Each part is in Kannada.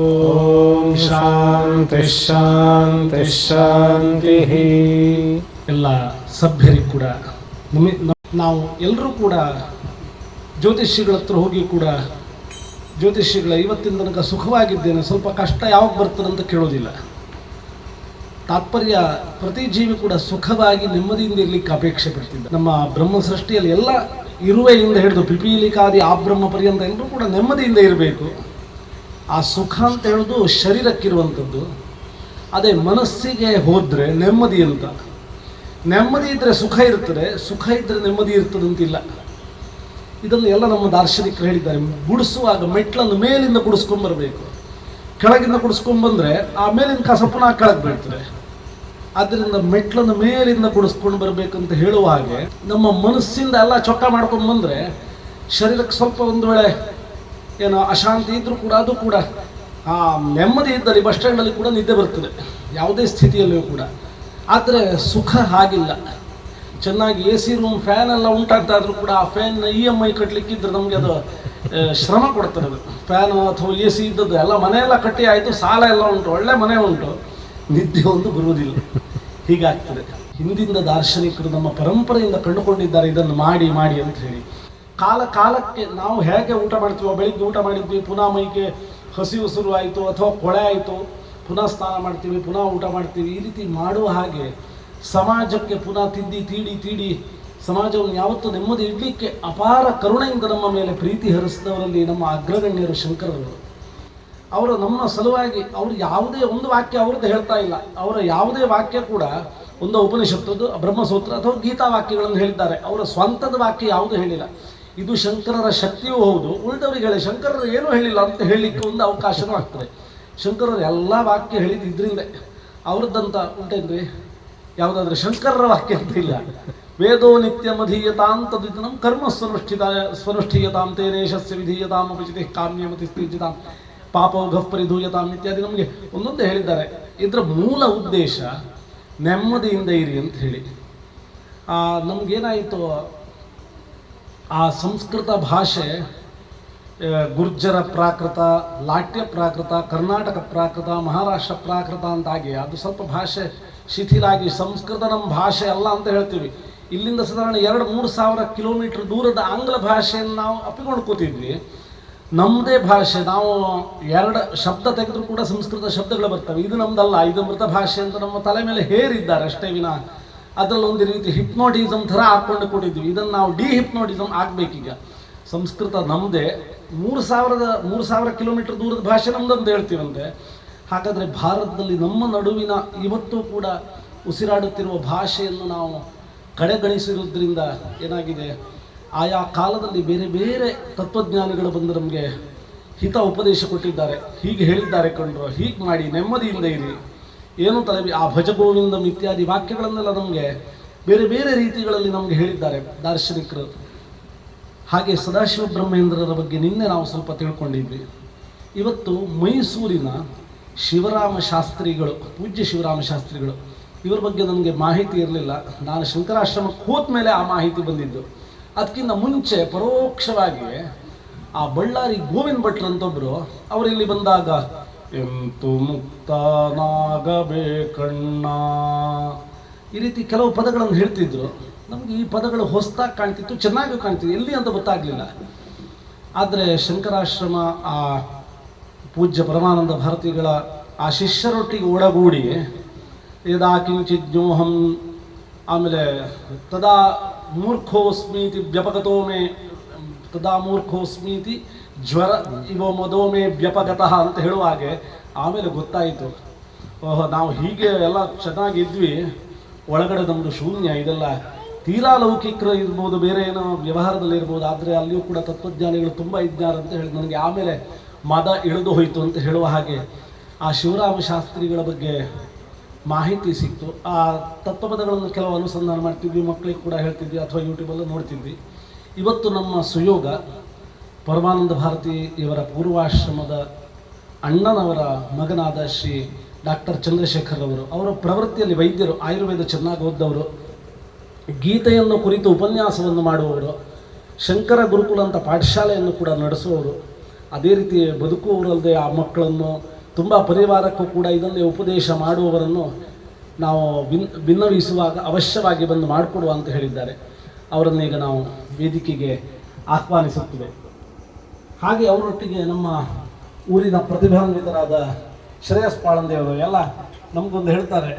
ಓಂ ಶಾಂತಿ ಶಾಂತಿ ಶಾಂತಿ. ಎಲ್ಲ ಸಭ್ಯರಿಗೂ ಕೂಡ ನಾವು ಎಲ್ಲರೂ ಕೂಡ ಜ್ಯೋತಿಷಿಗಳ ಹತ್ರ ಹೋಗಿ ಕೂಡ ಜ್ಯೋತಿಷಿಗಳ ಇವತ್ತಿನ ತನಕ ಸುಖವಾಗಿದ್ದೇನೆ, ಸ್ವಲ್ಪ ಕಷ್ಟ ಯಾವಾಗ ಬರ್ತದೆ ಅಂತ ಕೇಳೋದಿಲ್ಲ. ತಾತ್ಪರ್ಯ ಪ್ರತಿ ಜೀವಿ ಕೂಡ ಸುಖವಾಗಿ ನೆಮ್ಮದಿಯಿಂದ ಇರಲಿಕ್ಕೆ ಅಪೇಕ್ಷೆ ಪಡ್ತಿದ್ದ. ನಮ್ಮ ಬ್ರಹ್ಮ ಸೃಷ್ಟಿಯಲ್ಲಿ ಎಲ್ಲ ಇರುವೆಯಿಂದ ಹಿಡಿದು ಪಿಪೀಲಿಕಾದಿ ಆ ಬ್ರಹ್ಮ ಪರ್ಯಂತ ಎಲ್ಲರೂ ಕೂಡ ನೆಮ್ಮದಿಯಿಂದ ಇರಬೇಕು. ಆ ಸುಖ ಅಂತ ಹೇಳೋದು ಶರೀರಕ್ಕಿರುವಂಥದ್ದು. ಅದೇ ಮನಸ್ಸಿಗೆ ಹೋದರೆ ನೆಮ್ಮದಿ ಅಂತ. ನೆಮ್ಮದಿ ಇದ್ದರೆ ಸುಖ ಇರ್ತದೆ, ಸುಖ ಇದ್ದರೆ ನೆಮ್ಮದಿ ಇರ್ತದೆ ಅಂತಿಲ್ಲ. ಇದನ್ನು ಎಲ್ಲ ನಮ್ಮ ದಾರ್ಶನಿಕರು ಹೇಳಿದ್ದಾರೆ. ಗುಡಿಸುವಾಗ ಮೆಟ್ಲನ್ನು ಮೇಲಿಂದ ಗುಡಿಸ್ಕೊಂಡ್ಬರ್ಬೇಕು, ಕೆಳಗಿಂದ ಗುಡಿಸ್ಕೊಂಡ್ಬಂದರೆ ಆ ಮೇಲಿನ ಕಸ ಪುನಃ ಕೆಳಗೆ ಬೀಳ್ತದೆ. ಆದ್ದರಿಂದ ಮೆಟ್ಲನ್ನು ಮೇಲಿಂದ ಗುಡಿಸ್ಕೊಂಡು ಬರಬೇಕಂತ ಹೇಳುವ ಹಾಗೆ ನಮ್ಮ ಮನಸ್ಸಿಂದ ಎಲ್ಲ ಚೊಕ್ಕ ಮಾಡ್ಕೊಂಡು ಬಂದರೆ ಶರೀರಕ್ಕೆ ಸ್ವಲ್ಪ ಒಂದು ವೇಳೆ ಏನೋ ಅಶಾಂತಿ ಇದ್ದರೂ ಕೂಡ ಅದು ಕೂಡ ಆ ನೆಮ್ಮದಿ ಇದ್ದಲ್ಲಿ ಬಸ್ ಸ್ಟ್ಯಾಂಡಲ್ಲಿ ಕೂಡ ನಿದ್ದೆ ಬರ್ತದೆ, ಯಾವುದೇ ಸ್ಥಿತಿಯಲ್ಲಿಯೂ ಕೂಡ. ಆದರೆ ಸುಖ ಹಾಗಿಲ್ಲ. ಚೆನ್ನಾಗಿ AC ರೂಮ್ ಫ್ಯಾನ್ ಎಲ್ಲ ಉಂಟಾಗ್ತಾ ಇದ್ರೂ ಕೂಡ ಆ ಫ್ಯಾನ್ EMI ಕಟ್ಟಲಿಕ್ಕಿದ್ರೆ ನಮಗೆ ಅದು ಶ್ರಮ ಕೊಡ್ತಾರೆ. ಅದು ಫ್ಯಾನ್ ಅಥವಾ AC ಇದ್ದದ್ದು ಎಲ್ಲ ಮನೆಯೆಲ್ಲ ಕಟ್ಟಿ ಆಯಿತು, ಸಾಲ ಎಲ್ಲ ಉಂಟು, ಒಳ್ಳೆ ಮನೆ ಉಂಟು, ನಿದ್ದೆ ಒಂದು ಬರುವುದಿಲ್ಲ. ಹೀಗಾಗ್ತದೆ. ಹಿಂದಿನ ದಾರ್ಶನಿಕರು ನಮ್ಮ ಪರಂಪರೆಯಿಂದ ಕಂಡುಕೊಂಡಿದ್ದಾರೆ ಇದನ್ನು ಮಾಡಿ ಮಾಡಿ ಅಂತ ಹೇಳಿ. ಕಾಲಕ್ಕೆ ನಾವು ಹೇಗೆ ಊಟ ಮಾಡ್ತೀವೋ, ಬೆಳಿಗ್ಗೆ ಊಟ ಮಾಡಿದ್ವಿ, ಪುನಃ ಮೈಗೆ ಹಸಿವು ಶುರುವಾಯಿತು ಅಥವಾ ಕೊಳೆ ಆಯಿತು, ಪುನಃ ಸ್ನಾನ ಮಾಡ್ತೀವಿ, ಪುನಃ ಊಟ ಮಾಡ್ತೀವಿ. ಈ ರೀತಿ ಮಾಡುವ ಹಾಗೆ ಸಮಾಜಕ್ಕೆ ಪುನಃ ತೀಡಿ ಸಮಾಜವನ್ನು ಯಾವತ್ತೂ ನೆಮ್ಮದಿ ಇಡಲಿಕ್ಕೆ ಅಪಾರ ಕರುಣೆಯಿಂದ ನಮ್ಮ ಮೇಲೆ ಪ್ರೀತಿ ಹರಿಸಿದವರಲ್ಲಿ ನಮ್ಮ ಅಗ್ರಗಣ್ಯರು ಶಂಕರರು. ಅವರು ನಮ್ಮ ಸಲುವಾಗಿ ಅವರು ಯಾವುದೇ ಒಂದು ವಾಕ್ಯ ಅವ್ರದ್ದು ಹೇಳ್ತಾ ಇಲ್ಲ. ಅವರ ಯಾವುದೇ ವಾಕ್ಯ ಕೂಡ ಒಂದು ಉಪನಿಷತ್ತದ್ದು, ಬ್ರಹ್ಮಸೂತ್ರ ಅಥವಾ ಗೀತಾ ವಾಕ್ಯಗಳನ್ನು ಹೇಳಿದ್ದಾರೆ. ಅವರ ಸ್ವಂತದ ವಾಕ್ಯ ಯಾವುದೂ ಹೇಳಿಲ್ಲ. ಇದು ಶಂಕರರ ಶಕ್ತಿಯೂ ಹೌದು. ಉಳಿದವರಿಗೆ ಹೇಳಿ ಶಂಕರರು ಏನೂ ಹೇಳಿಲ್ಲ ಅಂತ ಹೇಳಲಿಕ್ಕೆ ಒಂದು ಅವಕಾಶವೂ ಆಗ್ತದೆ. ಶಂಕರರು ಎಲ್ಲ ವಾಕ್ಯ ಹೇಳಿದ್ದು ಇದರಿಂದ. ಅವ್ರದ್ದಂತ ಉಂಟೇನ್ರಿ ಯಾವುದಾದ್ರೂ ಶಂಕರರ ವಾಕ್ಯ ಅಂತ ಇಲ್ಲ. ವೇದೋ ನಿತ್ಯಮಧೀಯತಾಂ ತದ್ವಿಧನಂ ಕರ್ಮ ಸ್ವನುಷ್ಠೀಯತಾಂ ತೇನೇಶಸ್ಯ ವಿಧೀಯತಾಂ ಅಪಚಿತಿ ಕಾಮ್ಯಮತಿ ಸ್ಥಿತಾಂ ಪಾಪೌಘಃ ಪರಿಧೂಯತಾಂ ಇತ್ಯಾದಿ ನಮಗೆ ಒಂದೊಂದೇ ಹೇಳಿದ್ದಾರೆ. ಇದರ ಮೂಲ ಉದ್ದೇಶ ನೆಮ್ಮದಿಯಿಂದ ಇರಿ ಅಂತ ಹೇಳಿ. ನಮಗೇನಾಯಿತು, ಆ ಸಂಸ್ಕೃತ ಭಾಷೆ ಗುರ್ಜರ ಪ್ರಾಕೃತ, ಲಾಟ್ಯ ಪ್ರಾಕೃತ, ಕರ್ನಾಟಕ ಪ್ರಾಕೃತ, ಮಹಾರಾಷ್ಟ್ರ ಪ್ರಾಕೃತ ಅಂತಾಗಿ ಅದು ಸ್ವಲ್ಪ ಭಾಷೆ ಶಿಥಿಲಾಗಿ ಸಂಸ್ಕೃತ ನಮ್ಮ ಭಾಷೆ ಅಲ್ಲ ಅಂತ ಹೇಳ್ತೀವಿ. ಇಲ್ಲಿಂದ ಸಾಧಾರಣ 2-3 ಸಾವಿರ ಕಿಲೋಮೀಟರ್ ದೂರದ ಆಂಗ್ಲ ಭಾಷೆಯನ್ನು ನಾವು ಅಪ್ಪಿಕೊಂಡು ಕೂತಿದ್ವಿ. ನಮ್ಮದೇ ಭಾಷೆ, ನಾವು 2 ಶಬ್ದ ತೆಗೆದರೂ ಕೂಡ ಸಂಸ್ಕೃತ ಶಬ್ದಗಳು ಬರ್ತವೆ. ಇದು ನಮ್ದಲ್ಲ, ಇದು ಮೃತ ಭಾಷೆ ಅಂತ ನಮ್ಮ ತಲೆ ಮೇಲೆ ಹೇರಿದ್ದಾರೆ ಅಷ್ಟೇ ವಿನ ಅದರಲ್ಲಿ ಒಂದು ರೀತಿ ಹಿಪ್ನೋಟಿಸಮ್ ಥರ ಹಾಕ್ಕೊಂಡು ಕೊಟ್ಟಿದ್ವಿ. ಇದನ್ನು ನಾವು ಹಿಪ್ನೋಟಿಸಮ್ ಆಗಬೇಕೀಗ. ಸಂಸ್ಕೃತ ನಮ್ಮದೇ, 3,000 ಕಿಲೋಮೀಟರ್ ದೂರದ ಭಾಷೆ ನಮ್ಮದಂತ ಹೇಳ್ತೀವಂತೆ. ಹಾಗಾದರೆ ಭಾರತದಲ್ಲಿ ನಮ್ಮ ನಡುವಿನ ಇವತ್ತೂ ಕೂಡ ಉಸಿರಾಡುತ್ತಿರುವ ಭಾಷೆಯನ್ನು ನಾವು ಕಡೆಗಣಿಸಿರುವುದರಿಂದ ಏನಾಗಿದೆ, ಆಯಾ ಕಾಲದಲ್ಲಿ ಬೇರೆ ಬೇರೆ ತತ್ವಜ್ಞಾನಿಗಳು ಬಂದು ನಮಗೆ ಹಿತ ಉಪದೇಶ ಕೊಟ್ಟಿದ್ದಾರೆ. ಹೀಗೆ ಹೇಳಿದ್ದಾರೆ ಕಂಡ್ರು, ಹೀಗೆ ಮಾಡಿ ನೆಮ್ಮದಿಯಿಂದ ಇರಿ, ಏನು ತಲೆ ಆ ಭಜಗೋವಿಂದಂ ಇತ್ಯಾದಿ ವಾಕ್ಯಗಳನ್ನೆಲ್ಲ ನಮಗೆ ಬೇರೆ ಬೇರೆ ರೀತಿಗಳಲ್ಲಿ ನಮಗೆ ಹೇಳಿದ್ದಾರೆ ದಾರ್ಶನಿಕರು. ಹಾಗೆ ಸದಾಶಿವ ಬ್ರಹ್ಮೇಂದ್ರರ ಬಗ್ಗೆ ನಿನ್ನೆ ನಾವು ಸ್ವಲ್ಪ ತಿಳ್ಕೊಂಡಿದ್ವಿ. ಇವತ್ತು ಮೈಸೂರಿನ ಶಿವರಾಮ ಶಾಸ್ತ್ರಿಗಳು, ಪೂಜ್ಯ ಶಿವರಾಮ ಶಾಸ್ತ್ರಿಗಳು, ಇವರ ಬಗ್ಗೆ ನನಗೆ ಮಾಹಿತಿ ಇರಲಿಲ್ಲ. ನಾನು ಶಂಕರಾಶ್ರಮಕ್ಕೆ ಹೋದ ಮೇಲೆ ಆ ಮಾಹಿತಿ ಬಂದಿದ್ದು. ಅದಕ್ಕಿಂತ ಮುಂಚೆ ಪರೋಕ್ಷವಾಗಿ ಆ ಬಳ್ಳಾರಿ ಗೋವಿಂದ ಭಟ್ರು ಅಂತೊಬ್ಬರು ಅವರು ಇಲ್ಲಿ ಬಂದಾಗ ಎಂತು ಮುಕ್ತನಾಗಬೇಕಣ್ಣ ಈ ರೀತಿ ಕೆಲವು ಪದಗಳನ್ನು ಹೇಳ್ತಿದ್ರು. ನಮಗೆ ಈ ಪದಗಳು ಹೊಸದಾಗಿ ಕಾಣ್ತಿತ್ತು, ಚೆನ್ನಾಗಿ ಕಾಣ್ತಿತ್ತು, ಎಲ್ಲಿ ಅಂತ ಗೊತ್ತಾಗಲಿಲ್ಲ. ಆದರೆ ಶಂಕರಾಶ್ರಮ ಆ ಪೂಜ್ಯ ಪರಮಾನಂದ ಭಾರತಿಗಳ ಆ ಶಿಷ್ಯರೊಟ್ಟಿಗೆ ಒಡಗೂಡಿ ಯದಾ ಕಿಂಚಿಜ್ಞೋಹಂ, ಆಮೇಲೆ ತದಾ ಮೂರ್ಖೋಸ್ಮೀತಿ ವ್ಯಪಗತೋ ಮೇ, ತದಾ ಮೂರ್ಖೋಸ್ಮೀತಿ ಜ್ವರ ಇವ ಮದೋಮೆ ವ್ಯಪಗತಃ ಅಂತ ಹೇಳುವ ಹಾಗೆ ಆಮೇಲೆ ಗೊತ್ತಾಯಿತು, ಓಹೋ ನಾವು ಹೀಗೆ ಎಲ್ಲ ಚೆನ್ನಾಗಿದ್ವಿ, ಒಳಗಡೆ ನಮ್ಮದು ಶೂನ್ಯ, ಇದೆಲ್ಲ ತೀರಾ ಲೌಕಿಕರು ಇರ್ಬೋದು, ಬೇರೆ ಏನೋ ವ್ಯವಹಾರದಲ್ಲಿ ಇರ್ಬೋದು, ಆದರೆ ಅಲ್ಲಿಯೂ ಕೂಡ ತತ್ವಜ್ಞಾನಿಗಳು ತುಂಬ ಇದ್ದಾರೆ ಅಂತ ಹೇಳಿ ನನಗೆ ಆಮೇಲೆ ಮದ ಇಳಿದು ಹೋಯಿತು ಅಂತ ಹೇಳುವ ಹಾಗೆ ಆ ಶಿವರಾಮ ಶಾಸ್ತ್ರಿಗಳ ಬಗ್ಗೆ ಮಾಹಿತಿ ಸಿಕ್ತು. ಆ ತತ್ವಪದಗಳನ್ನು ಕೆಲವು ಅನುಸಂಧಾನ ಮಾಡ್ತಿದ್ವಿ, ಮಕ್ಕಳಿಗೆ ಕೂಡ ಹೇಳ್ತಿದ್ವಿ ಅಥವಾ ಯೂಟ್ಯೂಬಲ್ಲೂ ನೋಡ್ತಿದ್ವಿ. ಇವತ್ತು ನಮ್ಮ ಸುಯೋಗ ಪರಮಾನಂದ ಭಾರತಿ ಇವರ ಪೂರ್ವಾಶ್ರಮದ ಅಣ್ಣನವರ ಮಗನಾದ ಶ್ರೀ ಡಾಕ್ಟರ್ ಚಂದ್ರಶೇಖರ್ ಅವರು, ಅವರ ಪ್ರವೃತ್ತಿಯಲ್ಲಿ ವೈದ್ಯರು, ಆಯುರ್ವೇದ ಚೆನ್ನಾಗಿ ಓದ್ದವರು, ಗೀತೆಯನ್ನು ಕುರಿತು ಉಪನ್ಯಾಸವನ್ನು ಮಾಡುವವರು, ಶಂಕರ ಗುರುಕುಲ ಅಂತ ಪಾಠಶಾಲೆಯನ್ನು ಕೂಡ ನಡೆಸುವವರು, ಅದೇ ರೀತಿ ಬದುಕುವವರಲ್ಲದೆ ಆ ಮಕ್ಕಳನ್ನು ತುಂಬ ಪರಿವಾರಕ್ಕೂ ಕೂಡ ಇದನ್ನೇ ಉಪದೇಶ ಮಾಡುವವರನ್ನು ನಾವು ಭಿನ್ನವಿಸುವಾಗ ಅವಶ್ಯವಾಗಿ ಬಂದು ಮಾಡಿಕೊಡುವ ಅಂತ ಹೇಳಿದ್ದಾರೆ. ಅವರನ್ನೀಗ ನಾವು ವೇದಿಕೆಗೆ ಆಹ್ವಾನಿಸುತ್ತಿದೆ. ಹಾಗೆ ಅವರೊಟ್ಟಿಗೆ ನಮ್ಮ ಊರಿನ ಪ್ರತಿಭಾನ್ವಿತರಾದ ಶ್ರೇಯಸ್ ಪಾಳಂದೆಯವರು ಎಲ್ಲ ನಮಗೊಂದು ಹೇಳ್ತಾರೆ,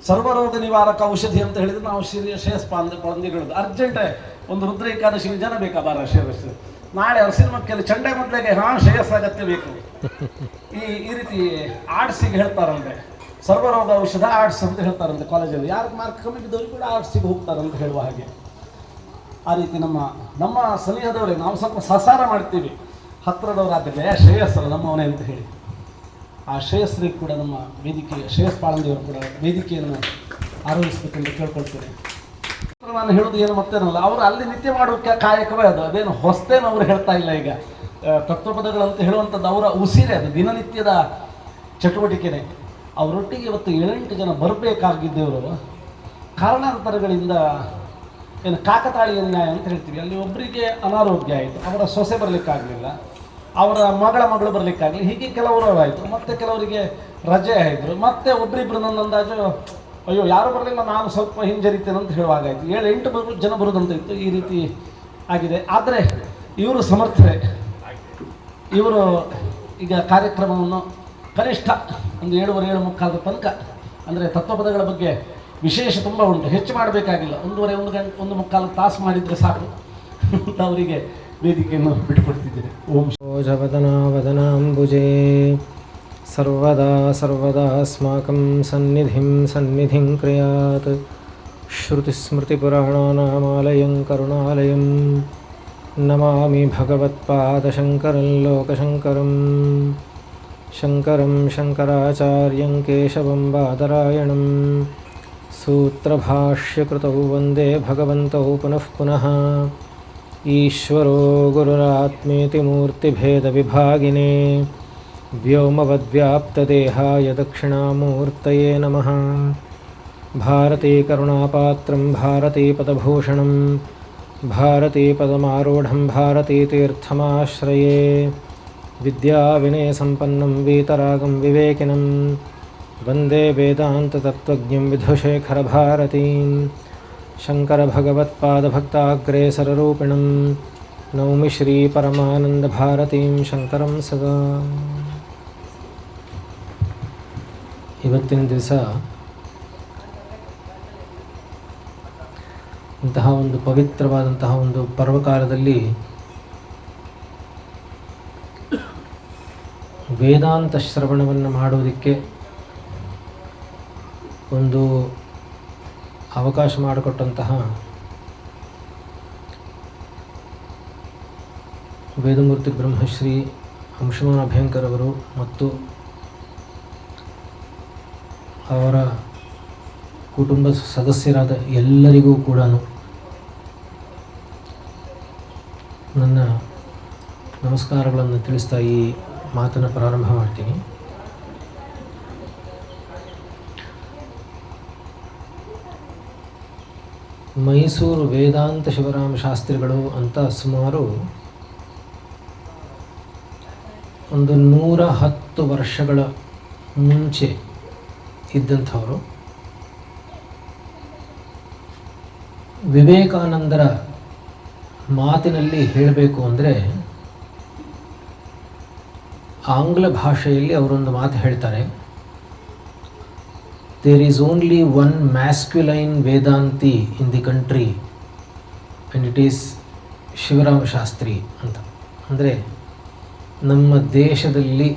ಸರ್ವರೋಗ ನಿವಾರಕ ಔಷಧಿ ಅಂತ ಹೇಳಿದ್ರೆ ನಾವು ಶ್ರೇಯಸ್ ಪಾಳಂದೆ ಹೇಳೋದು ಅರ್ಜೆಂಟೇ ಒಂದು ರುದ್ರ ಏಕಾದಶಿ ಜನ ಬೇಕಾ ಬಾರ ಶ್ರೇಯಸ್, ನಾಳೆ ಅವ್ರ ಸಿನಿಮಾಕ್ಕೆ ಚಂಡೆ ಮೊದಲಿಗೆ ಶ್ರೇಯಸ್ ಅಗತ್ಯ ಬೇಕು. ಈ ರೀತಿ ಆರ್ಟ್ಸಿಗೆ ಹೇಳ್ತಾರಂತೆ, ಸರ್ವರೋಗ ಔಷಧ ಆರ್ಟ್ಸ್ ಅಂತ ಹೇಳ್ತಾರಂತೆ ಕಾಲೇಜಲ್ಲಿ. ಯಾರು ಮಾರ್ಕ್ ಕಮ್ಮಿ ಬಿದ್ದವ್ರು ಕೂಡ ಆರ್ಟ್ಸಿಗೆ ಹೋಗ್ತಾರಂತ ಹೇಳುವ ಹಾಗೆ. ಆ ರೀತಿ ನಮ್ಮ ಸನಿಹದವರೇ ನಾವು ಸ್ವಲ್ಪ ಸಸಾರ ಮಾಡ್ತೀವಿ, ಹತ್ತಿರದವರಾದರೆ ಶ್ರೇಯಸ್ಸಲ್ಲ ನಮ್ಮವನೇ ಅಂತ ಹೇಳಿ. ಆ ಶ್ರೇಯಸ್ಸರಿಗೆ ಕೂಡ ನಮ್ಮ ವೇದಿಕೆ ಶ್ರೇಯಸ್ ಪಾಳಂದಿಯವರು ಕೂಡ ವೇದಿಕೆಯನ್ನು ಆರೋಹಿಸಬೇಕೆಂದು ಕೇಳ್ಕೊಳ್ತೇನೆ. ನಾನು ಹೇಳೋದು ಏನು ಮತ್ತೇನಲ್ಲ, ಅವರು ಅಲ್ಲಿ ನಿತ್ಯ ಮಾಡುವ ಕಾಯಕವೇ ಅದು, ಅದೇನು ಹೊಸ್ತೇನು ಅವರು ಹೇಳ್ತಾ ಇಲ್ಲ. ಈಗ ತತ್ವಪದಗಳಂತ ಹೇಳುವಂಥದ್ದು ಅವರ ಉಸಿರೇ, ಅದು ದಿನನಿತ್ಯದ ಚಟುವಟಿಕೆನೇ. ಅವರೊಟ್ಟಿಗೆ ಇವತ್ತು 7-8 ಜನ ಬರಬೇಕಾಗಿದ್ದವರು ಕಾರಣಾಂತರಗಳಿಂದ ಏನು ಕಾಕತಾಳೀಯ ನ್ಯಾಯ ಅಂತ ಹೇಳ್ತೀವಿ, ಅಲ್ಲಿ ಒಬ್ಬರಿಗೆ ಅನಾರೋಗ್ಯ ಆಯಿತು, ಅವರ ಸೊಸೆ ಬರಲಿಕ್ಕಾಗಲಿಲ್ಲ, ಅವರ ಮಗಳು ಬರಲಿಕ್ಕಾಗಲಿ, ಹೀಗೆ ಕೆಲವರು ಆಯಿತು, ಮತ್ತು ಕೆಲವರಿಗೆ ರಜೆ ಆಯಿತು, ಮತ್ತೆ ಒಬ್ಬರಿಬ್ಬರು ನನ್ನ ಅಂದಾಜು ಅಯ್ಯೋ ಯಾರು ಬರಲಿಲ್ಲ ನಾನು ಸ್ವಲ್ಪ ಹಿಂಜರಿತೇನೆ ಅಂತ ಹೇಳುವಾಗಾಯಿತು. 7-8 ಜನ ಬರೋದಂತ ಇತ್ತು. ಈ ರೀತಿ ಆಗಿದೆ. ಆದರೆ ಇವರು ಸಮರ್ಥರೇ. ಇವರು ಈಗ ಕಾರ್ಯಕ್ರಮವನ್ನು ಕನಿಷ್ಠ ಒಂದು 7:45 ತನಕ, ಅಂದರೆ ತತ್ವಪದಗಳ ಬಗ್ಗೆ ವಿಶೇಷ ತುಂಬ ಉಂಟು, ಹೆಚ್ಚು ಮಾಡಬೇಕಾಗಿಲ್ಲ, 1:30 ತಾಸು ಮಾಡಿದರೆ ಸಾಕು ಅಂತ ಅವರಿಗೆ ವೇದಿಕೆಯನ್ನು ಬಿಟ್ಟುಕೊಡ್ತಿದ್ದೇನೆ. ಓಂ ವದನಾಂಬುಜೇ ಸರ್ವದಾ ಅಸ್ಮಾಕಂ ಸನ್ನಿಧಿಂ ಕ್ರಿಯಾತ್. ಶ್ರುತಿಸ್ಮೃತಿಪುರಾಣಾನಾಮಾಲಯಂ ಕರುಣಾಲಯಂ ನಮಾಮಿ ಭಗವತ್ಪಾದಶಂಕರಂ ಲೋಕಶಂಕರಂ. ಶಂಕರಂ ಶಂಕರಾಚಾರ್ಯಂ ಕೇಶವಂ ಬಾದರಾಯಣಂ. ಸೂತ್ರಭಾಷ್ಯಕೃತೌ ವಂದೇ ಭಗವಂತೌ ಪುನಃ ಪುನಃ. ಈಶ್ವರೋ ಗುರುರಾತ್ಮೇತಿ ಮೂರ್ತಿಭೇದವಿಭಾಗಿನೇ ವ್ಯೋಮವದ್ವ್ಯಾಪ್ತದೇಹಾಯ ದಕ್ಷಿಣಾಮೂರ್ತಯೇ ನಮಃ. ಭಾರತೀ ಕರುಣಾಪಾತ್ರಂ ಭಾರತೀ ಪದಭೂಷಣಂ ಭಾರತೀ ಪದಮಾರೂಢಂ ಭಾರತೀ ತೀರ್ಥಮಾಶ್ರಯೇ. ವಿದ್ಯಾವಿನಯಸಂಪನ್ನಂ ವೀತರಾಗಂ ವಿವೇಕಿನಂ ವಂದೇ ವೇದಾಂತತತ್ತ್ವಜ್ಞಂ ವಿಧುಶೇಖರಭಾರತೀಂ. ಶಂಕರಭಗವತ್ಪಾದಭಕ್ತಾಗ್ರೇಸರರೂಪಿಣಂ ನೌಮಿ ಶ್ರೀಪರಮಾನಂದಭಾರತೀಂ ಶಂಕರಂ ಸದಾ. ಇವತ್ತಿನ ದಿವಸ ಇಂತಹ ಒಂದು ಪವಿತ್ರವಾದಂತಹ ಒಂದು ಪರ್ವಕಾಲದಲ್ಲಿ ವೇದಾಂತ ಶ್ರವಣವನ್ನು ಮಾಡುವುದಕ್ಕೆ ಒಂದು ಅವಕಾಶ ಮಾಡಿಕೊಟ್ಟಂತಹ ವೇದಮೂರ್ತಿ ಬ್ರಹ್ಮಶ್ರೀ ಅಂಶುಮನ ಅಭ್ಯಂಕರ್ ಅವರು ಮತ್ತು ಅವರ ಕುಟುಂಬ ಸದಸ್ಯರಾದ ಎಲ್ಲರಿಗೂ ಕೂಡ ನನ್ನ ನಮಸ್ಕಾರಗಳನ್ನು ತಿಳಿಸ್ತಾ ಈ ಮಾತನ್ನು ಪ್ರಾರಂಭ ಮಾಡ್ತೀನಿ. ಮೈಸೂರು ವೇದಾಂತ ಶಿವರಾಮ ಶಾಸ್ತ್ರಿಗಳು ಅಂತ ಸುಮಾರು ಒಂದು 110 ವರ್ಷಗಳ ಮುಂಚೆ ಇದ್ದಂಥವರು. ವಿವೇಕಾನಂದರ ಮಾತಿನಲ್ಲಿ ಹೇಳಬೇಕು ಅಂದರೆ ಆಂಗ್ಲ ಭಾಷೆಯಲ್ಲಿ ಅವರೊಂದು ಮಾತು ಹೇಳ್ತಾರೆ, there is only one masculine Vedanti in the country and it is Shivarama Shastri ಅಂತ. ಅಂದರೆ ನಮ್ಮ ದೇಶದಲ್ಲಿ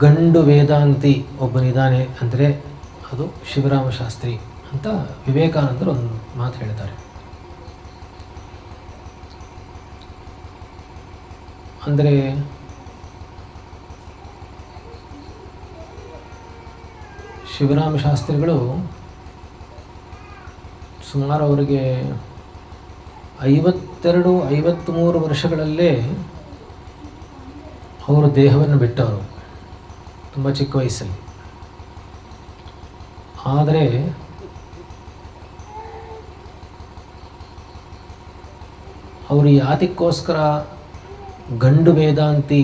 ಗಂಡು ವೇದಾಂತಿ ಒಬ್ಬನಿದ್ದಾನೆ ಅಂದರೆ ಅದು ಶಿವರಾಮ ಶಾಸ್ತ್ರಿ ಅಂತ ವಿವೇಕಾನಂದರು ಒಂದು ಮಾತು ಹೇಳ್ತಾರೆ. ಅಂದರೆ ಶಿವರಾಮ ಶಾಸ್ತ್ರಿಗಳು ಸುಮಾರು ಅವರಿಗೆ 52-53 ವರ್ಷಗಳಲ್ಲೇ ಅವರು ದೇಹವನ್ನು ಬಿಟ್ಟವರು, ತುಂಬ ಚಿಕ್ಕ ವಯಸ್ಸಲ್ಲಿ. ಆದರೆ ಅವರು ಯಾತಕ್ಕೋಸ್ಕರ ಗಂಡು ವೇದಾಂತಿ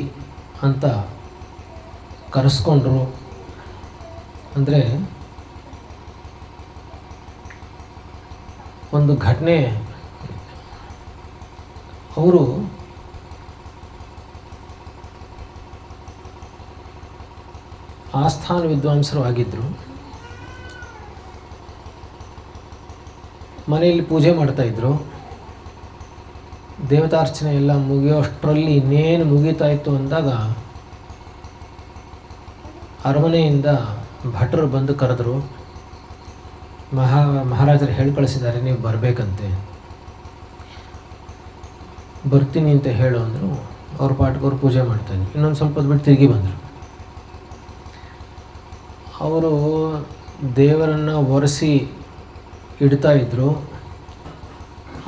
ಅಂತ ಕರೆಸ್ಕೊಂಡ್ರು. ಅಂದರೆ ಒಂದು ಘಟನೆ, ಅವರು ಆಸ್ಥಾನ ವಿದ್ವಾಂಸರು ಆಗಿದ್ದರು. ಮನೆಯಲ್ಲಿ ಪೂಜೆ ಮಾಡ್ತಾಯಿದ್ರು. ದೇವತಾರ್ಚನೆ ಎಲ್ಲ ಮುಗಿಯೋಷ್ಟರಲ್ಲಿ ಇನ್ನೇನು ಮುಗೀತಾ ಇತ್ತು ಅಂದಾಗ ಅರಮನೆಯಿಂದ ಭಟ್ರು ಬಂದು ಕರೆದ್ರು. ಮಹಾರಾಜರು ಹೇಳಿ ಕಳಿಸಿದ್ದಾರೆ, ನೀವು ಬರಬೇಕಂತೆ. ಬರ್ತೀನಿ ಅಂತ ಹೇಳು ಅಂದರು. ಅವ್ರ ಪಾಟ್ಗವ್ರು ಪೂಜೆ ಮಾಡ್ತಾಯಿದ್ರು. ಇನ್ನೊಂದು ಸ್ವಲ್ಪ ಹೊತ್ತು ಬಿಟ್ಟು ತಿರುಗಿ ಬಂದರು. ಅವರು ದೇವರನ್ನು ಒರೆಸಿ ಇಡ್ತಾಯಿದ್ರು.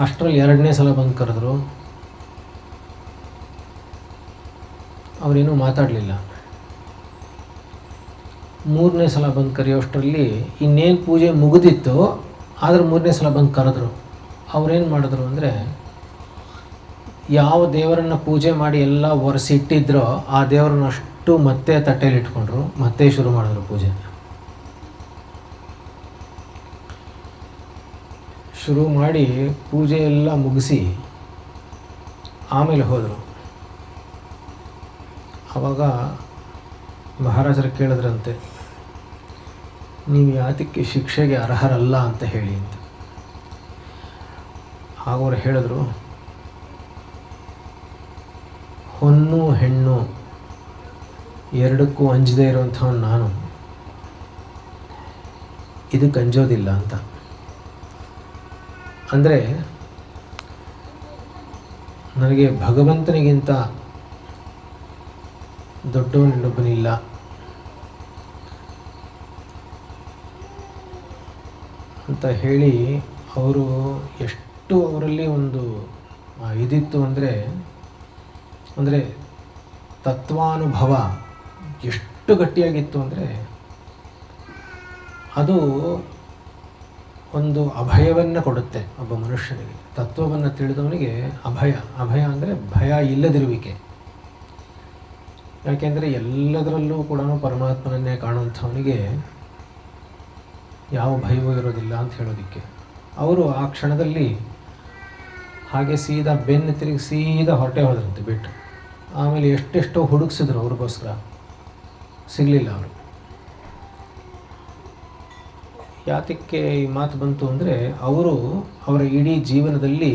ಅಷ್ಟರಲ್ಲಿ 2ನೇ ಸಲ ಬಂದು ಕರೆದ್ರು. ಅವರೇನೂ ಮಾತಾಡಲಿಲ್ಲ. 3ನೇ ಸಲ ಬಂದು ಕರೆಯೋಷ್ಟರಲ್ಲಿ ಇನ್ನೇನು ಪೂಜೆ ಮುಗಿದಿತ್ತು, ಆದರೆ 3ನೇ ಸಲ ಬಂದು ಕರೆದ್ರು. ಅವರೇನು ಮಾಡಿದ್ರು ಅಂದರೆ, ಯಾವ ದೇವರನ್ನು ಪೂಜೆ ಮಾಡಿ ಎಲ್ಲ ಒರೆಸಿ ಇಟ್ಟಿದ್ರೋ ಆ ದೇವರನ್ನಷ್ಟು ಮತ್ತೆ ತಟ್ಟೆಯಲ್ಲಿ ಇಟ್ಕೊಂಡ್ರು. ಮತ್ತೆ ಶುರು ಮಾಡಿದ್ರು ಪೂಜೆ. ಶುರು ಮಾಡಿ ಪೂಜೆ ಎಲ್ಲ ಮುಗಿಸಿ ಆಮೇಲೆ ಹೋದರು. ಆವಾಗ ಮಹಾರಾಜರು ಕೇಳಿದ್ರಂತೆ, ನೀವು ಯಾತಕ್ಕೆ ಶಿಕ್ಷೆಗೆ ಅರ್ಹರಲ್ಲ ಅಂತ ಹೇಳಿ ಅಂತ. ಆಗ ಹೇಳಿದ್ರು, ಹೊನ್ನು ಹೆಣ್ಣು ಎರಡಕ್ಕೂ ಅಂಜದೇ ಇರುವಂಥವನು ನಾನು, ಇದಕ್ಕೆ ಅಂಜೋದಿಲ್ಲ ಅಂತ. ಅಂದರೆ ನನಗೆ ಭಗವಂತನಿಗಿಂತ ದೊಡ್ಡವನಿನ್ನೊಬ್ಬನಿಲ್ಲ. ಅಂತ ಹೇಳಿ ಅವರು ಎಷ್ಟು ಅವರಲ್ಲಿ ಒಂದು ಇದಿತ್ತು ಅಂದರೆ ತತ್ವಾನುಭವ ಎಷ್ಟು ಗಟ್ಟಿಯಾಗಿತ್ತು ಅಂದರೆ, ಅದು ಒಂದು ಅಭಯವನ್ನು ಕೊಡುತ್ತೆ ಒಬ್ಬ ಮನುಷ್ಯನಿಗೆ. ತತ್ವವನ್ನು ತಿಳಿದವನಿಗೆ ಅಭಯ ಅಂದರೆ ಭಯ ಇಲ್ಲದಿರುವಿಕೆ. ಯಾಕೆಂದರೆ ಎಲ್ಲದರಲ್ಲೂ ಕೂಡ ಪರಮಾತ್ಮನನ್ನೇ ಕಾಣುವಂಥವನಿಗೆ ಯಾವ ಭಯವೂ ಇರೋದಿಲ್ಲ ಅಂತ ಹೇಳೋದಕ್ಕೆ. ಅವರು ಆ ಕ್ಷಣದಲ್ಲಿ ಹಾಗೆ ಸೀದಾ ಬೆನ್ನು ತಿರುಗಿ ಸೀದಾ ಹೊರಟೆ ಹೋದ್ರಂತೆ ಬಿಟ್ಟು. ಆಮೇಲೆ ಎಷ್ಟೆಷ್ಟೋ ಹುಡುಕಿಸಿದ್ರು ಅವ್ರಿಗೋಸ್ಕರ, ಸಿಗಲಿಲ್ಲ ಅವರು. ಯಾತಕ್ಕೆ ಈ ಮಾತು ಬಂತು ಅಂದರೆ, ಅವರ ಇಡೀ ಜೀವನದಲ್ಲಿ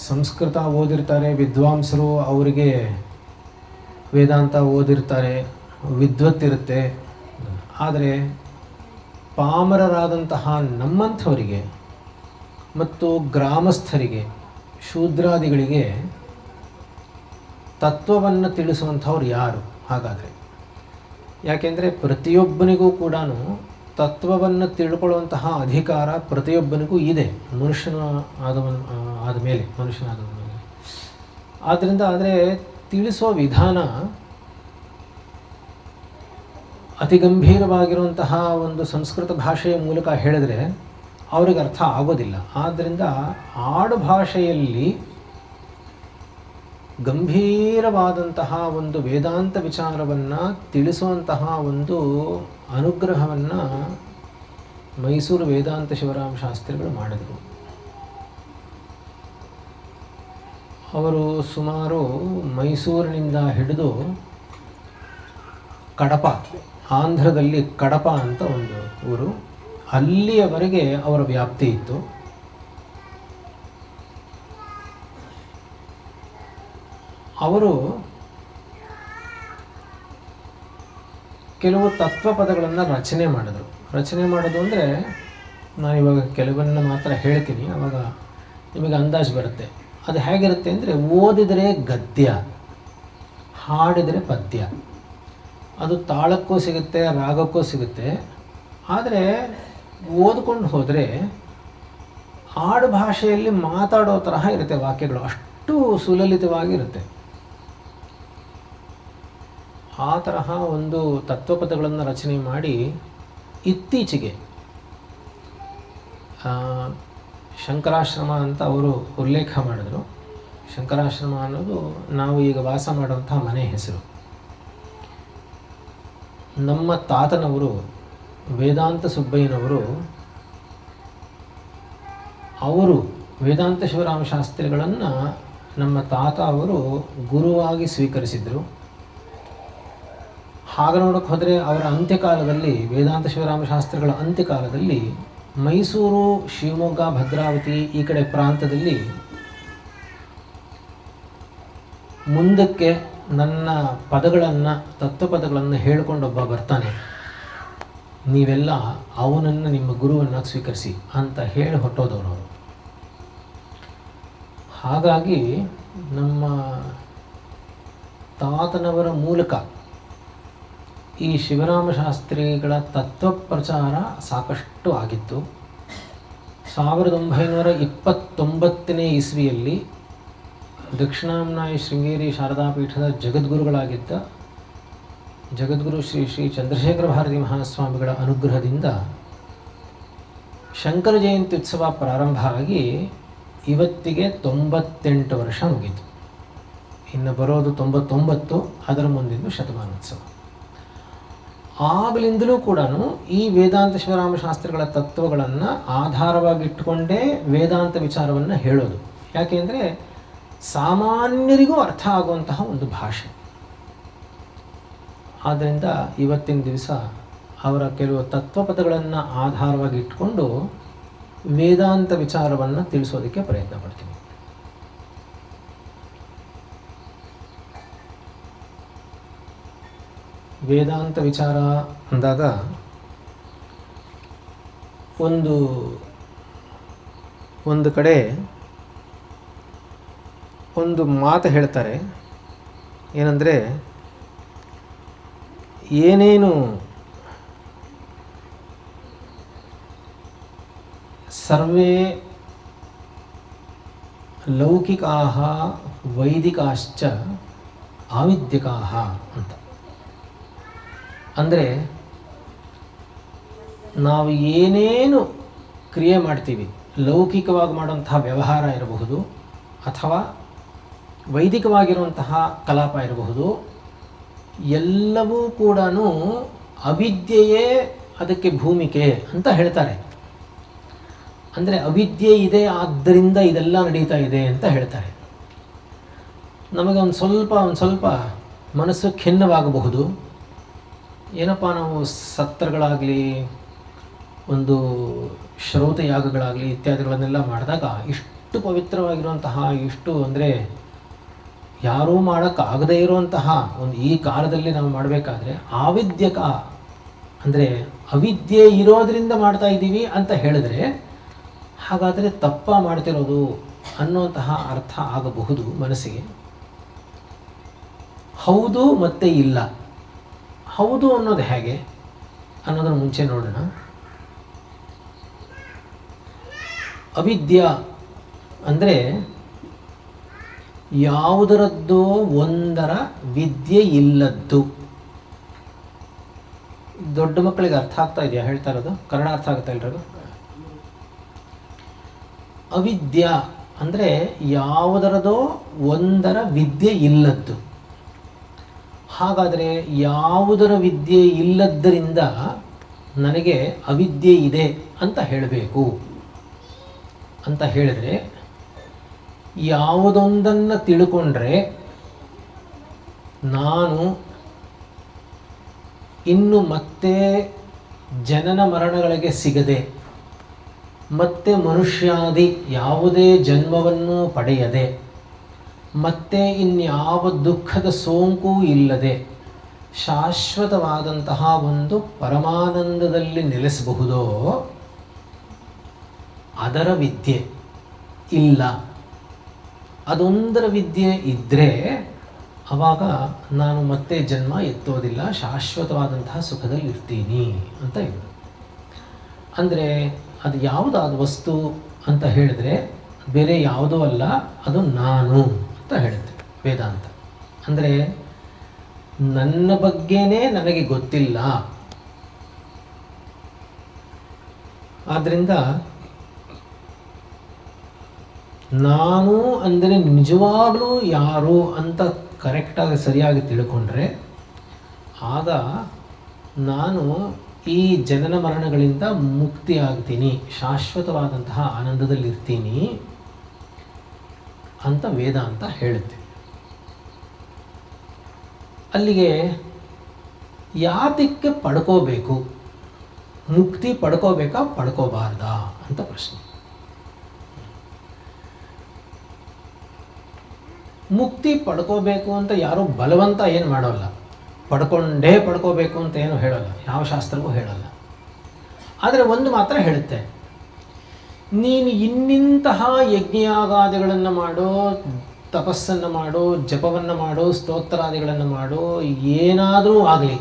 ಸಂಸ್ಕೃತ ಓದಿರ್ತಾರೆ, ವಿದ್ವಾಂಸರು, ಅವರಿಗೆ ವೇದಾಂತ ಓದಿರ್ತಾರೆ, ವಿದ್ವತ್ತಿರುತ್ತೆ. ಆದರೆ ಪಾಮರರಾದಂತಹ ನಮ್ಮಂಥವರಿಗೆ ಮತ್ತು ಗ್ರಾಮಸ್ಥರಿಗೆ, ಶೂದ್ರಾದಿಗಳಿಗೆ ತತ್ವವನ್ನು ತಿಳಿಸುವಂಥವ್ರು ಯಾರು ಹಾಗಾದರೆ? ಯಾಕೆಂದರೆ ಪ್ರತಿಯೊಬ್ಬನಿಗೂ ಕೂಡ ತತ್ವವನ್ನು ತಿಳ್ಕೊಳ್ಳುವಂತಹ ಅಧಿಕಾರ ಪ್ರತಿಯೊಬ್ಬನಿಗೂ ಇದೆ, ಮನುಷ್ಯನಾದ ಮೇಲೆ. ಆದ್ದರಿಂದ ಆದರೆ ತಿಳಿಸೋ ವಿಧಾನ ಅತಿ ಗಂಭೀರವಾಗಿರುವಂತಹ ಒಂದು ಸಂಸ್ಕೃತ ಭಾಷೆಯ ಮೂಲಕ ಹೇಳಿದರೆ ಅವ್ರಿಗೆ ಅರ್ಥ ಆಗೋದಿಲ್ಲ. ಆದ್ದರಿಂದ ಆಡು ಭಾಷೆಯಲ್ಲಿ ಗಂಭೀರವಾದಂತಹ ಒಂದು ವೇದಾಂತ ವಿಚಾರವನ್ನು ತಿಳಿಸುವಂತಹ ಒಂದು ಅನುಗ್ರಹವನ್ನು ಮೈಸೂರು ವೇದಾಂತ ಶಿವರಾಮ ಶಾಸ್ತ್ರಿಗಳು ಮಾಡಿದರು. ಅವರು ಸುಮಾರು ಮೈಸೂರಿನಿಂದ ಹಿಡಿದು ಕಡಪ, ಆಂಧ್ರದಲ್ಲಿ ಕಡಪ ಅಂತ ಒಂದು ಊರು, ಅಲ್ಲಿಯವರೆಗೆ ಅವರ ವ್ಯಾಪ್ತಿ ಇತ್ತು. ಅವರು ಕೆಲವು ತತ್ವಪದಗಳನ್ನು ರಚನೆ ಮಾಡೋದು ಅಂದರೆ, ನಾನಿವಾಗ ಕೆಲವನ್ನು ಮಾತ್ರ ಹೇಳ್ತೀನಿ, ಆವಾಗ ನಿಮಗೆ ಅಂದಾಜು ಬರುತ್ತೆ. ಅದು ಹೇಗಿರುತ್ತೆ ಅಂದರೆ, ಓದಿದರೆ ಗದ್ಯ, ಹಾಡಿದರೆ ಪದ್ಯ. ಅದು ತಾಳಕ್ಕೂ ಸಿಗುತ್ತೆ, ರಾಗಕ್ಕೂ ಸಿಗುತ್ತೆ. ಆದರೆ ಓದ್ಕೊಂಡು ಹೋದರೆ ಆಡು ಭಾಷೆಯಲ್ಲಿ ಮಾತಾಡೋ ತರಹ ಇರುತ್ತೆ ವಾಕ್ಯಗಳು, ಅಷ್ಟು ಸುಲಲಿತವಾಗಿರುತ್ತೆ. ಆ ತರಹ ಒಂದು ತತ್ವಪದಗಳನ್ನು ರಚನೆ ಮಾಡಿ ಇತ್ತೀಚೆಗೆ ಶಂಕರಾಶ್ರಮ ಅಂತ ಅವರು ಉಲ್ಲೇಖ ಮಾಡಿದರು. ಶಂಕರಾಶ್ರಮ ಅನ್ನೋದು ನಾವು ಈಗ ವಾಸ ಮಾಡುವಂತಹ ಮನೆ ಹೆಸರು. ನಮ್ಮ ತಾತನವರು ವೇದಾಂತ ಸುಬ್ಬಯ್ಯನವರು, ಅವರು ವೇದಾಂತ ಶಿವರಾಮ ಶಾಸ್ತ್ರಿಗಳನ್ನು ನಮ್ಮ ತಾತ ಅವರು ಗುರುವಾಗಿ ಸ್ವೀಕರಿಸಿದರು. ಹಾಗೆ ನೋಡೋಕ್ಕೆ ಹೋದರೆ ಅವರ ಅಂತ್ಯಕಾಲದಲ್ಲಿ, ವೇದಾಂತ ಶಿವರಾಮ ಶಾಸ್ತ್ರಿಗಳ ಅಂತ್ಯಕಾಲದಲ್ಲಿ ಮೈಸೂರು, ಶಿವಮೊಗ್ಗ, ಭದ್ರಾವತಿ ಈ ಕಡೆ ಪ್ರಾಂತದಲ್ಲಿ ಮುಂದಕ್ಕೆ ನನ್ನ ಪದಗಳನ್ನು, ತತ್ವಪದಗಳನ್ನು ಹೇಳಿಕೊಂಡೊಬ್ಬ ಬರ್ತಾನೆ, ನೀವೆಲ್ಲ ಅವನನ್ನು ನಿಮ್ಮ ಗುರುವನ್ನಾಗಿ ಸ್ವೀಕರಿಸಿ ಅಂತ ಹೇಳಿ ಹೊಟ್ಟೋದವರು ಅವರು. ಹಾಗಾಗಿ ನಮ್ಮ ತಾತನವರ ಮೂಲಕ ಈ ಶಿವರಾಮ ಶಾಸ್ತ್ರಿಗಳ ತತ್ವ ಪ್ರಚಾರ ಸಾಕಷ್ಟು ಆಗಿತ್ತು. 1929ನೇ ಇಸ್ವಿಯಲ್ಲಿ ದಕ್ಷಿಣಾಮ್ನಾಯ ಶೃಂಗೇರಿ ಶಾರದಾ ಪೀಠದ ಜಗದ್ಗುರುಗಳಾಗಿದ್ದ ಜಗದ್ಗುರು ಶ್ರೀ ಶ್ರೀ ಚಂದ್ರಶೇಖರ ಭಾರತಿ ಮಹಾಸ್ವಾಮಿಗಳ ಅನುಗ್ರಹದಿಂದ ಶಂಕರ ಜಯಂತಿ ಉತ್ಸವ ಪ್ರಾರಂಭ ಆಗಿ ಇವತ್ತಿಗೆ 98 ವರ್ಷ ಮುಗೀತು. ಇನ್ನು ಬರೋದು 99, ಅದರ ಮುಂದಿನ ಶತಮಾನೋತ್ಸವ. ಆಗಲಿಂದಲೂ ಕೂಡ ಈ ವೇದಾಂತ ಶಿವರಾಮ ಶಾಸ್ತ್ರಿಗಳ ತತ್ವಗಳನ್ನು ಆಧಾರವಾಗಿಟ್ಟುಕೊಂಡೇ ವೇದಾಂತ ವಿಚಾರವನ್ನು ಹೇಳೋದು. ಯಾಕೆಂದರೆ ಸಾಮಾನ್ಯರಿಗೂ ಅರ್ಥ ಆಗುವಂತಹ ಒಂದು ಭಾಷೆ. ಆದ್ದರಿಂದ ಇವತ್ತಿನ ದಿವಸ ಅವರ ಕೆಲವು ತತ್ವಪದಗಳನ್ನು ಆಧಾರವಾಗಿ ಇಟ್ಕೊಂಡು ವೇದಾಂತ ವಿಚಾರವನ್ನು ತಿಳಿಸೋದಕ್ಕೆ ಪ್ರಯತ್ನ ಪಡ್ತೀನಿ. ವೇದಾಂತ ವಿಚಾರ ಅಂದಾಗ ಒಂದು ಕಡೆ ಒಂದು ಮಾತು ಹೇಳ್ತಾರೆ. ಏನಂದರೆ, ಏನೇನು ಸರ್ವೇ ಲೌಕಿಕಾಃ ವೈದಿಕಾಶ್ಚ ಆವಿದ್ಯಕಾಃ ಅಂತ. ಅಂದರೆ ನಾವು ಏನೇನು ಕ್ರಿಯೆ ಮಾಡ್ತೀವಿ, ಲೌಕಿಕವಾಗಿ ಮಾಡುವಂತಹ ವ್ಯವಹಾರ ಇರಬಹುದು ಅಥವಾ ವೈದಿಕವಾಗಿರುವಂತಹ ಕಲಾಪ ಇರಬಹುದು, ಎಲ್ಲವೂ ಕೂಡ ಅವಿದ್ಯೆಯೇ ಅದಕ್ಕೆ ಭೂಮಿಕೆ ಅಂತ ಹೇಳ್ತಾರೆ. ಅಂದರೆ ಅವಿದ್ಯೆ ಇದೆ, ಆದ್ದರಿಂದ ಇದೆಲ್ಲ ನಡೀತಾ ಇದೆ ಅಂತ ಹೇಳ್ತಾರೆ. ನಮಗೆ ಒಂದು ಸ್ವಲ್ಪ ಮನಸ್ಸು ಖಿನ್ನವಾಗಬಹುದು. ಏನಪ್ಪ, ನಾವು ಸತ್ರಗಳಾಗಲಿ, ಒಂದು ಶ್ರೌತಯಾಗಗಳಾಗಲಿ ಇತ್ಯಾದಿಗಳನ್ನೆಲ್ಲ ಮಾಡಿದಾಗ ಇಷ್ಟು ಪವಿತ್ರವಾಗಿರುವಂತಹ, ಇಷ್ಟು ಅಂದರೆ ಯಾರೂ ಮಾಡೋಕ್ಕಾಗದೇ ಇರುವಂತಹ ಒಂದು ಈ ಕಾಲದಲ್ಲಿ ನಾವು ಮಾಡಬೇಕಾದ್ರೆ ಆವಿದ್ಯಕ ಅಂದರೆ ಅವಿದ್ಯೆ ಇರೋದರಿಂದ ಮಾಡ್ತಾ ಇದ್ದೀವಿ ಅಂತ ಹೇಳಿದ್ರೆ, ಹಾಗಾದರೆ ತಪ್ಪ ಮಾಡ್ತಿರೋದು ಅನ್ನುವಂತಹ ಅರ್ಥ ಆಗಬಹುದು ಮನಸ್ಸಿಗೆ. ಹೌದು ಮತ್ತು ಇಲ್ಲ. ಹೌದು ಅನ್ನೋದು ಹೇಗೆ ಅನ್ನೋದನ್ನು ಮುಂಚೆ ನೋಡೋಣ. ಅವಿದ್ಯಾ ಅಂದರೆ ಯಾವುದರದ್ದೋ ಒಂದರ ವಿದ್ಯೆ ಇಲ್ಲದ್ದು. ದೊಡ್ಡ ಮಕ್ಕಳಿಗೆ ಅರ್ಥ ಆಗ್ತಾ ಇದೆಯಾ ಹೇಳ್ತಾ ಇರೋದು? ಕನ್ನಡ ಅರ್ಥ ಆಗುತ್ತಾ ಇಲ್ಲರದು? ಅವಿದ್ಯಾ ಅಂದರೆ ಯಾವುದರದೋ ಒಂದರ ವಿದ್ಯೆ ಇಲ್ಲದ್ದು. ಹಾಗಾದರೆ ಯಾವುದರ ವಿದ್ಯೆ ಇಲ್ಲದ್ದರಿಂದ ನನಗೆ ಅವಿದ್ಯೆ ಇದೆ ಅಂತ ಹೇಳಬೇಕು ಅಂತ ಹೇಳಿದರೆ, ಯಾವುದೊಂದನ್ನು ತಿಳ್ಕೊಂಡ್ರೆ ನಾನು ಇನ್ನು ಮತ್ತೆ ಜನನ ಮರಣಗಳಿಗೆ ಸಿಗದೆ, ಮತ್ತೆ ಮನುಷ್ಯಾದಿ ಯಾವುದೇ ಜನ್ಮವನ್ನು ಪಡೆಯದೆ, ಮತ್ತೆ ಇನ್ಯಾವ ದುಃಖದ ಸೋಂಕು ಇಲ್ಲದೆ ಶಾಶ್ವತವಾದಂತಹ ಒಂದು ಪರಮಾನಂದದಲ್ಲಿ ನೆಲೆಸಬಹುದೋ ಅದರ ವಿದ್ಯೆ ಇಲ್ಲ. ಅದೊಂದರ ವಿದ್ಯೆ ಇದ್ದರೆ ಆವಾಗ ನಾನು ಮತ್ತೆ ಜನ್ಮ ಎತ್ತೋದಿಲ್ಲ, ಶಾಶ್ವತವಾದಂತಹ ಸುಖದಲ್ಲಿ ಇರ್ತೀನಿ ಅಂತ ಹೇಳೋದು. ಅಂದರೆ ಅದು ಯಾವುದಾದ ವಸ್ತು ಅಂತ ಹೇಳಿದ್ರೆ ಬೇರೆ ಯಾವುದೂ ಅಲ್ಲ, ಅದು ನಾನು ಅಂತ ಹೇಳುತ್ತೆ ವೇದಾಂತ. ಅಂದರೆ ನನ್ನ ಬಗ್ಗೆನೇ ನನಗೆ ಗೊತ್ತಿಲ್ಲ. ಆದ್ದರಿಂದ ನಾನು ಅಂದರೆ ನಿಜವಾಗಲೂ ಯಾರು ಅಂತ ಕರೆಕ್ಟಾಗಿ ಸರಿಯಾಗಿ ತಿಳ್ಕೊಂಡ್ರೆ ಆಗ ನಾನು ಈ ಜನನ ಮರಣಗಳಿಂದ ಮುಕ್ತಿ ಆಗ್ತೀನಿ, ಶಾಶ್ವತವಾದಂತಹ ಆನಂದದಲ್ಲಿರ್ತೀನಿ ಅಂತ ವೇದಾಂತ ಹೇಳುತ್ತೆ. ಅಲ್ಲಿಗೆ ಯಾತಕ್ಕೆ ಪಡ್ಕೋಬೇಕು, ಮುಕ್ತಿ ಪಡ್ಕೋಬೇಕಾ ಪಡ್ಕೋಬಾರ್ದಾ ಅಂತ ಪ್ರಶ್ನೆ. ಮುಕ್ತಿ ಪಡ್ಕೋಬೇಕು ಅಂತ ಯಾರೂ ಬಲವಂತ ಏನು ಮಾಡೋಲ್ಲ, ಪಡ್ಕೊಂಡೇ ಪಡ್ಕೋಬೇಕು ಅಂತ ಏನು ಹೇಳೋಲ್ಲ, ಯಾವ ಶಾಸ್ತ್ರವೂ ಹೇಳಲ್ಲ. ಆದರೆ ಒಂದು ಮಾತ್ರ ಹೇಳುತ್ತೆ, ನೀನು ಇನ್ನಿಂತಹ ಯಜ್ಞಯಾಗಾದಿಗಳನ್ನು ಮಾಡೋ, ತಪಸ್ಸನ್ನು ಮಾಡೋ, ಜಪವನ್ನು ಮಾಡೋ, ಸ್ತೋತ್ರಾದಿಗಳನ್ನು ಮಾಡೋ, ಏನಾದರೂ ಆಗಲಿ,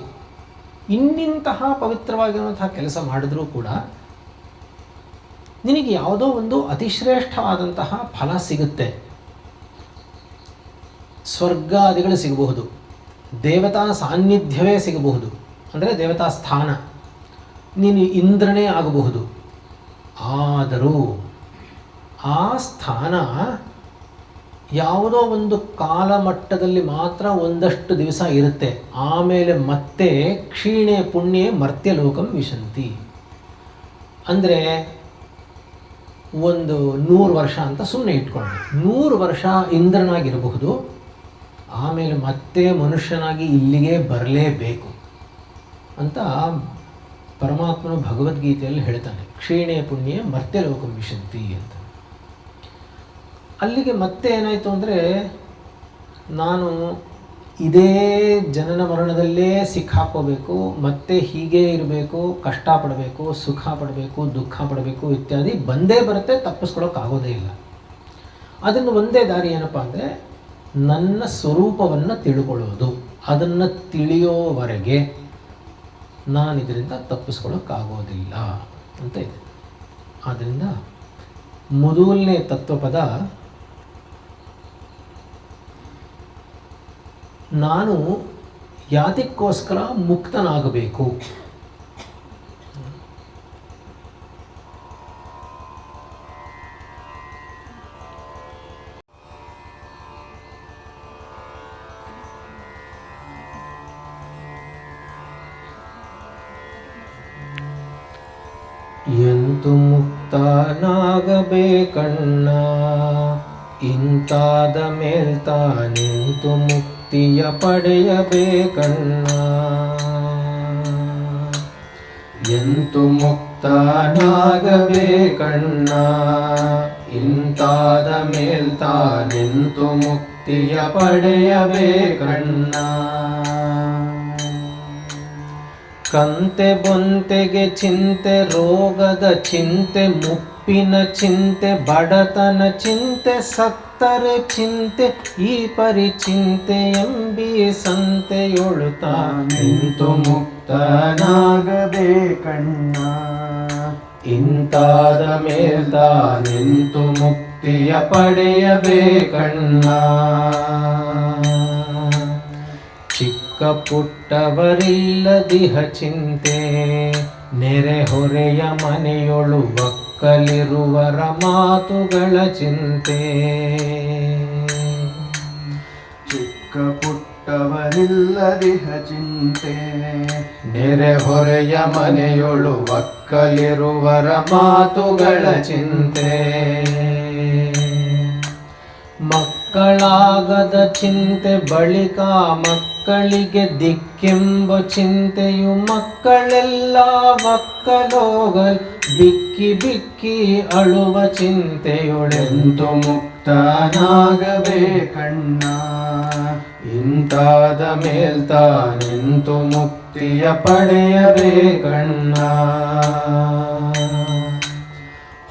ಇನ್ನಿಂತಹ ಪವಿತ್ರವಾಗಿರುವಂತಹ ಕೆಲಸ ಮಾಡಿದ್ರೂ ಕೂಡ ನಿನಗೆ ಯಾವುದೋ ಒಂದು ಅತಿಶ್ರೇಷ್ಠವಾದಂತಹ ಫಲ ಸಿಗುತ್ತೆ. ಸ್ವರ್ಗಾದಿಗಳು ಸಿಗಬಹುದು, ದೇವತಾ ಸಾನ್ನಿಧ್ಯವೇ ಸಿಗಬಹುದು, ಅಂದರೆ ದೇವತಾ ಸ್ಥಾನ, ನೀನು ಇಂದ್ರನೇ ಆಗಬಹುದು. ಆದರೂ ಆ ಸ್ಥಾನ ಯಾವುದೋ ಒಂದು ಕಾಲಮಟ್ಟದಲ್ಲಿ ಮಾತ್ರ ಒಂದಷ್ಟು ದಿವಸ ಇರುತ್ತೆ. ಆಮೇಲೆ ಮತ್ತೆ ಕ್ಷೀಣೆ ಪುಣ್ಯೆ ಮರ್ತ್ಯಲೋಕಂ ವಿಶಂತಿ. ಅಂದರೆ ಒಂದು 100 ವರ್ಷ ಅಂತ ಸುಮ್ಮನೆ ಇಟ್ಕೊಂಡು 100 ವರ್ಷ ಇಂದ್ರನಾಗಿರಬಹುದು, ಆಮೇಲೆ ಮತ್ತೆ ಮನುಷ್ಯನಾಗಿ ಇಲ್ಲಿಗೆ ಬರಲೇಬೇಕು ಅಂತ ಪರಮಾತ್ಮನು ಭಗವದ್ಗೀತೆಯಲ್ಲಿ ಹೇಳ್ತಾನೆ. ಕ್ಷೀಣೆ ಪುಣ್ಯೆ ಮರ್ತ್ಯಲೋಕಂ ವಿಶಂತಿ ಅಂತ. ಅಲ್ಲಿಗೆ ಮತ್ತೆ ಏನಾಯಿತು ಅಂದರೆ, ನಾನು ಇದೇ ಜನನ ಮರಣದಲ್ಲೇ ಸಿಕ್ಕಾಕೋಬೇಕು, ಮತ್ತೆ ಹೀಗೆ ಇರಬೇಕು, ಕಷ್ಟಪಡಬೇಕು, ಸುಖ ಪಡಬೇಕು, ದುಃಖ ಪಡಬೇಕು ಇತ್ಯಾದಿ ಬಂದೇ ಬರುತ್ತೆ, ತಪ್ಪಿಸ್ಕೊಳ್ಳೋಕ್ಕಾಗೋದೇ ಇಲ್ಲ. ಅದನ್ನು ಒಂದೇ ದಾರಿ ಏನಪ್ಪ ಅಂದರೆ, ನನ್ನ ಸ್ವರೂಪವನ್ನು ತಿಳ್ಕೊಳ್ಳೋದು. ಅದನ್ನು ತಿಳಿಯೋವರೆಗೆ ನಾನು ಇದರಿಂದ ತಪ್ಪಿಸ್ಕೊಳ್ಳೋಕ್ಕಾಗೋದಿಲ್ಲ ಅಂತ ಇದೆ. ಆದ್ದರಿಂದ ಮೊದಲನೇ ತತ್ವಪದ, ನಾನು ಯಾತಕ್ಕೋಸ್ಕರ ಮುಕ್ತನಾಗಬೇಕು. ಎಂತು ಮುಕ್ತನಾಗಬೇಕಣ್ಣ, ಇಂತಾದ ಮೇಲ್ತಾನೆಂತು ಮುಕ್ತಿಯ ಪಡೆಯಬೇಕಣ್ಣ. ಎಂತು ಮುಕ್ತನಾಗಬೇಕಣ್ಣ, ಇಂತಾದ ಮೇಲ್ತಾನೆಂತು ಮುಕ್ತಿಯ ಪಡೆಯಬೇಕಣ್ಣ. ಕಂತೆ ಬೊಂತೆಗೆ ಚಿಂತೆ, ರೋಗದ ಚಿಂತೆ, ಮುಪ್ಪಿನ ಚಿಂತೆ, ಬಡತನ ಚಿಂತೆ, ಸತ್ತರೆ ಚಿಂತೆ, ಈ ಪರಿಚಿಂತೆ ಎಂಬಿ ಸಂತೆಯೊಳುತ್ತ ನಿಂತು ಮುಕ್ತನಾಗಬೇಕಣ್ಣ. ಇಂತಾದ ಮೇಲ್ತಾನೆಂತು ಮುಕ್ತಿಯ ಪಡೆಯಬೇಕಣ್ಣ. ಚಿಕ್ಕ ಪುಟ್ಟವರಿಲ್ಲದಿಹ ಚಿಂತೆ, ನೆರೆಹೊರೆಯ ಮನೆಯೊಳು ಒಕ್ಕಲಿರುವರ ಮಾತುಗಳ ಚಿಂತೆ. ಚಿಕ್ಕ ಪುಟ್ಟವರಿಲ್ಲದಿಹ ಚಿಂತೆ, ನೆರೆಹೊರೆಯ ಮನೆಯೊಳು ಒಕ್ಕಲಿರುವರ ಮಾತುಗಳ ಚಿಂತೆ. ಮಕ್ಕಳಾಗದ ಚಿಂತೆ, ಬಳಿಕ ಮಕ್ಕಳಿಗೆ ದಿಕ್ಕೆಂಬ ಚಿಂತೆಯು, ಮಕ್ಕಳೆಲ್ಲ ಮಕ್ಕಳೋಗಲ್ ಬಿಕ್ಕಿ ಬಿಕ್ಕಿ ಅಳುವ ಚಿಂತೆಯೊಳೆಂತು ಮುಕ್ತನಾಗಬೇಕಣ್ಣ. ಇಂತಾದ ಮೇಲ್ತಾನೆಂತು ಮುಕ್ತಿಯ ಪಡೆಯಬೇಕಣ್ಣ.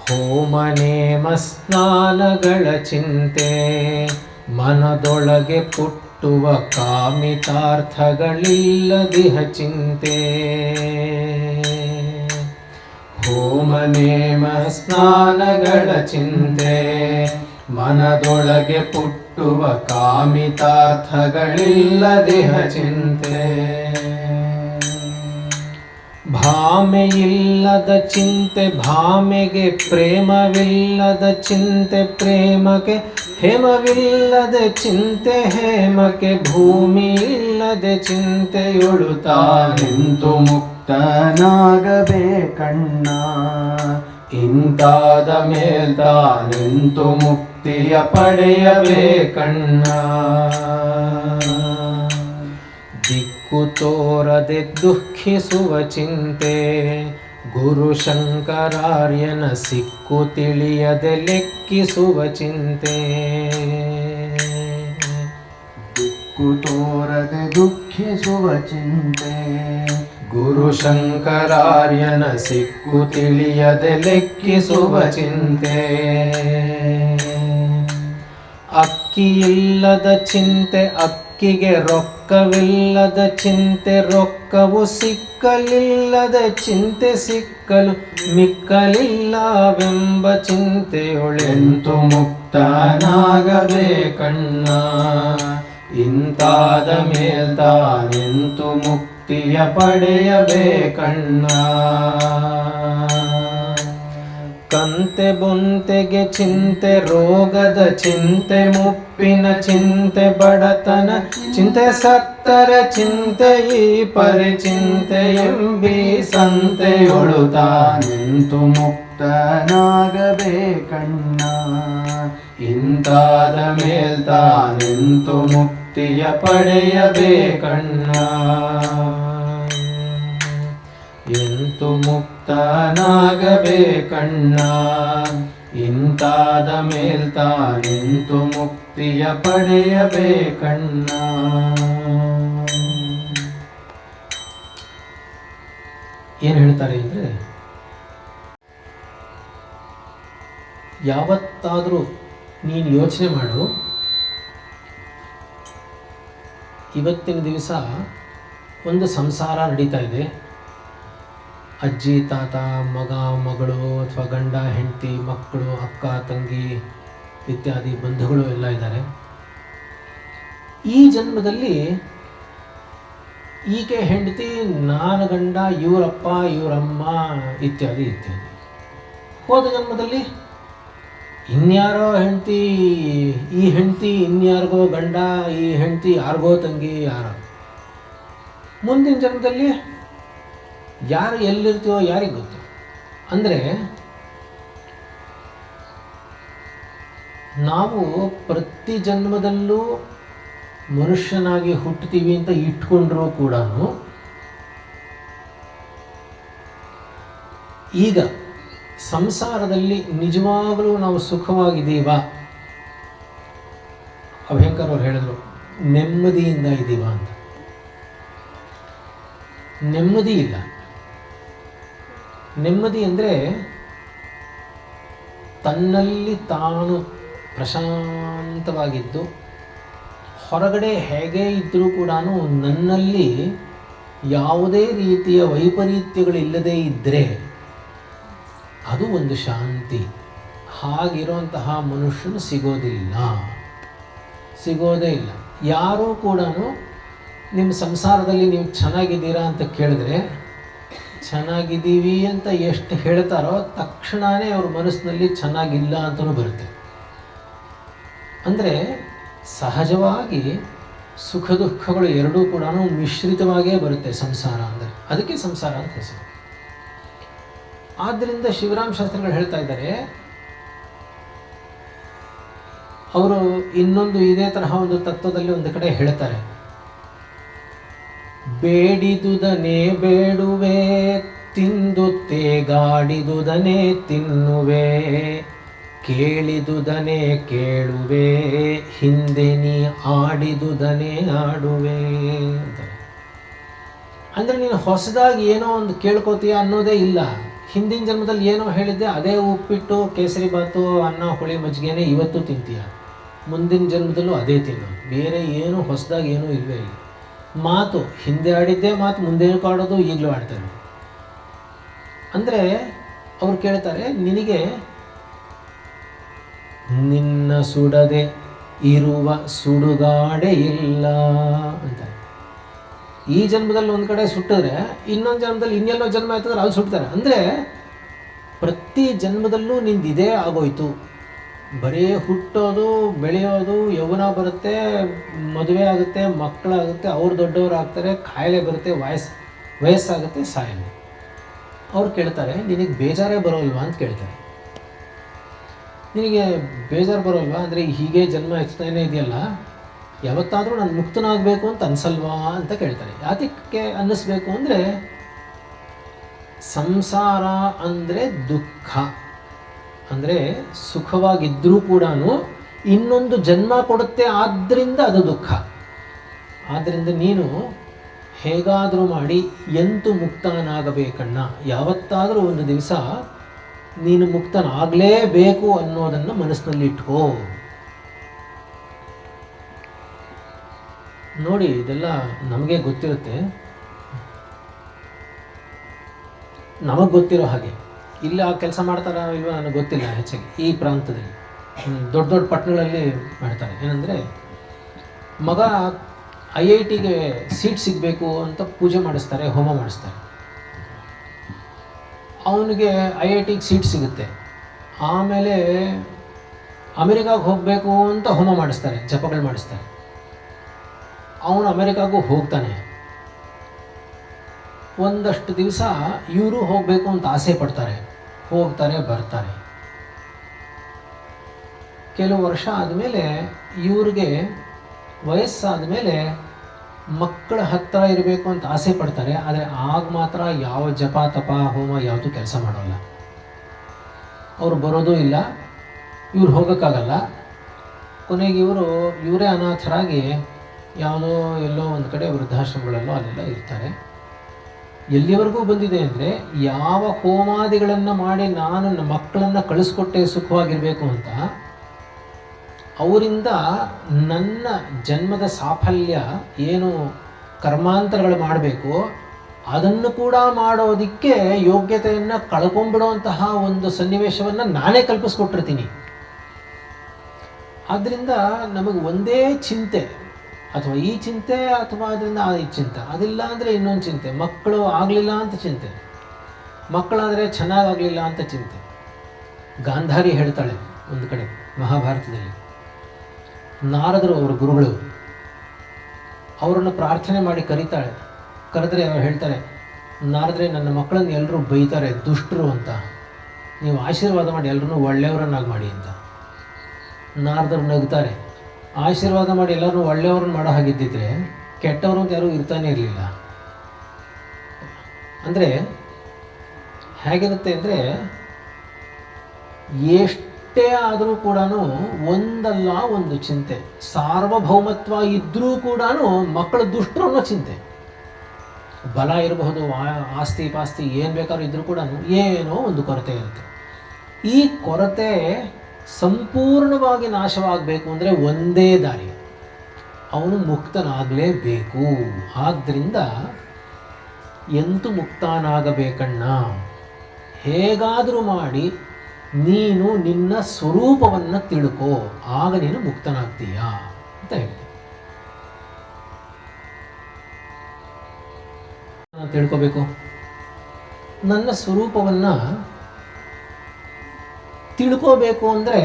ಹೋಮ ನೇಮ ಸ್ನಾನಗಳ ಚಿಂತೆ, ಮನದೊಳಗೆ ಪುಟ್ಟುವ ಕಾಮಿತಾರ್ಥಗಳಿಲ್ಲದಿಹ ಚಿಂತೆ. ಹೋಮ ನೇಮ ಸ್ನಾನಗಳ ಚಿಂತೆ, ಮನದೊಳಗೆ ಪುಟ್ಟುವ ಕಾಮಿತಾರ್ಥಗಳಿಲ್ಲದಿಹ ಚಿಂತೆ. ಭಾಮೆಯಿಲ್ಲದ ಚಿಂತೆ ಭಾಮೆಗೆ, ಪ್ರೇಮವಿಲ್ಲದ ಚಿಂತೆ ಪ್ರೇಮಕ್ಕೆ, ಹೇಮವಿಲ್ಲದ ಚಿಂತೆ ಹೇಮಕ್ಕೆ, ಭೂಮಿ ಇಲ್ಲದೆ ಚಿಂತೆಯೊಳು ತಾನೆಂತು ಮುಕ್ತನಾಗಬೇಕಣ್ಣ. ಇಂತಾದ ಮೇಲ್ತಾನೆಂತು ಮುಕ್ತಿಯ ಪಡೆಯಬೇಕಣ್ಣ. ದಿಕ್ಕು ತೋರದೆ ದುಃಖಿಸುವ ಚಿಂತೆ, ಗುರು ಶಂಕರಾರ್ಯನ ಸಿಕ್ಕು ತಿಳಿಯದೆ ಲೆಕ್ಕಿಸುವ ಚಿಂತೆ. ದಿಕ್ಕು ತೋರದೆ ದುಃಖಿಸುವ ಚಿಂತೆ, ಗುರು ಶಂಕರಾರ್ಯನ ಸಿಕ್ಕು ತಿಳಿಯದೆ ಲೆಕ್ಕಿಸುವ ಚಿಂತೆ. ಅಕ್ಕಿಯಿಲ್ಲದ ಚಿಂತೆ ಅಕ್ಕಿಗೆ, ರೊಕ್ಕವಿಲ್ಲದ ಚಿಂತೆ ರೊಕ್ಕವು ಸಿಕ್ಕಲಿಲ್ಲದ ಚಿಂತೆ ಸಿಕ್ಕಲು ಮಿಕ್ಕಲಿಲ್ಲವೆಂಬ ಚಿಂತೆಯೊಳೆಂತು ಮುಕ್ತನಾಗಬೇಕಣ್ಣ. ಇಂತಾದ ಮೇಲ್ತಾನೆಂತು ಮುಕ್ತಿಯ ಪಡೆಯಬೇಕಣ್ಣ. ಕಂತೆ ಬೊಂತೆಗೆ ಚಿಂತೆ, ರೋಗದ ಚಿಂತೆ, ಮುಪ್ಪಿನ ಚಿಂತೆ, ಬಡತನ ಚಿಂತೆ, ಸತ್ತರ ಚಿಂತೆ, ಈ ಪರಿಚಿಂತೆ ಎಂಬಿ ಸಂತೆಯೊಳು ತಾನೆಂತು ಮುಕ್ತನಾಗಬೇಕಣ್ಣ. ಇಂತಾದ ಮೇಲ್ತಾನೆಂತು ಮುಕ್ತಿಯ ಪಡೆಯಬೇಕಣ್ಣ. ಎಂತು ಮುಕ್ತನಾಗಬೇಕಣ್ಣ. ಇಂತಾದ ಮೇಲ್ತಾನೆಂತು ಮುಕ್ತಿಯ ಪಡೆಯಬೇಕಣ್ಣ. ಏನು ಹೇಳ್ತಾರೆ ಅಂದರೆ, ಯಾವತ್ತಾದರೂ ನೀನು ಯೋಚನೆ ಮಾಡು, ಇವತ್ತಿನ ದಿವಸ ಒಂದು ಸಂಸಾರ ನಡೀತಾ ಇದೆ. ಅಜ್ಜಿ ತಾತ, ಮಗ ಮಗಳು, ಅಥವಾ ಗಂಡ ಹೆಂಡತಿ, ಮಕ್ಕಳು, ಅಕ್ಕ ತಂಗಿ ಇತ್ಯಾದಿ ಬಂಧುಗಳು ಎಲ್ಲ ಇದ್ದಾರೆ. ಈ ಜನ್ಮದಲ್ಲಿ ಈಕೆ ಹೆಂಡತಿ, ನಾನು ಗಂಡ, ಇವರಪ್ಪ ಇವರಮ್ಮ ಇತ್ಯಾದಿ ಇತ್ಯಾದಿ. ಹೋದ ಜನ್ಮದಲ್ಲಿ ಇನ್ಯಾರೋ ಹೆಂಡತಿ, ಈ ಹೆಂಡತಿ ಇನ್ಯಾರಿಗೋ ಗಂಡ, ಈ ಹೆಂಡತಿ ಯಾರಿಗೋ ತಂಗಿ ಯಾರೋ. ಮುಂದಿನ ಜನ್ಮದಲ್ಲಿ ಯಾರು ಎಲ್ಲಿರ್ತೀವೋ ಯಾರಿಗೆ ಗೊತ್ತು. ಅಂದರೆ ನಾವು ಪ್ರತಿ ಜನ್ಮದಲ್ಲೂ ಮನುಷ್ಯನಾಗಿ ಹುಟ್ಟುತ್ತೀವಿ ಅಂತ ಇಟ್ಕೊಂಡ್ರೂ ಕೂಡ ಈಗ ಸಂಸಾರದಲ್ಲಿ ನಿಜವಾಗಲೂ ನಾವು ಸುಖವಾಗಿದ್ದೀವಾ? ಅಭಯಂಕರ್ ಅವ್ರು ಹೇಳಿದ್ರು, ನೆಮ್ಮದಿಯಿಂದ ಇದ್ದೀವಾ ಅಂತ. ನೆಮ್ಮದಿ ಇಲ್ಲ. ನೆಮ್ಮದಿ ಅಂದರೆ ತನ್ನಲ್ಲಿ ತಾನು ಪ್ರಶಾಂತವಾಗಿದ್ದು, ಹೊರಗಡೆ ಹೇಗೆ ಇದ್ದರೂ ಕೂಡ ನನ್ನಲ್ಲಿ ಯಾವುದೇ ರೀತಿಯ ವೈಪರೀತ್ಯಗಳಿಲ್ಲದೇ ಇದ್ದರೆ ಅದು ಒಂದು ಶಾಂತಿ. ಹಾಗಿರುವಂತಹ ಮನುಷ್ಯನು ಸಿಗೋದೇ ಇಲ್ಲ. ಯಾರೂ ಕೂಡ ನಿಮ್ಮ ಸಂಸಾರದಲ್ಲಿ ನೀವು ಚೆನ್ನಾಗಿದ್ದೀರಾ ಅಂತ ಕೇಳಿದ್ರೆ, ಚೆನ್ನಾಗಿದ್ದೀವಿ ಅಂತ ಎಷ್ಟು ಹೇಳ್ತಾರೋ ತಕ್ಷಣವೇ ಅವ್ರ ಮನಸ್ಸಿನಲ್ಲಿ ಚೆನ್ನಾಗಿಲ್ಲ ಅಂತಲೂ ಬರುತ್ತೆ. ಅಂದರೆ ಸಹಜವಾಗಿ ಸುಖ ದುಃಖಗಳು ಎರಡೂ ಕೂಡ ಮಿಶ್ರಿತವಾಗೇ ಬರುತ್ತೆ ಸಂಸಾರ ಅಂದರೆ. ಅದಕ್ಕೆ ಸಂಸಾರ ಅಂತ ಹೆಸರು. ಆದ್ದರಿಂದ ಶಿವರಾಮ ಶಾಸ್ತ್ರಿಗಳು ಹೇಳ್ತಾ ಇದ್ದಾರೆ, ಅವರು ಇನ್ನೊಂದು ಇದೇ ತರಹ ಒಂದು ತತ್ವದಲ್ಲಿ ಒಂದು ಕಡೆ ಹೇಳ್ತಾರೆ, ಬೇಡಿದುದನೇ ಬೇಡುವೆ, ತಿಂದು ತೇಗಾಡಿದುದನೇ ತಿನ್ನುವೆ, ಕೇಳಿದುದನೇ ಕೇಳುವೆ, ಹಿಂದೆ ನೀ ಆಡಿದುದನೇ ಆಡುವೆ ಅಂತಾರೆ. ಅಂದರೆ ನೀನು ಹೊಸದಾಗಿ ಏನೋ ಒಂದು ಕೇಳ್ಕೋತೀಯ ಅನ್ನೋದೇ ಇಲ್ಲ. ಹಿಂದಿನ ಜನ್ಮದಲ್ಲಿ ಏನೋ ಹೇಳಿದ್ದೆ ಅದೇ ಉಪ್ಪಿಟ್ಟು, ಕೇಸರಿ ಬಾತು, ಅನ್ನ, ಹುಳಿ, ಮಜ್ಜಿಗೆನೇ ಇವತ್ತು ತಿಂತೀಯ. ಮುಂದಿನ ಜನ್ಮದಲ್ಲೂ ಅದೇ ತಿನ್ನು, ಬೇರೆ ಏನು ಹೊಸದಾಗಿ ಏನೂ ಇಲ್ಲವೇ ಇಲ್ಲ. ಮಾತು ಹಿಂದೆ ಆಡಿದ್ದೇ ಮಾತು ಮುಂದೇನು ಆಡೋದು ಈಗಲೂ ಆಡ್ತಾರೆ. ಅಂದರೆ ಅವ್ರು ಕೇಳ್ತಾರೆ, ನಿನಗೆ ನಿನ್ನ ಸುಡದೆ ಇರುವ ಸುಡುಗಾಡೆ ಇಲ್ಲ ಅಂತ. ಈ ಜನ್ಮದಲ್ಲಿ ಒಂದು ಕಡೆ ಸುಟ್ಟಿದ್ರೆ ಇನ್ನೊಂದು ಜನ್ಮದಲ್ಲಿ ಇನ್ನೆಲ್ಲೋ ಜನ್ಮ ಆಯ್ತಂದ್ರೆ ಅಲ್ಲಿ ಸುಡ್ತಾರೆ. ಅಂದರೆ ಪ್ರತಿ ಜನ್ಮದಲ್ಲೂ ನಿಂದು ಇದೇ ಆಗೋಯ್ತು. ಬರೀ ಹುಟ್ಟೋದು, ಬೆಳೆಯೋದು, ಯೌವನ ಬರುತ್ತೆ, ಮದುವೆ ಆಗುತ್ತೆ, ಮಕ್ಕಳಾಗುತ್ತೆ, ಅವ್ರು ದೊಡ್ಡವರು ಆಗ್ತಾರೆ, ಕಾಯಿಲೆ ಬರುತ್ತೆ, ವಯಸ್ಸಾಗುತ್ತೆ, ಸಾಯಲ್ಲ. ಅವ್ರು ಕೇಳ್ತಾರೆ, ನಿನಗೆ ಬೇಜಾರೇ ಬರೋಲ್ವಾ ಅಂತ ಕೇಳ್ತಾರೆ. ನಿನಗೆ ಬೇಜಾರು ಬರೋಲ್ವಾ ಅಂದರೆ ಹೀಗೆ ಜನ್ಮ ಎತ್ತಾನೇ ಇದೆಯಲ್ಲ, ಯಾವತ್ತಾದರೂ ನಾನು ಮುಕ್ತನಾಗಬೇಕು ಅಂತ ಅನಿಸಲ್ವಾ ಅಂತ ಕೇಳ್ತಾರೆ. ಯಾತಕ್ಕೆ ಅನ್ನಿಸ್ಬೇಕು ಅಂದರೆ ಸಂಸಾರ ಅಂದರೆ ದುಃಖ. ಅಂದರೆ ಸುಖವಾಗಿದ್ದರೂ ಕೂಡ ಇನ್ನೊಂದು ಜನ್ಮ ಕೊಡುತ್ತೆ, ಆದ್ದರಿಂದ ಅದು ದುಃಖ. ಆದ್ದರಿಂದ ನೀನು ಹೇಗಾದರೂ ಮಾಡಿ ಎಂತೂ ಮುಕ್ತನಾಗಬೇಕಣ್ಣ, ಯಾವತ್ತಾದರೂ ಒಂದು ದಿವಸ ನೀನು ಮುಕ್ತನಾಗಲೇಬೇಕು ಅನ್ನೋದನ್ನು ಮನಸ್ಸಿನಲ್ಲಿ ಇಟ್ಕೋ. ನೋಡಿ, ಇದೆಲ್ಲ ನಮಗೆ ಗೊತ್ತಿರುತ್ತೆ, ನಮಗೆ ಗೊತ್ತಿರೋ ಹಾಗೆ. ಇಲ್ಲಿ ಆ ಕೆಲಸ ಮಾಡ್ತಾರಾ ಇಲ್ವೋ ನನಗೆ ಗೊತ್ತಿಲ್ಲ. ಹೆಚ್ಚಾಗಿ ಈ ಪ್ರಾಂತದಲ್ಲಿ ದೊಡ್ಡ ದೊಡ್ಡ ಪಟ್ಟಣಗಳಲ್ಲಿ ಮಾಡ್ತಾರೆ. ಏನಂದರೆ ಮಗ IITಗೆ ಸೀಟ್ ಸಿಗಬೇಕು ಅಂತ ಪೂಜೆ ಮಾಡಿಸ್ತಾರೆ, ಹೋಮ ಮಾಡಿಸ್ತಾರೆ. ಅವನಿಗೆ IITಗೆ ಸೀಟ್ ಸಿಗುತ್ತೆ. ಆಮೇಲೆ ಅಮೆರಿಕಾಗೆ ಹೋಗಬೇಕು ಅಂತ ಹೋಮ ಮಾಡಿಸ್ತಾರೆ, ಜಪಗಳು ಮಾಡಿಸ್ತಾರೆ. ಅವನು ಅಮೆರಿಕಾಗೂ ಹೋಗ್ತಾನೆ. ಒಂದಷ್ಟು ದಿವಸ ಇವರು ಹೋಗಬೇಕು ಅಂತ ಆಸೆ ಪಡ್ತಾರೆ, ಹೋಗ್ತಾರೆ, ಬರ್ತಾರೆ. ಕೆಲವು ವರ್ಷ ಆದಮೇಲೆ ಇವ್ರಿಗೆ ವಯಸ್ಸಾದ ಮೇಲೆ ಮಕ್ಕಳ ಹತ್ತಿರ ಇರಬೇಕು ಅಂತ ಆಸೆ ಪಡ್ತಾರೆ. ಆದರೆ ಆಗ ಮಾತ್ರ ಯಾವ ಜಪ ತಪ ಹೋಮ ಯಾವುದೂ ಕೆಲಸ ಮಾಡೋಲ್ಲ. ಅವರು ಬರೋದೂ ಇಲ್ಲ, ಇವ್ರು ಹೋಗೋಕ್ಕಾಗಲ್ಲ. ಕೊನೆಗೆ ಇವರೇ ಅನಾಥರಾಗಿ ಯಾವುದೋ ಎಲ್ಲೋ ಒಂದು ಕಡೆ ವೃದ್ಧಾಶ್ರಮಗಳಲ್ಲೋ ಅಲ್ಲೆಲ್ಲ ಇರ್ತಾರೆ. ಎಲ್ಲಿವರೆಗೂ ಬಂದಿದೆ ಅಂದರೆ, ಯಾವ ಹೋಮಾದಿಗಳನ್ನು ಮಾಡಿ ನಾನು ನನ್ನ ಮಕ್ಕಳನ್ನು ಕಳಿಸ್ಕೊಟ್ಟೆ ಸುಖವಾಗಿರಬೇಕು ಅಂತ, ಅವರಿಂದ ನನ್ನ ಜನ್ಮದ ಸಾಫಲ್ಯ ಏನು ಕರ್ಮಾಂತರಗಳು ಮಾಡಬೇಕು ಅದನ್ನು ಕೂಡ ಮಾಡೋದಕ್ಕೆ ಯೋಗ್ಯತೆಯನ್ನು ಕಳ್ಕೊಂಡ್ಬಿಡುವಂತಹ ಒಂದು ಸನ್ನಿವೇಶವನ್ನು ನಾನೇ ಕಲ್ಪಿಸ್ಕೊಟ್ಟಿರ್ತೀನಿ. ಆದ್ದರಿಂದ ನಮಗೆ ಒಂದೇ ಚಿಂತೆ, ಅಥವಾ ಈ ಚಿಂತೆ, ಅಥವಾ ಅದರಿಂದ ಈ ಚಿಂತೆ, ಅದಿಲ್ಲ ಅಂದರೆ ಇನ್ನೊಂದು ಚಿಂತೆ, ಮಕ್ಕಳು ಆಗಲಿಲ್ಲ ಅಂತ ಚಿಂತೆ, ಮಕ್ಕಳಾದರೆ ಚೆನ್ನಾಗಾಗಲಿಲ್ಲ ಅಂತ ಚಿಂತೆ. ಗಾಂಧಾರಿ ಹೇಳ್ತಾಳೆ ಒಂದು ಕಡೆ ಮಹಾಭಾರತದಲ್ಲಿ, ನಾರದರು ಅವರ ಗುರುಗಳು ಅವರನ್ನು ಪ್ರಾರ್ಥನೆ ಮಾಡಿ ಕರೀತಾಳೆ. ಕರೆದ್ರೆ ಅವ್ರು ಹೇಳ್ತಾರೆ, ನಾರದ್ರೆ ನನ್ನ ಮಕ್ಕಳನ್ನು ಎಲ್ಲರೂ ಬೈತಾರೆ, ದುಷ್ಟರು ಅಂತ, ನೀವು ಆಶೀರ್ವಾದ ಮಾಡಿ ಎಲ್ಲರೂ ಒಳ್ಳೆಯವರನ್ನಾಗಿ ಮಾಡಿ ಅಂತ. ನಾರದರು ನಗ್ತಾರೆ, ಆಶೀರ್ವಾದ ಮಾಡಿ ಎಲ್ಲರೂ ಒಳ್ಳೆಯವ್ರನ್ನ ಮಾಡೋ ಹಾಗಿದ್ದಿದ್ರೆ ಕೆಟ್ಟವರು ಅಂತ ಯಾರೂ ಇರ್ತಾನೆ ಇರಲಿಲ್ಲ. ಅಂದರೆ ಹೇಗಿರುತ್ತೆ ಅಂದರೆ, ಎಷ್ಟೇ ಆದರೂ ಕೂಡ ಒಂದಲ್ಲ ಒಂದು ಚಿಂತೆ, ಸಾರ್ವಭೌಮತ್ವ ಇದ್ದರೂ ಕೂಡ ಮಕ್ಕಳು ದುಷ್ಟರು ಅನ್ನೋ ಚಿಂತೆ. ಬಲ ಇರಬಹುದು, ಆಸ್ತಿ ಪಾಸ್ತಿ ಏನು ಬೇಕಾದ್ರೂ ಇದ್ದರೂ ಕೂಡ ಏನೋ ಒಂದು ಕೊರತೆ ಇರುತ್ತೆ. ಈ ಕೊರತೆ ಸಂಪೂರ್ಣವಾಗಿ ನಾಶವಾಗಬೇಕು ಅಂದರೆ ಒಂದೇ ದಾರಿ, ಅವನು ಮುಕ್ತನಾಗಲೇಬೇಕು. ಆದ್ದರಿಂದ ಎಂತೂ ಮುಕ್ತನಾಗಬೇಕಣ್ಣ, ಹೇಗಾದರೂ ಮಾಡಿ ನೀನು ನಿನ್ನ ಸ್ವರೂಪವನ್ನು ತಿಳ್ಕೋ, ಆಗ ನೀನು ಮುಕ್ತನಾಗ್ತೀಯ ಅಂತ ಹೇಳಿ. ನಾನು ತಿಳ್ಕೋಬೇಕು, ನನ್ನ ಸ್ವರೂಪವನ್ನು ತಿಳ್ಕೋಬೇಕು ಅಂದರೆ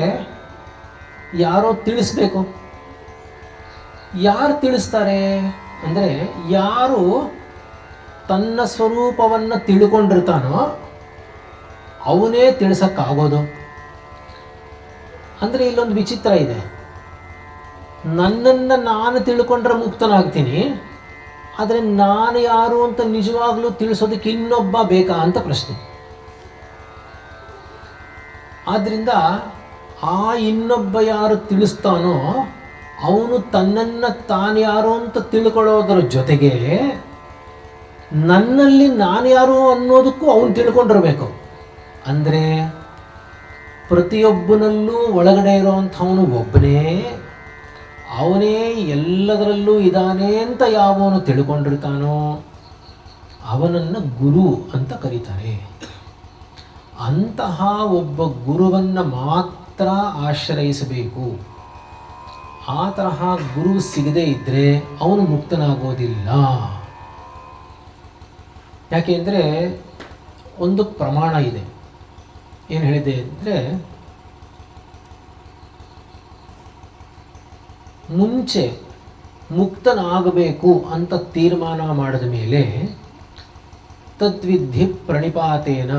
ಯಾರೋ ತಿಳಿಸ್ಬೇಕು. ಯಾರು ತಿಳಿಸ್ತಾರೆ ಅಂದರೆ, ಯಾರು ತನ್ನ ಸ್ವರೂಪವನ್ನು ತಿಳ್ಕೊಂಡಿರ್ತಾನೋ ಅವನೇ ತಿಳಿಸೋಕ್ಕಾಗೋದು. ಅಂದರೆ ಇಲ್ಲೊಂದು ವಿಚಿತ್ರ ಇದೆ, ನನ್ನನ್ನು ನಾನು ತಿಳ್ಕೊಂಡ್ರೆ ಮುಕ್ತನಾಗ್ತೀನಿ, ಆದರೆ ನಾನು ಯಾರು ಅಂತ ನಿಜವಾಗ್ಲೂ ತಿಳಿಸೋದಕ್ಕೆ ಇನ್ನೊಬ್ಬ ಬೇಕಾ ಅಂತ ಪ್ರಶ್ನೆ. ಆದ್ದರಿಂದ ಆ ಇನ್ನೊಬ್ಬ ಯಾರು ತಿಳಿಸ್ತಾನೋ ಅವನು ತನ್ನನ್ನು ತಾನು ಯಾರು ಅಂತ ತಿಳ್ಕೊಳ್ಳೋದ್ರ ಜೊತೆಗೆ ನನ್ನಲ್ಲಿ ನಾನು ಯಾರು ಅನ್ನೋದಕ್ಕೂ ಅವನು ತಿಳ್ಕೊಂಡಿರಬೇಕು. ಅಂದರೆ ಪ್ರತಿಯೊಬ್ಬನಲ್ಲೂ ಒಳಗಡೆ ಇರೋವಂಥವನು ಒಬ್ಬನೇ, ಅವನೇ ಎಲ್ಲದರಲ್ಲೂ ಇದ್ದಾನೆ ಅಂತ ಯಾವನು ತಿಳ್ಕೊಂಡಿರ್ತಾನೋ ಅವನನ್ನು ಗುರು ಅಂತ ಕರೀತಾರೆ. ಅಂತಹ ಒಬ್ಬ ಗುರುವನ್ನು ಮಾತ್ರ ಆಶ್ರಯಿಸಬೇಕು. ಆ ತರಹ ಗುರು ಸಿಗದೇ ಇದ್ದರೆ ಅವನು ಮುಕ್ತನಾಗೋದಿಲ್ಲ ಯಾಕೆ ಅಂದರೆ ಒಂದು ಪ್ರಮಾಣ ಇದೆ. ಏನು ಹೇಳಿದೆ ಅಂದರೆ, ಮುಂಚೆ ಮುಕ್ತನಾಗಬೇಕು ಅಂತ ತೀರ್ಮಾನ ಮಾಡಿದ ಮೇಲೆ ತದ್ವಿಧಿ ಪ್ರಣಿಪಾತೇನ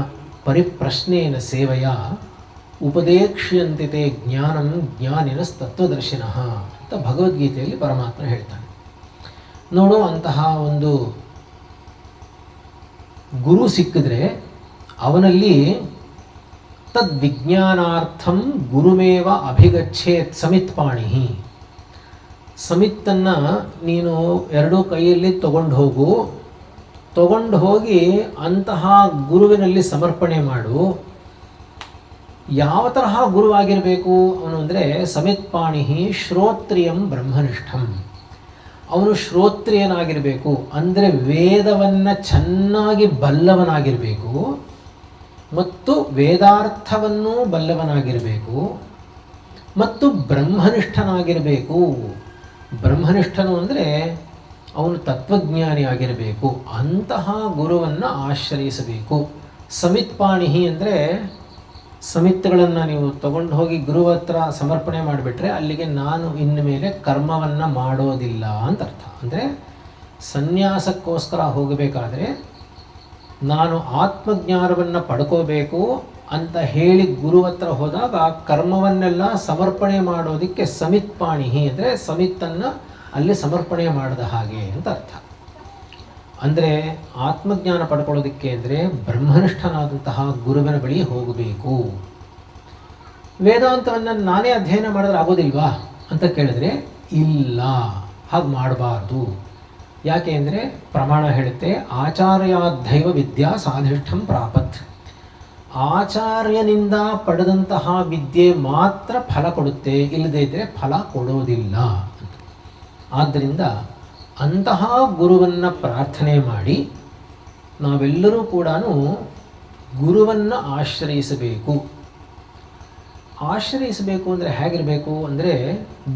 ಪರಿಪ್ರಶ್ನೇನ ಸೇವೆಯ ಉಪದೇಕ್ಷ್ಯಂತಿತೆ ಜ್ಞಾನಂ ಜ್ಞಾನಿನಸ್ತತ್ವದರ್ಶಿನಃ ಅಂತ ಭಗವದ್ಗೀತೆಯಲ್ಲಿ ಪರಮಾತ್ಮ ಹೇಳ್ತಾನೆ. ನೋಡು, ಅಂತಹ ಒಂದು ಗುರು ಸಿಕ್ಕಿದ್ರೆ ಅವನಲ್ಲಿ ತದ್ವಿಜ್ಞಾನಾರ್ಥಂ ಗುರುಮೇವ ಅಭಿಗಚ್ಚೇತ್ ಸಮಿತ್ಪಾಣಿ. ಸಮಿತ್ತನ್ನು ನೀನು ಎರಡೂ ಕೈಯಲ್ಲಿ ತಗೊಂಡು ಹೋಗಿ ಅಂತಹ ಗುರುವಿನಲ್ಲಿ ಸಮರ್ಪಣೆ ಮಾಡು. ಯಾವ ತರಹ ಗುರುವಾಗಿರಬೇಕು ಅವನು ಅಂದರೆ, ಸಮಿತ್ಪಾಣಿ ಶ್ರೋತ್ರಿಯಂ ಬ್ರಹ್ಮನಿಷ್ಠಂ. ಅವನು ಶ್ರೋತ್ರಿಯನಾಗಿರಬೇಕು, ಅಂದರೆ ವೇದವನ್ನು ಚೆನ್ನಾಗಿ ಬಲ್ಲವನಾಗಿರಬೇಕು ಮತ್ತು ವೇದಾರ್ಥವನ್ನೂ ಬಲ್ಲವನಾಗಿರಬೇಕು ಮತ್ತು ಬ್ರಹ್ಮನಿಷ್ಠನಾಗಿರಬೇಕು. ಬ್ರಹ್ಮನಿಷ್ಠನು ಅಂದರೆ ಅವನು ತತ್ವಜ್ಞಾನಿ ಆಗಿರಬೇಕು. ಅಂತಹ ಗುರುವನ್ನು ಆಶ್ರಯಿಸಬೇಕು. ಸಮಿತ್ಪಾಣಿ ಅಂದರೆ ಸಮಿತ್ಗಳನ್ನು ನೀವು ತಗೊಂಡು ಹೋಗಿ ಗುರು ಹತ್ರ ಸಮರ್ಪಣೆ ಮಾಡಿಬಿಟ್ರೆ ಅಲ್ಲಿಗೆ ನಾನು ಇನ್ನು ಮೇಲೆ ಕರ್ಮವನ್ನು ಮಾಡೋದಿಲ್ಲ ಅಂತ ಅರ್ಥ. ಅಂದರೆ ಸನ್ಯಾಸಕ್ಕೋಸ್ಕರ ಹೋಗಬೇಕಾದ್ರೆ ನಾನು ಆತ್ಮಜ್ಞಾನವನ್ನು ಪಡ್ಕೋಬೇಕು ಅಂತ ಹೇಳಿ ಗುರು ಹತ್ರ ಹೋದಾಗ ಕರ್ಮವನ್ನೆಲ್ಲ ಸಮರ್ಪಣೆ ಮಾಡೋದಕ್ಕೆ ಸಮಿತ್ಪಾಣಿ ಅಂದರೆ ಸಮಿತ್ತನ್ನು ಅಲ್ಲಿ ಸಮರ್ಪಣೆ ಮಾಡಿದ ಹಾಗೆ ಅಂತ ಅರ್ಥ. ಅಂದರೆ ಆತ್ಮಜ್ಞಾನ ಪಡ್ಕೊಳ್ಳೋದಕ್ಕೆ ಅಂದರೆ ಬ್ರಹ್ಮನಿಷ್ಠನಾದಂತಹ ಗುರುವಿನ ಬಳಿ ಹೋಗಬೇಕು. ವೇದಾಂತವನ್ನು ನಾನೇ ಅಧ್ಯಯನ ಮಾಡಿದ್ರೆ ಆಗೋದಿಲ್ವಾ ಅಂತ ಕೇಳಿದ್ರೆ ಇಲ್ಲ, ಹಾಗೆ ಮಾಡಬಾರ್ದು. ಯಾಕೆ ಅಂದರೆ ಪ್ರಮಾಣ ಹೇಳುತ್ತೆ, ಆಚಾರ್ಯಾಧೈವ ವಿದ್ಯಾ ಸಾಧಿಷ್ಠಂ ಪ್ರಾಪತ್. ಆಚಾರ್ಯನಿಂದ ಪಡೆದಂತಹ ವಿದ್ಯೆ ಮಾತ್ರ ಫಲ ಕೊಡುತ್ತೆ, ಇಲ್ಲದೇ ಇದ್ದರೆ ಫಲ ಕೊಡೋದಿಲ್ಲ. ಆದ್ದರಿಂದ ಅಂತಹ ಗುರುವನ್ನು ಪ್ರಾರ್ಥನೆ ಮಾಡಿ ನಾವೆಲ್ಲರೂ ಕೂಡ ಗುರುವನ್ನು ಆಶ್ರಯಿಸಬೇಕು. ಆಶ್ರಯಿಸಬೇಕು ಅಂದರೆ ಹೇಗಿರಬೇಕು ಅಂದರೆ,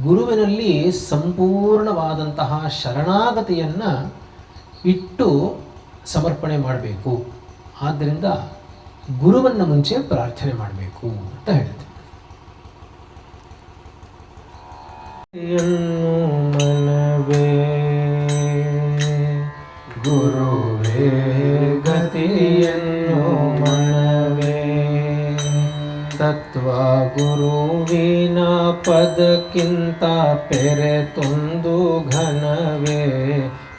ಗುರುವಿನಲ್ಲಿ ಸಂಪೂರ್ಣವಾದಂತಹ ಶರಣಾಗತಿಯನ್ನು ಇಟ್ಟು ಸಮರ್ಪಣೆ ಮಾಡಬೇಕು. ಆದ್ದರಿಂದ ಗುರುವನ್ನು ಮುಂಚೆ ಪ್ರಾರ್ಥನೆ ಮಾಡಬೇಕು ಅಂತ ಹೇಳುತ್ತೆ. ಮನವೇ ಗುರುವೇ ಗತಿಯನ್ನು ಮನವೇ, ತತ್ವ ಗುರುವಿನ ಪದಕ್ಕಿಂತ ಪೆರೆತೊಂದು ಘನವೇ.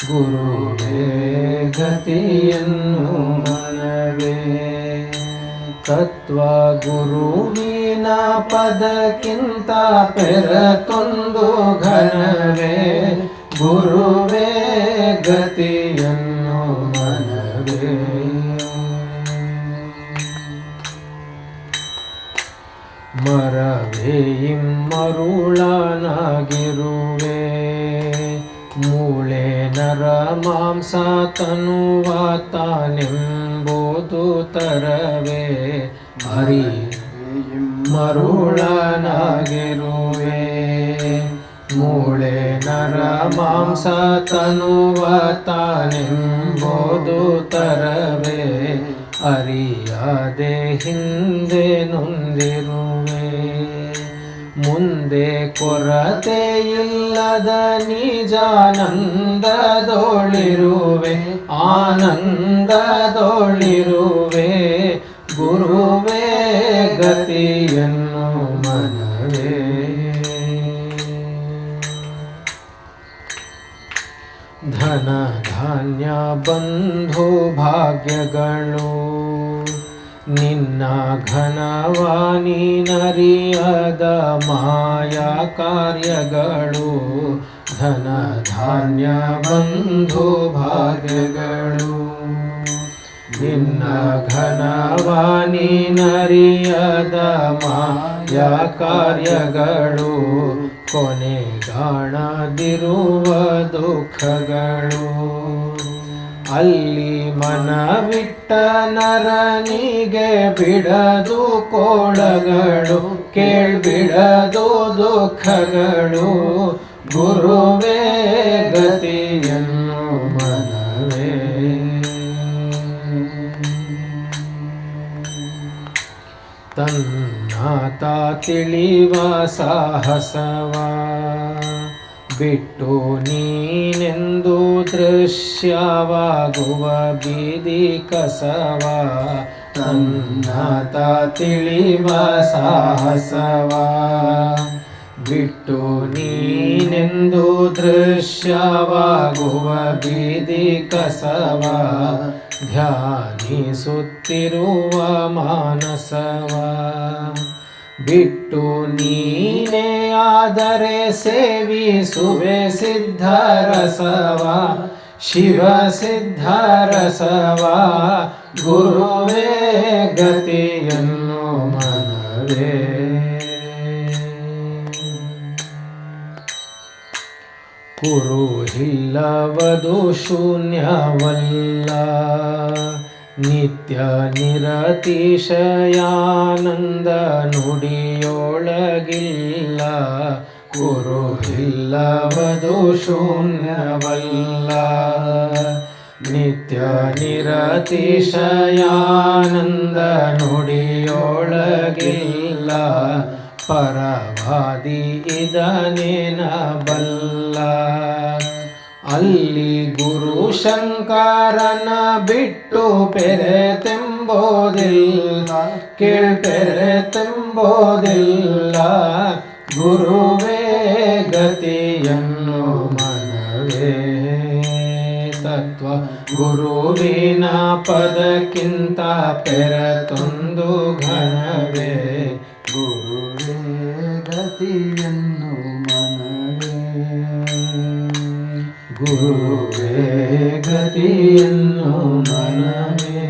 ಗುರುವೇ ಗತಿಯನ್ನು ಮನವೇ, ತತ್ವ ಗುರುವಿನ ಪದಕ್ಕಿಂತ ಪೆರೆತೊಂದು ಘನವೇ. ಗುರುವೇ ಗತಿಯನ್ನು ಮನವೇ. ಮರವೇ ಇಮ್ಮರುಳನಾಗಿರುವೆ, ಮೂಳೆ ನರ ಮಾಂಸ ತನುವಾತನೆಂಬುದು ತರವೇ. ಹರಿ ಮರುಳನಾಗಿರುವೆ, ಮೂಳೆ ನರ ಮಾಂಸ ತನುವಾತನೆಂಬುದು ತರವೇ. ಅರಿಯದೆ ಹಿಂದೆ ನೊಂದಿರುವೆ, ಮುಂದೆ ಕೊರತೆಯಿಲ್ಲದ ನಿಜಾನಂದದೊಳಿರುವೆ. ಆನಂದದೊಳಿರುವೆ. ಗುರುವೇ ಗತಿಯನ್ನು ಮನವೇ. ಧನ ಧಾನ್ಯ ಬಂಧು ಭಾಗ್ಯಗಳು ನಿನ್ನ ಘನವಾನಿ ನರಿಯದ ಮಾಯಾ ಕಾರ್ಯಗಳು. ಧನ ಧಾನ್ಯ ಬಂಧು ಭಾಗ್ಯಗಳು ನಿನ್ನ ಘನವಾನಿ ನರಿಯದ ಮಾಯಾ ಕಾರ್ಯಗಳು. ಕೊನೆಗಾಣದಿರುವ ದುಃಖಗಳು ಅಲ್ಲಿ ಮನವಿಟ್ಟ ನರನಿಗೆ ಬಿಡದು ಕೋಳಗಳು. ಕೇಳ್ಬಿಡದು ದುಃಖಗಳು. ಗುರುವೇ ಗತಿಯನ್ನು ಮನವೇ. ತಿಳಿವ ಸಾಹಸವ ಬಿಟ್ಟು ನೀನೆಂದು ದೃಶ್ಯವಾಗುವ ಬೀದಿ ಕಸವ ತನ್ನತ ತಿಳಿವ ಸಾಹಸವ ಬಿಟ್ಟು ನೀನೆಂದು ದೃಶ್ಯವಾಗುವ ಬೀದಿ ಕಸವ ಧ್ಯಾನಿಸುತ್ತಿರುವ ಮಾನಸವ ಬಿಟ್ಟು ನೀನೇ ಆದರೆ ಸೇವಿಸುವೆ ಸಿದ್ಧರಸವ ಶಿವ ಸಿದ್ಧರಸವ ಗುರುವೇ ಗತಿಯನ್ನು ಮನವೇ ಕುರುಹಿಲ್ಲವದು ಶೂನ್ಯವಲ್ಲ ನಿತ್ಯ ನಿರತಿಶಯಾನಂದ ನುಡಿಯೊಳಗಿಲ್ಲ ಕುರುಹಿಲ್ಲವದು ಶೂನ್ಯವಲ್ಲ ನಿತ್ಯ ನಿರತಿಶಯಾನಂದ ನುಡಿಯೊಳಗಿಲ್ಲ ಪರವಾದಿ ಇದನೇನ ಬಲ್ಲ ಅಲ್ಲಿ ಗುರು ಶಂಕರನ ಬಿಟ್ಟು ಪೆರೆತೆಂಬೋದಿಲ್ಲ ಕೇಳ್ಪೆರೆತೆಂಬೋದಿಲ್ಲ ಗುರುವೇ ಗತಿಯನ್ನು ಮನವೇ ತತ್ವ ಗುರುವಿನ ಪದಕ್ಕಿಂತ ಪೆರತೊಂದು ಘನವೇ ಗುರುವೇ ಗತಿಯನ್ನು ಮನವೇ ಗುರುವೇ ಗತಿಯನ್ನು ಮನವೇ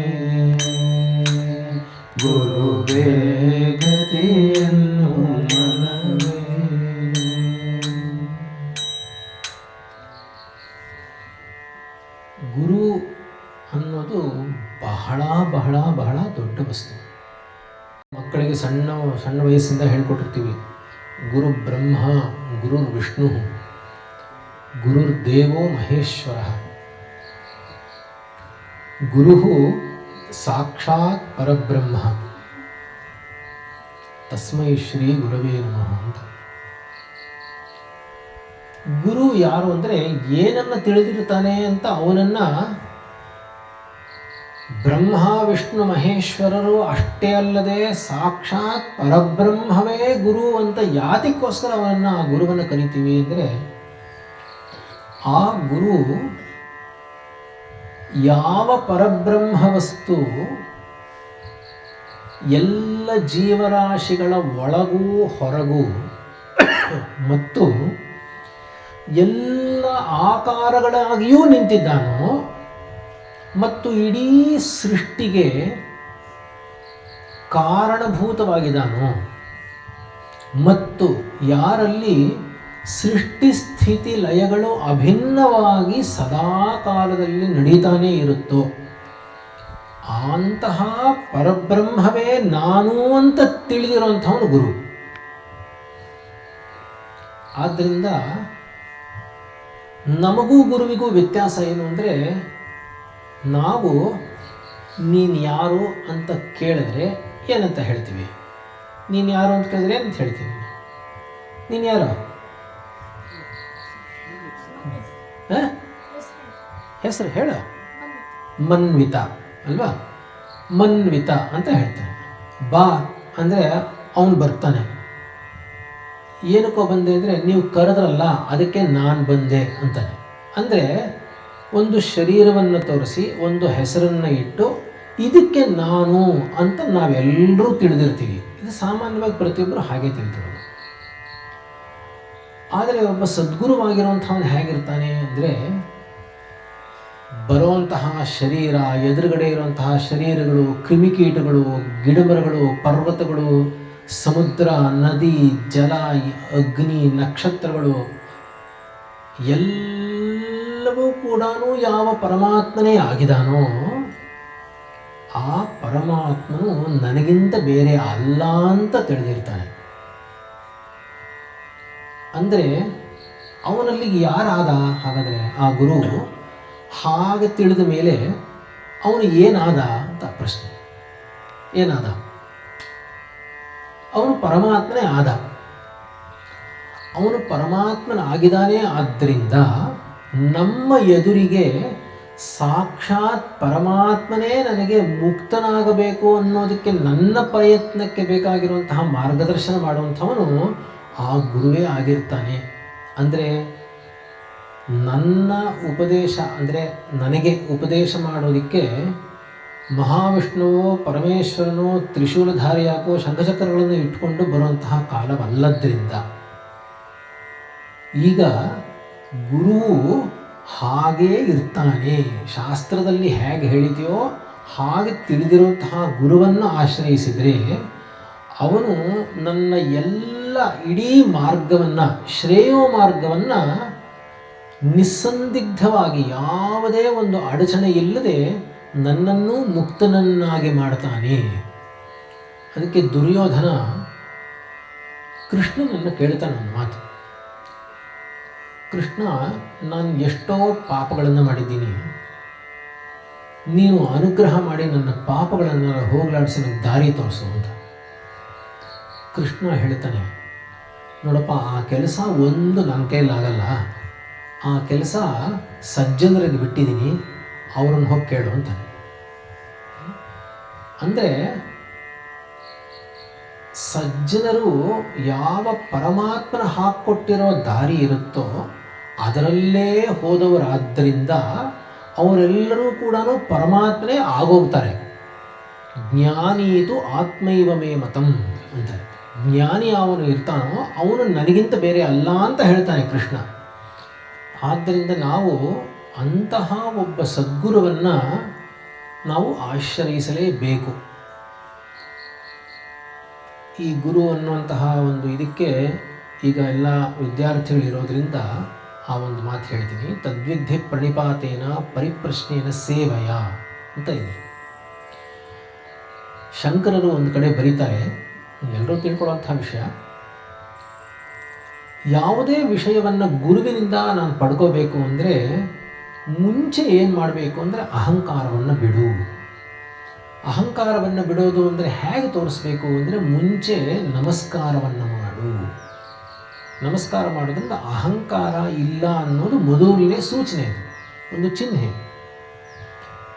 ಗುರುವೇ ಗತಿಯನ್ನು ಮನವೇ. ಗುರು ಅನ್ನೋದು ಬಹಳ ಬಹಳ ಬಹಳ ದೊಡ್ಡ ವಸ್ತು. ಮಕ್ಕಳಿಗೆ ಸಣ್ಣ ವಯಸ್ಸಿಂದ ಹೇಳ್ಕೊಟ್ಟಿರ್ತೀವಿ, ಗುರು ಬ್ರಹ್ಮ ಗುರು ವಿಷ್ಣು ಗುರುರ್ದೇವೋ ಮಹೇಶ್ವರ. ಗುರು ಸಾಕ್ಷಾತ್ ಪರಬ್ರಹ್ಮ ತಸ್ಮೈ ಶ್ರೀ ಗುರವೇ ನಮಃ ಅಂತ. ಗುರು ಯಾರು ಅಂದರೆ ಏನನ್ನು ತಿಳಿದಿರ್ತಾನೆ ಅಂತ ಅವನನ್ನ ಬ್ರಹ್ಮ ವಿಷ್ಣು ಮಹೇಶ್ವರರು ಅಷ್ಟೇ ಅಲ್ಲದೆ ಸಾಕ್ಷಾತ್ ಪರಬ್ರಹ್ಮವೇ ಗುರು ಅಂತ ಯಾತಕ್ಕೋಸ್ಕರ ಅವನನ್ನು ಆ ಗುರುವನ್ನು ಕರಿತೀವಿ ಅಂದರೆ, ಆ ಗುರು ಯಾವ ಪರಬ್ರಹ್ಮ ವಸ್ತು ಎಲ್ಲ ಜೀವರಾಶಿಗಳ ಒಳಗೂ ಹೊರಗೂ ಮತ್ತು ಎಲ್ಲ ಆಕಾರಗಳಾಗಿಯೂ ನಿಂತಿದ್ದಾನೋ ಮತ್ತು ಇಡೀ ಸೃಷ್ಟಿಗೆ ಕಾರಣಭೂತವಾಗಿದ್ದಾನೋ ಮತ್ತು ಯಾರಲ್ಲಿ ಸೃಷ್ಟಿ ಸ್ಥಿತಿ ಲಯಗಳು ಅಭಿನ್ನವಾಗಿ ಸದಾಕಾಲದಲ್ಲಿ ನಡೀತಾನೇ ಇರುತ್ತೋ ಅಂತಹ ಪರಬ್ರಹ್ಮವೇ ನಾನು ಅಂತ ತಿಳಿದಿರುವಂಥವನು ಗುರು. ಆದ್ದರಿಂದ ನಮಗೂ ಗುರುವಿಗೂ ವ್ಯತ್ಯಾಸ ಏನು ಅಂದರೆ, ನಾವು ನೀನು ಯಾರು ಅಂತ ಕೇಳಿದ್ರೆ ಏನಂತ ಹೇಳ್ತೀವಿ, ನೀನು ಯಾರು ಅಂತ ಕೇಳಿದ್ರೆ ಏನಂತ ಹೇಳ್ತೀವಿ, ನೀನು ಯಾರು ಹೆಸರು ಹೇಳ, ಮನ್ವಿತ ಅಲ್ವಾ, ಮನ್ವಿತ ಅಂತ ಹೇಳ್ತಾನೆ. ಬಾ ಅಂದರೆ ಅವನು ಬರ್ತಾನೆ. ಏನಕ್ಕೋ ಬಂದೆ ಅಂದರೆ ನೀವು ಕರೆದ್ರಲ್ಲ ಅದಕ್ಕೆ ನಾನು ಬಂದೆ ಅಂತಾನೆ. ಅಂದರೆ ಒಂದು ಶರೀರವನ್ನು ತೋರಿಸಿ ಒಂದು ಹೆಸರನ್ನು ಇಟ್ಟು ಇದಕ್ಕೆ ನಾನು ಅಂತ ನಾವೆಲ್ಲರೂ ತಿಳಿದಿರ್ತೀವಿ. ಇದು ಸಾಮಾನ್ಯವಾಗಿ ಪ್ರತಿಯೊಬ್ಬರು ಹಾಗೆ ತಿಳಿದಿರೋದು. ಆದರೆ ಒಬ್ಬ ಸದ್ಗುರುವಾಗಿರುವಂಥವನು ಹೇಗಿರ್ತಾನೆ ಅಂದರೆ, ಬರುವಂತಹ ಶರೀರ, ಎದುರುಗಡೆ ಇರುವಂತಹ ಶರೀರಗಳು, ಕ್ರಿಮಿಕೀಟಗಳು, ಗಿಡಮರಗಳು, ಪರ್ವತಗಳು, ಸಮುದ್ರ, ನದಿ, ಜಲ, ಅಗ್ನಿ, ನಕ್ಷತ್ರಗಳು ಎಲ್ಲವೂ ಕೂಡ ಯಾವ ಪರಮಾತ್ಮನೇ ಆಗಿದಾನೋ ಆ ಪರಮಾತ್ಮನು ನನಗಿಂತ ಬೇರೆ ಅಲ್ಲ ಅಂತ ತಿಳಿದಿರ್ತಾನೆ. ಅಂದರೆ ಅವನಲ್ಲಿ ಯಾರಾದ ಹಾಗಾದರೆ ಆ ಗುರು ಹಾಗೆ ತಿಳಿದ ಮೇಲೆ ಅವನು ಏನಾದ ಅಂತ ಪ್ರಶ್ನೆ. ಏನಾದ? ಅವನು ಪರಮಾತ್ಮನೇ ಆದ. ಅವನು ಪರಮಾತ್ಮನಾಗಿದ್ದಾನೆ. ಆದ್ದರಿಂದ ನಮ್ಮ ಎದುರಿಗೆ ಸಾಕ್ಷಾತ್ ಪರಮಾತ್ಮನೇ ನನಗೆ ಮುಕ್ತನಾಗಬೇಕು ಅನ್ನೋದಕ್ಕೆ ನನ್ನ ಪ್ರಯತ್ನಕ್ಕೆ ಬೇಕಾಗಿರುವಂತಹ ಮಾರ್ಗದರ್ಶನ ಮಾಡುವಂಥವನು ಆ ಗುರುವೇ ಆಗಿರ್ತಾನೆ. ಅಂದರೆ ನನ್ನ ಉಪದೇಶ, ಅಂದರೆ ನನಗೆ ಉಪದೇಶ ಮಾಡೋದಕ್ಕೆ ಮಹಾವಿಷ್ಣುವೋ ಪರಮೇಶ್ವರನೋ ತ್ರಿಶೂಲಧಾರಿಯಾಗೋ ಶಂಖಚಕ್ರಗಳನ್ನು ಇಟ್ಕೊಂಡು ಬರುವಂತಹ ಕಾಲವಲ್ಲದ್ರಿಂದ ಈಗ ಗುರುವು ಹಾಗೇ ಇರ್ತಾನೆ. ಶಾಸ್ತ್ರದಲ್ಲಿ ಹೇಗೆ ಹೇಳಿದೆಯೋ ಹಾಗೆ ತಿಳಿದಿರುವಂತಹ ಗುರುವನ್ನು ಆಶ್ರಯಿಸಿದರೆ ಅವನು ನನ್ನ ಎಲ್ಲ ಇಡೀ ಮಾರ್ಗವನ್ನು, ಶ್ರೇಯೋ ಮಾರ್ಗವನ್ನು ನಿಸ್ಸಂದಿಗ್ಧವಾಗಿ ಯಾವುದೇ ಒಂದು ಅಡಚಣೆ ಇಲ್ಲದೆ ನನ್ನನ್ನು ಮುಕ್ತನನ್ನಾಗಿ ಮಾಡ್ತಾನೆ. ಅದಕ್ಕೆ ದುರ್ಯೋಧನ ಕೃಷ್ಣನನ್ನು ಕೇಳ್ತಾನೆ ಒಂದು ಮಾತು. ಕೃಷ್ಣ, ನಾನು ಎಷ್ಟೋ ಪಾಪಗಳನ್ನು ಮಾಡಿದ್ದೀನಿ, ನೀನು ಅನುಗ್ರಹ ಮಾಡಿ ನನ್ನ ಪಾಪಗಳನ್ನು ಹೋಗಲಾಡಿಸಿ ನನಗೆ ದಾರಿ ತೋರಿಸು ಅಂತ. ಕೃಷ್ಣ ಹೇಳ್ತಾನೆ, ನೋಡಪ್ಪ, ಆ ಕೆಲಸ ಒಂದು ನನ್ನ ಕೈಲಾಗಲ್ಲ, ಆ ಕೆಲಸ ಸಜ್ಜನರಿಗೆ ಬಿಟ್ಟಿದ್ದೀನಿ, ಅವರನ್ನು ಹೋಗಿ ಕೇಳು ಅಂತಾನೆ. ಅಂದರೆ ಸಜ್ಜನರು ಯಾವ ಪರಮಾತ್ಮನ ಹಾಕ್ಕೊಟ್ಟಿರೋ ದಾರಿ ಇರುತ್ತೋ ಅದರಲ್ಲೇ ಹೋದವರಾದ್ದರಿಂದ ಅವರೆಲ್ಲರೂ ಕೂಡ ಪರಮಾತ್ಮನೇ ಆಗೋಗ್ತಾರೆ. ಜ್ಞಾನೀತು ಆತ್ಮೈವ ಮೇ ಮತಂ ಅಂತಾರೆ. ಜ್ಞಾನಿ ಅವನು ಇರ್ತಾನೋ ಅವನು ನನಗಿಂತ ಬೇರೆ ಅಲ್ಲ ಅಂತ ಹೇಳ್ತಾನೆ ಕೃಷ್ಣ. ಆದ್ದರಿಂದ ನಾವು ಅಂತಹ ಒಬ್ಬ ಸದ್ಗುರುವನ್ನು ನಾವು ಆಶ್ರಯಿಸಲೇಬೇಕು. ಈ ಗುರು ಅನ್ನುವಂತಹ ಒಂದು ಇದಕ್ಕೆ ಈಗ ಎಲ್ಲ ವಿದ್ಯಾರ್ಥಿಗಳಿರೋದ್ರಿಂದ ಆ ಒಂದು ಮಾತು ಹೇಳ್ತೀನಿ. ತದ್ವಿದ್ಧಿ ಪ್ರಣಿಪಾತೇನ ಪರಿಪ್ರಶ್ನೇನ ಸೇವಯ ಅಂತ ಇದೆ. ಶಂಕರರು ಒಂದು ಕಡೆ ಬರೀತಾರೆ, ಎಲ್ಲರೂ ತಿಳ್ಕೊಳ್ಳುವಂಥ ವಿಷಯ, ಯಾವುದೇ ವಿಷಯವನ್ನು ಗುರುವಿನಿಂದ ನಾನು ಪಡ್ಕೋಬೇಕು ಅಂದರೆ ಮುಂಚೆ ಏನು ಮಾಡಬೇಕು ಅಂದರೆ ಅಹಂಕಾರವನ್ನು ಬಿಡು. ಅಹಂಕಾರವನ್ನು ಬಿಡೋದು ಅಂದರೆ ಹೇಗೆ ತೋರಿಸ್ಬೇಕು ಅಂದರೆ ಮುಂಚೆ ನಮಸ್ಕಾರವನ್ನು ಮಾಡು. ನಮಸ್ಕಾರ ಮಾಡೋದ್ರಿಂದ ಅಹಂಕಾರ ಇಲ್ಲ ಅನ್ನೋದು ಮೊದಲನೇ ಸೂಚನೆ, ಒಂದು ಚಿಹ್ನೆ,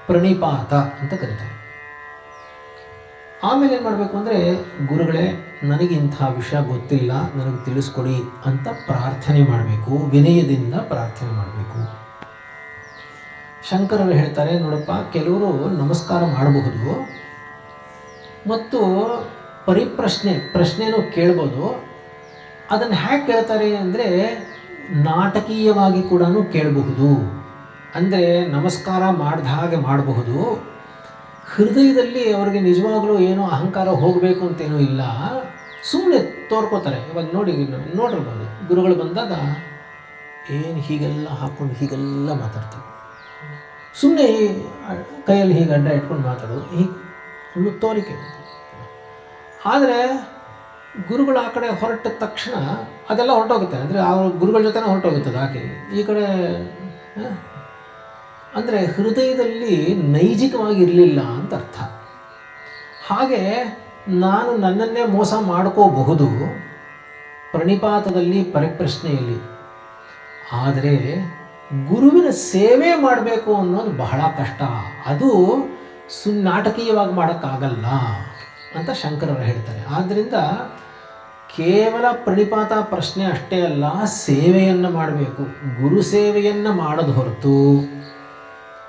ಪ್ರಣಿಪಾತ ಅಂತ ಕರೀತಾರೆ. ಆಮೇಲೆ ಏನು ಮಾಡಬೇಕು ಅಂದರೆ, ಗುರುಗಳೇ ನನಗೆ ಇಂಥ ವಿಷಯ ಗೊತ್ತಿಲ್ಲ, ನನಗೆ ತಿಳಿಸ್ಕೊಡಿ ಅಂತ ಪ್ರಾರ್ಥನೆ ಮಾಡಬೇಕು, ವಿನಯದಿಂದ ಪ್ರಾರ್ಥನೆ ಮಾಡಬೇಕು. ಶಂಕರರು ಹೇಳ್ತಾರೆ, ನೋಡಪ್ಪ, ಕೆಲವರು ನಮಸ್ಕಾರ ಮಾಡಬಹುದು ಮತ್ತು ಪ್ರಶ್ನೆನೂ ಕೇಳ್ಬೋದು. ಅದನ್ನು ಹೇಗೆ ಕೇಳ್ತಾರೆ ಅಂದರೆ ನಾಟಕೀಯವಾಗಿ ಕೂಡ ಕೇಳಬಹುದು. ಅಂದರೆ ನಮಸ್ಕಾರ ಮಾಡಿದ ಹಾಗೆ ಮಾಡಬಹುದು, ಹೃದಯದಲ್ಲಿ ಅವರಿಗೆ ನಿಜವಾಗಲೂ ಏನೋ ಅಹಂಕಾರ ಹೋಗಬೇಕು ಅಂತೇನೂ ಇಲ್ಲ, ಸುಮ್ಮನೆ ತೋರ್ಕೋತಾರೆ. ಇವಾಗ ನೋಡಿರ್ಬೋದು, ಗುರುಗಳು ಬಂದಾಗ ಏನು ಹೀಗೆಲ್ಲ ಹಾಕ್ಕೊಂಡು ಹೀಗೆಲ್ಲ ಮಾತಾಡ್ತಾರೆ, ಸುಮ್ಮನೆ ಕೈಯಲ್ಲಿ ಹೀಗೆ ಅಡ್ಡ ಇಟ್ಕೊಂಡು ಮಾತಾಡೋದು, ಹೀಗೆ ಒಂದು ತೋರಿಕೆ. ಆದರೆ ಗುರುಗಳು ಆ ಕಡೆ ಹೊರಟ ತಕ್ಷಣ ಅದೆಲ್ಲ ಹೊರಟೋಗುತ್ತೆ. ಅಂದರೆ ಆ ಗುರುಗಳ ಜೊತೆನೇ ಹೊರಟೋಗುತ್ತದೆ ಆಕೆ ಈ ಕಡೆ. ಅಂದರೆ ಹೃದಯದಲ್ಲಿ ನೈಜಿಕವಾಗಿ ಇರಲಿಲ್ಲ ಅಂತ ಅರ್ಥ. ಹಾಗೆ ನಾನು ನನ್ನನ್ನೇ ಮೋಸ ಮಾಡ್ಕೋಬಹುದು ಪ್ರಣಿಪಾತದಲ್ಲಿ, ಪರಿಪ್ರಶ್ನೆಯಲ್ಲಿ. ಆದರೆ ಗುರುವಿನ ಸೇವೆ ಮಾಡಬೇಕು ಅನ್ನೋದು ಬಹಳ ಕಷ್ಟ. ಅದು ನಾಟಕೀಯವಾಗಿ ಮಾಡೋಕ್ಕಾಗಲ್ಲ ಅಂತ ಶಂಕರರು ಹೇಳ್ತಾರೆ. ಆದ್ದರಿಂದ ಕೇವಲ ಪ್ರಣಿಪಾತ ಪ್ರಶ್ನೆ ಅಷ್ಟೇ ಅಲ್ಲ, ಸೇವೆಯನ್ನು ಮಾಡಬೇಕು. ಗುರು ಸೇವೆಯನ್ನು ಮಾಡೋದು ಹೊರತು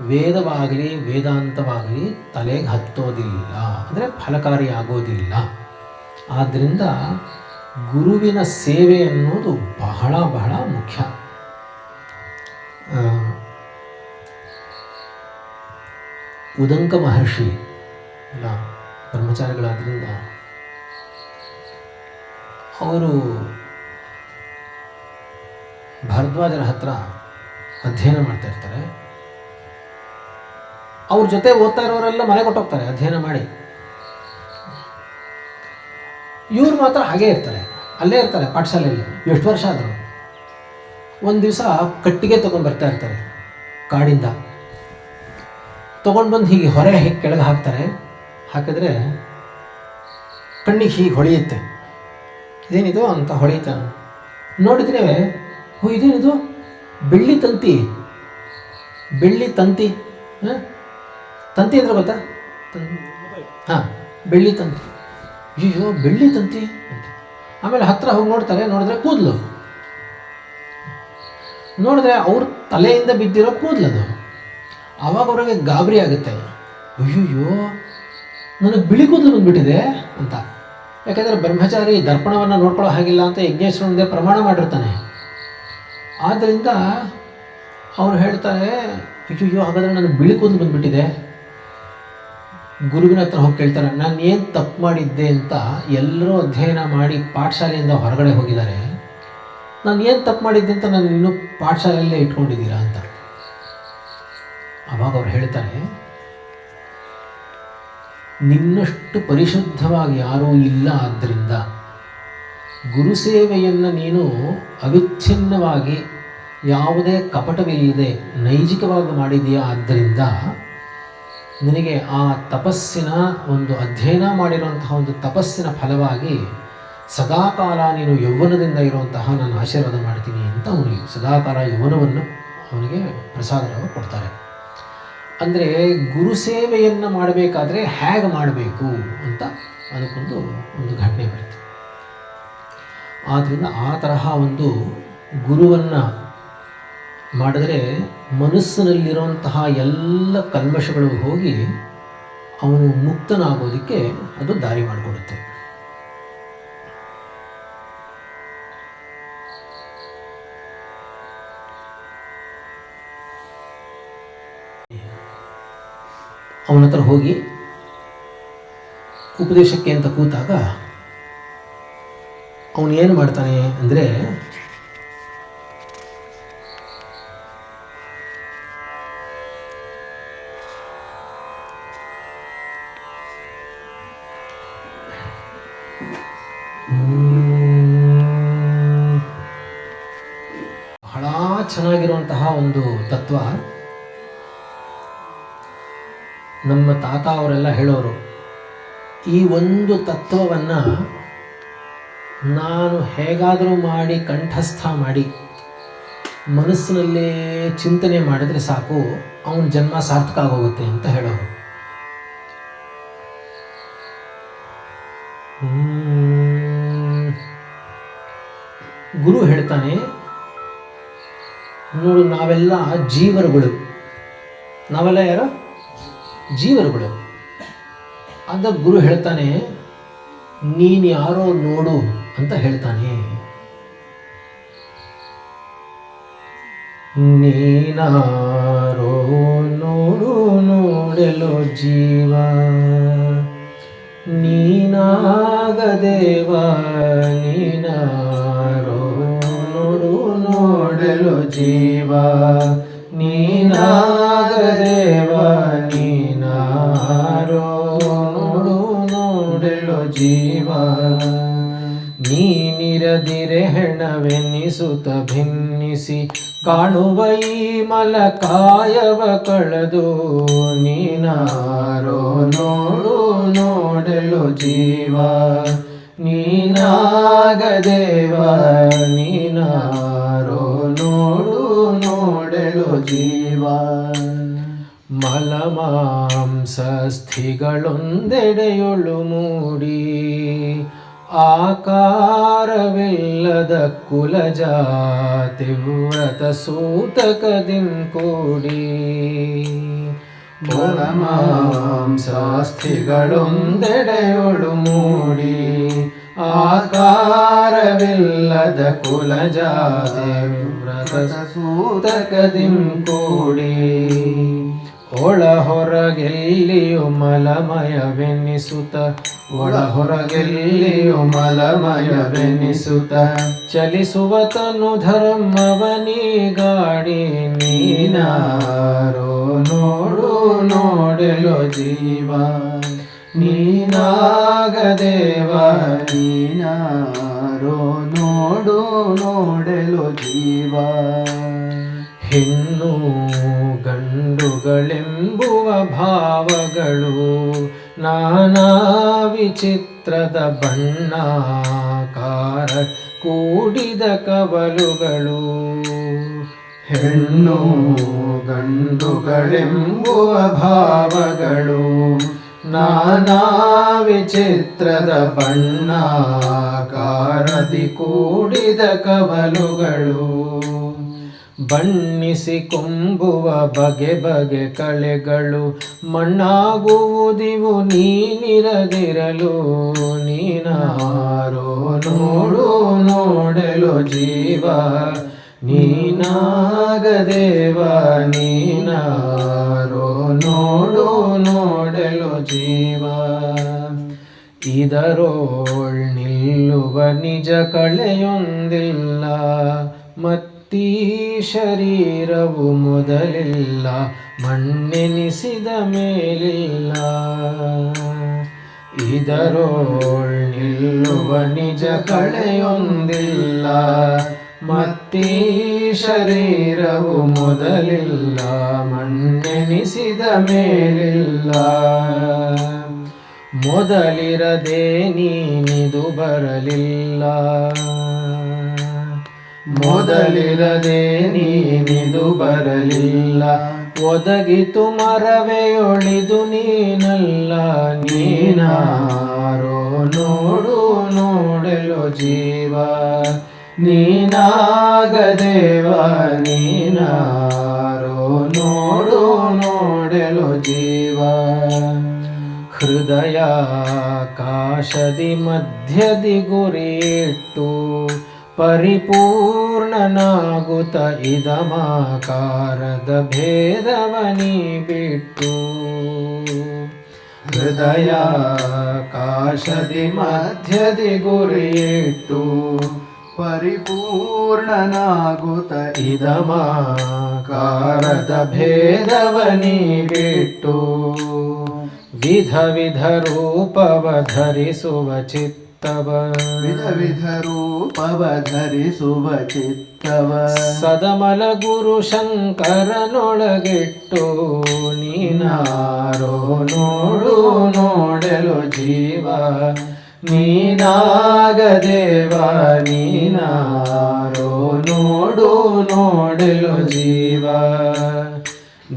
ವೇದವಾಗಲಿ ವೇದಾಂತವಾಗಲಿ ತಲೆಗೆ ಹತ್ತೋದಿಲ್ಲ, ಅಂದರೆ ಫಲಕಾರಿ ಆಗೋದಿಲ್ಲ. ಆದ್ದರಿಂದ ಗುರುವಿನ ಸೇವೆ ಅನ್ನೋದು ಬಹಳ ಬಹಳ ಮುಖ್ಯ. ಉದಂಕ ಮಹರ್ಷಿ ಎಲ್ಲ ಬ್ರಹ್ಮಚಾರಿಗಳಾದ್ರಿಂದ ಅವರು ಭರದ್ವಾಜರ ಹತ್ರ ಅಧ್ಯಯನ ಮಾಡ್ತಾ ಇರ್ತಾರೆ. ಅವ್ರ ಜೊತೆ ಓದ್ತಾ ಇರೋರೆಲ್ಲ ಮನೆ ಕೊಟ್ಟೋಗ್ತಾರೆ ಅಧ್ಯಯನ ಮಾಡಿ. ಇವ್ರು ಮಾತ್ರ ಹಾಗೇ ಇರ್ತಾರೆ, ಅಲ್ಲೇ ಇರ್ತಾರೆ ಪಾಠಶಾಲೆಯಲ್ಲಿ. ಎಷ್ಟು ವರ್ಷ ಆದರು. ಒಂದು ದಿವಸ ಕಟ್ಟಿಗೆ ತೊಗೊಂಡ್ಬರ್ತಾ ಇರ್ತಾರೆ ಕಾಡಿಂದ. ತೊಗೊಂಡು ಬಂದು ಹೀಗೆ ಹೊರೆ ಹೀಗೆ ಕೆಳಗೆ ಹಾಕ್ತಾರೆ. ಹಾಕಿದ್ರೆ ಕಣ್ಣಿಗೆ ಹೀಗೆ ಹೊಳೆಯುತ್ತೆ. ಇದೇನಿದು ಅಂತ ಹೊಳಿತಾನೆ. ನೋಡಿದರೆ ಓ ಇದೇನಿದು ಬೆಳ್ಳಿ ತಂತಿ, ಬೆಳ್ಳಿ ತಂತಿ. ತಂತಿ ಅಂದರೆ ಗೊತ್ತಾ? ಹಾಂ, ಬೆಳ್ಳಿ ತಂತಿ. ಅಯ್ಯೋ ಬೆಳ್ಳಿ ತಂತಿ ಅಂತ. ಆಮೇಲೆ ಹತ್ತಿರ ಹೋಗಿ ನೋಡ್ತಾರೆ, ನೋಡಿದ್ರೆ ಕೂದಲು, ನೋಡಿದ್ರೆ ಅವ್ರ ತಲೆಯಿಂದ ಬಿದ್ದಿರೋ ಕೂದಲದು. ಆವಾಗ ಅವ್ರಿಗೆ ಗಾಬರಿ ಆಗುತ್ತೆ, ಅಯ್ಯಯ್ಯೋ ನನಗೆ ಬಿಳಿ ಕೂದಲು ಬಂದುಬಿಟ್ಟಿದೆ ಅಂತ. ಯಾಕೆಂದರೆ ಬ್ರಹ್ಮಚಾರಿ ದರ್ಪಣವನ್ನು ನೋಡ್ಕೊಳ್ಳೋ ಹಾಗಿಲ್ಲ ಅಂತ ಯಜ್ಞೇಶ್ವರ ಮುಂದೆ ಪ್ರಮಾಣ ಮಾಡಿರ್ತಾನೆ. ಆದ್ದರಿಂದ ಅವ್ರು ಹೇಳ್ತಾರೆ, ಅಯ್ಯಯ್ಯೋ ಹಾಗಾದರೆ ನನಗೆ ಬಿಳಿ ಕೂದಲು ಬಂದುಬಿಟ್ಟಿದೆ. ಗುರುವಿನ ಹತ್ರ ಹೋಗಿ ಕೇಳ್ತಾರೆ, ನಾನು ಏನು ತಪ್ಪು ಮಾಡಿದ್ದೆ ಅಂತ. ಎಲ್ಲರೂ ಅಧ್ಯಯನ ಮಾಡಿ ಪಾಠಶಾಲೆಯಿಂದ ಹೊರಗಡೆ ಹೋಗಿದ್ದಾರೆ, ನಾನು ಏನು ತಪ್ಪು ಮಾಡಿದ್ದೆ ಅಂತ ನಾನು ಇನ್ನೂ ಪಾಠಶಾಲೆಯಲ್ಲೇ ಇಟ್ಕೊಂಡಿದ್ದೀರಾ ಅಂತ. ಆವಾಗ ಅವ್ರು ಹೇಳ್ತಾರೆ, ನಿನ್ನಷ್ಟು ಪರಿಶುದ್ಧವಾಗಿ ಯಾರೂ ಇಲ್ಲ, ಆದ್ದರಿಂದ ಗುರುಸೇವೆಯನ್ನು ನೀನು ಅವಿಚ್ಛಿನ್ನವಾಗಿ ಯಾವುದೇ ಕಪಟವಿಲ್ಲದೆ ನೈಜಿಕವಾಗಿ ಮಾಡಿದೆಯಾ. ಆದ್ದರಿಂದ ನಿನಗೆ ಆ ತಪಸ್ಸಿನ ಒಂದು ಅಧ್ಯಯನ ಮಾಡಿರುವಂತಹ ಒಂದು ತಪಸ್ಸಿನ ಫಲವಾಗಿ ಸದಾಕಾಲ ನೀನು ಯೌವನದಿಂದ ಇರುವಂತಹ ನಾನು ಆಶೀರ್ವಾದ ಮಾಡ್ತೀನಿ ಅಂತ ಅವನಿಗೆ ಸದಾಕಾಲ ಯೌವನವನ್ನು ಅವನಿಗೆ ಪ್ರಸಾದವನ್ನು ಕೊಡ್ತಾರೆ. ಅಂದರೆ ಗುರುಸೇವೆಯನ್ನು ಮಾಡಬೇಕಾದ್ರೆ ಹೇಗೆ ಮಾಡಬೇಕು ಅಂತ ಅದಕ್ಕೊಂದು ಘಟನೆ ಬರುತ್ತೆ. ಆದ್ದರಿಂದ ಆ ತರಹ ಒಂದು ಗುರುವನ್ನು ಮಾಡಿದ್ರೆ ಮನಸ್ಸಿನಲ್ಲಿರುವಂತಹ ಎಲ್ಲ ಕಲ್ಮಶಗಳು ಹೋಗಿ ಅವನು ಮುಕ್ತನಾಗೋದಕ್ಕೆ ಅದು ದಾರಿ ಮಾಡಿಕೊಡುತ್ತೆ. ಅವನ ಹತ್ರ ಹೋಗಿ ಉಪದೇಶಕ್ಕೆ ಅಂತ ಕೂತಾಗ ಅವನು ಏನು ಮಾಡ್ತಾನೆ ಅಂದರೆ, ಬಹಳ ಚೆನ್ನಾಗಿರುವಂತಹ ಒಂದು ತತ್ವ. ನಮ್ಮ ತಾತ ಅವರೆಲ್ಲ ಹೇಳೋರು, ಈ ಒಂದು ತತ್ವವನ್ನು ನಾನು ಹೇಗಾದರೂ ಮಾಡಿ ಕಂಠಸ್ಥ ಮಾಡಿ ಮನಸ್ಸಿನಲ್ಲೇ ಚಿಂತನೆ ಮಾಡಿದರೆ ಸಾಕು, ಅವನ ಜನ್ಮ ಸಾರ್ಥಕ ಆಗೋಗುತ್ತೆ ಅಂತ ಹೇಳೋರು. ಗುರು ಹೇಳ್ತಾನೆ, ನೋಡು ನಾವೆಲ್ಲ ಜೀವರುಗಳು. ನಾವೆಲ್ಲ ಯಾರು? ಜೀವರುಗಳು. ಆದ ಗುರು ಹೇಳ್ತಾನೆ, ನೀನು ಯಾರೋ ನೋಡು ಅಂತ ಹೇಳ್ತಾನೆ. ನೀನಾರೋ ನೋಡು ನೋಡೆಲೋ ಜೀವ, ನೀನಾಗದೇವ ನೀನಾರೋ ನೋಡು ನೋಡೆಲೋ ಜೀವ, ನೀನಾಗದೇವ ನೀನಾರೋ ನೋಡು ನೋಡೆಲೋ ಜೀವ. ನೀನಿರದಿರೆ ಹೆಣವೆನ್ನಿಸುತ್ತ ಭಿನ್ನಿಸಿ ಕಾಣುವ ಈ ಮಲಕಾಯವ ಕಳೆದು, ನೀನಾರೋ ನೋಡು ನೋಡೆಲೋ ಜೀವ, ನೀನಾಗದೇವ ನೀನಾರೋ ನೋಡು ನೋಡೆಲೋ ಜೀವ. ಮಲಮಾಂಸಸ್ಥಿಗಳೊಂದೆಡೆಯೊಳು ಮೂಡಿ ಆಕಾರವಿಲ್ಲದ ಕುಲಜಾತಿ ವ್ರತ ಸೂತಕದಿಂ ಕೂಡಿ, ಮಲಮಾಂಸಸ್ಥಿಗಳೊಂದೆಡೆಯೊಳು ಮೂಡಿ ಆಕಾರವಿಲ್ಲದ ಕುಲಜಾತಿ ವ್ರತ ಸೂತಕದಿಂ ಕೂಡಿ, ಒಳ ಹೊರಗೆಲ್ಲಿಯು ಮಲಮಯವೆನ್ನಿಸುತ್ತ ಒಳ ಹೊರಗೆಲ್ಲಿಯು ಮಲಮಯವೆನ್ನಿಸುತ್ತ ಚಲಿಸುವ ತನು ಧರ್ಮವನಿಗಾಡಿ, ನೀನಾರೋ ನೋಡು ನೋಡೆಲೋ ಜೀವ, ನೀನಾಗದೇವ ನೀನಾರೋ ನೋಡು ನೋಡೆಲೋ ಜೀವ. ಹೆಣ್ಣು ಗಂಡುಗಳೆಂಬುವ ಭಾವಗಳು ನಾನಾ ವಿಚಿತ್ರ ವಿಚಿತ್ರದ ಬಣ್ಣಾಕಾರ ಕೂಡಿದ ಕವಲುಗಳು ಹೆಣ್ಣು ಗಂಡುಗಳೆಂಬುವ ಭಾವಗಳು ನಾನಾ ವಿಚಿತ್ರದ ಬಣ್ಣಾಕಾರದಿ ಕೂಡಿದ ಕವಲುಗಳು ಬಣ್ಣಿಸಿ ಕೊಂಬುವ ಬಗೆ ಬಗೆ ಕಳೆಗಳು ಮಣ್ಣಾಗುವುದಿವು ನೀನಿರದಿರಲು ನೀನಾರೋ ನೋಡು ನೋಡಲು ಜೀವ ನೀನಾಗದೇವ ನೀನಾರೋ ನೋಡು ನೋಡಲು ಜೀವ ಇದರೋಳ್ ನಿಲ್ಲುವ ನಿಜ ಕಳೆಯೊಂದಿಲ್ಲ ಮತ್ತೀ ಶರೀರವು ಮೊದಲಿಲ್ಲ ಮಣ್ಣೆನಿಸಿದ ಮೇಲಿಲ್ಲ ಇದರೋಳ್ ನಿಲ್ಲುವ ನಿಜ ಕಳೆಯೊಂದಿಲ್ಲ ಮತ್ತೀ ಶರೀರವು ಮೊದಲಿಲ್ಲ ಮಣ್ಣೆನಿಸಿದ ಮೇಲಿಲ್ಲ ಮೊದಲಿರದೆ ನೀನಿದು ಬರಲಿಲ್ಲ ಮೊದಲಿರದೆ ನೀನಿದು ಬರಲಿಲ್ಲ ಒದಗಿತು ಮರವೆಯೊಳಿದು ನೀನಲ್ಲ ನೀನಾರೋ ನೋಡು ನೋಡಲು ಜೀವ ನೀನಾಗದೇವ ನೀನಾರೋ ನೋಡು ನೋಡಲು ಜೀವ ಹೃದಯಾಕಾಶದಿ ಮಧ್ಯದಿ ಗುರಿಯಿಟ್ಟು ಪರಿಪೂರ್ಣನಾಗುತ್ತ ಇದಮಾಕಾರದ ಭೇದವನಿ ಬಿಟ್ಟು ಹೃದಯಾಕಾಶದಿ ಮಧ್ಯದಿ ಗುರಿಯಿಟ್ಟು ಪರಿಪೂರ್ಣನಾಗುತ್ತ ಇದಮಾಕಾರದ ಭೇದವನಿ ಬಿಟ್ಟು ವಿಧ ವಿಧ ರೂಪವ ಧರಿಸುವ ಚಿತ್ತವ ವಿಧ ವಿಧ ರೂಪವ ಧರಿಸುವ ಚಿತ್ತವ ಸದಮಲ ಗುರು ಶಂಕರನೊಳಗಿಟ್ಟು ನೀನಾರೋ ನೋಡು ನೋಡಲು ಜೀವ ನೀನಾಗದೇವ ನೀನಾರೋ ನೋಡು ನೋಡಲು ಜೀವ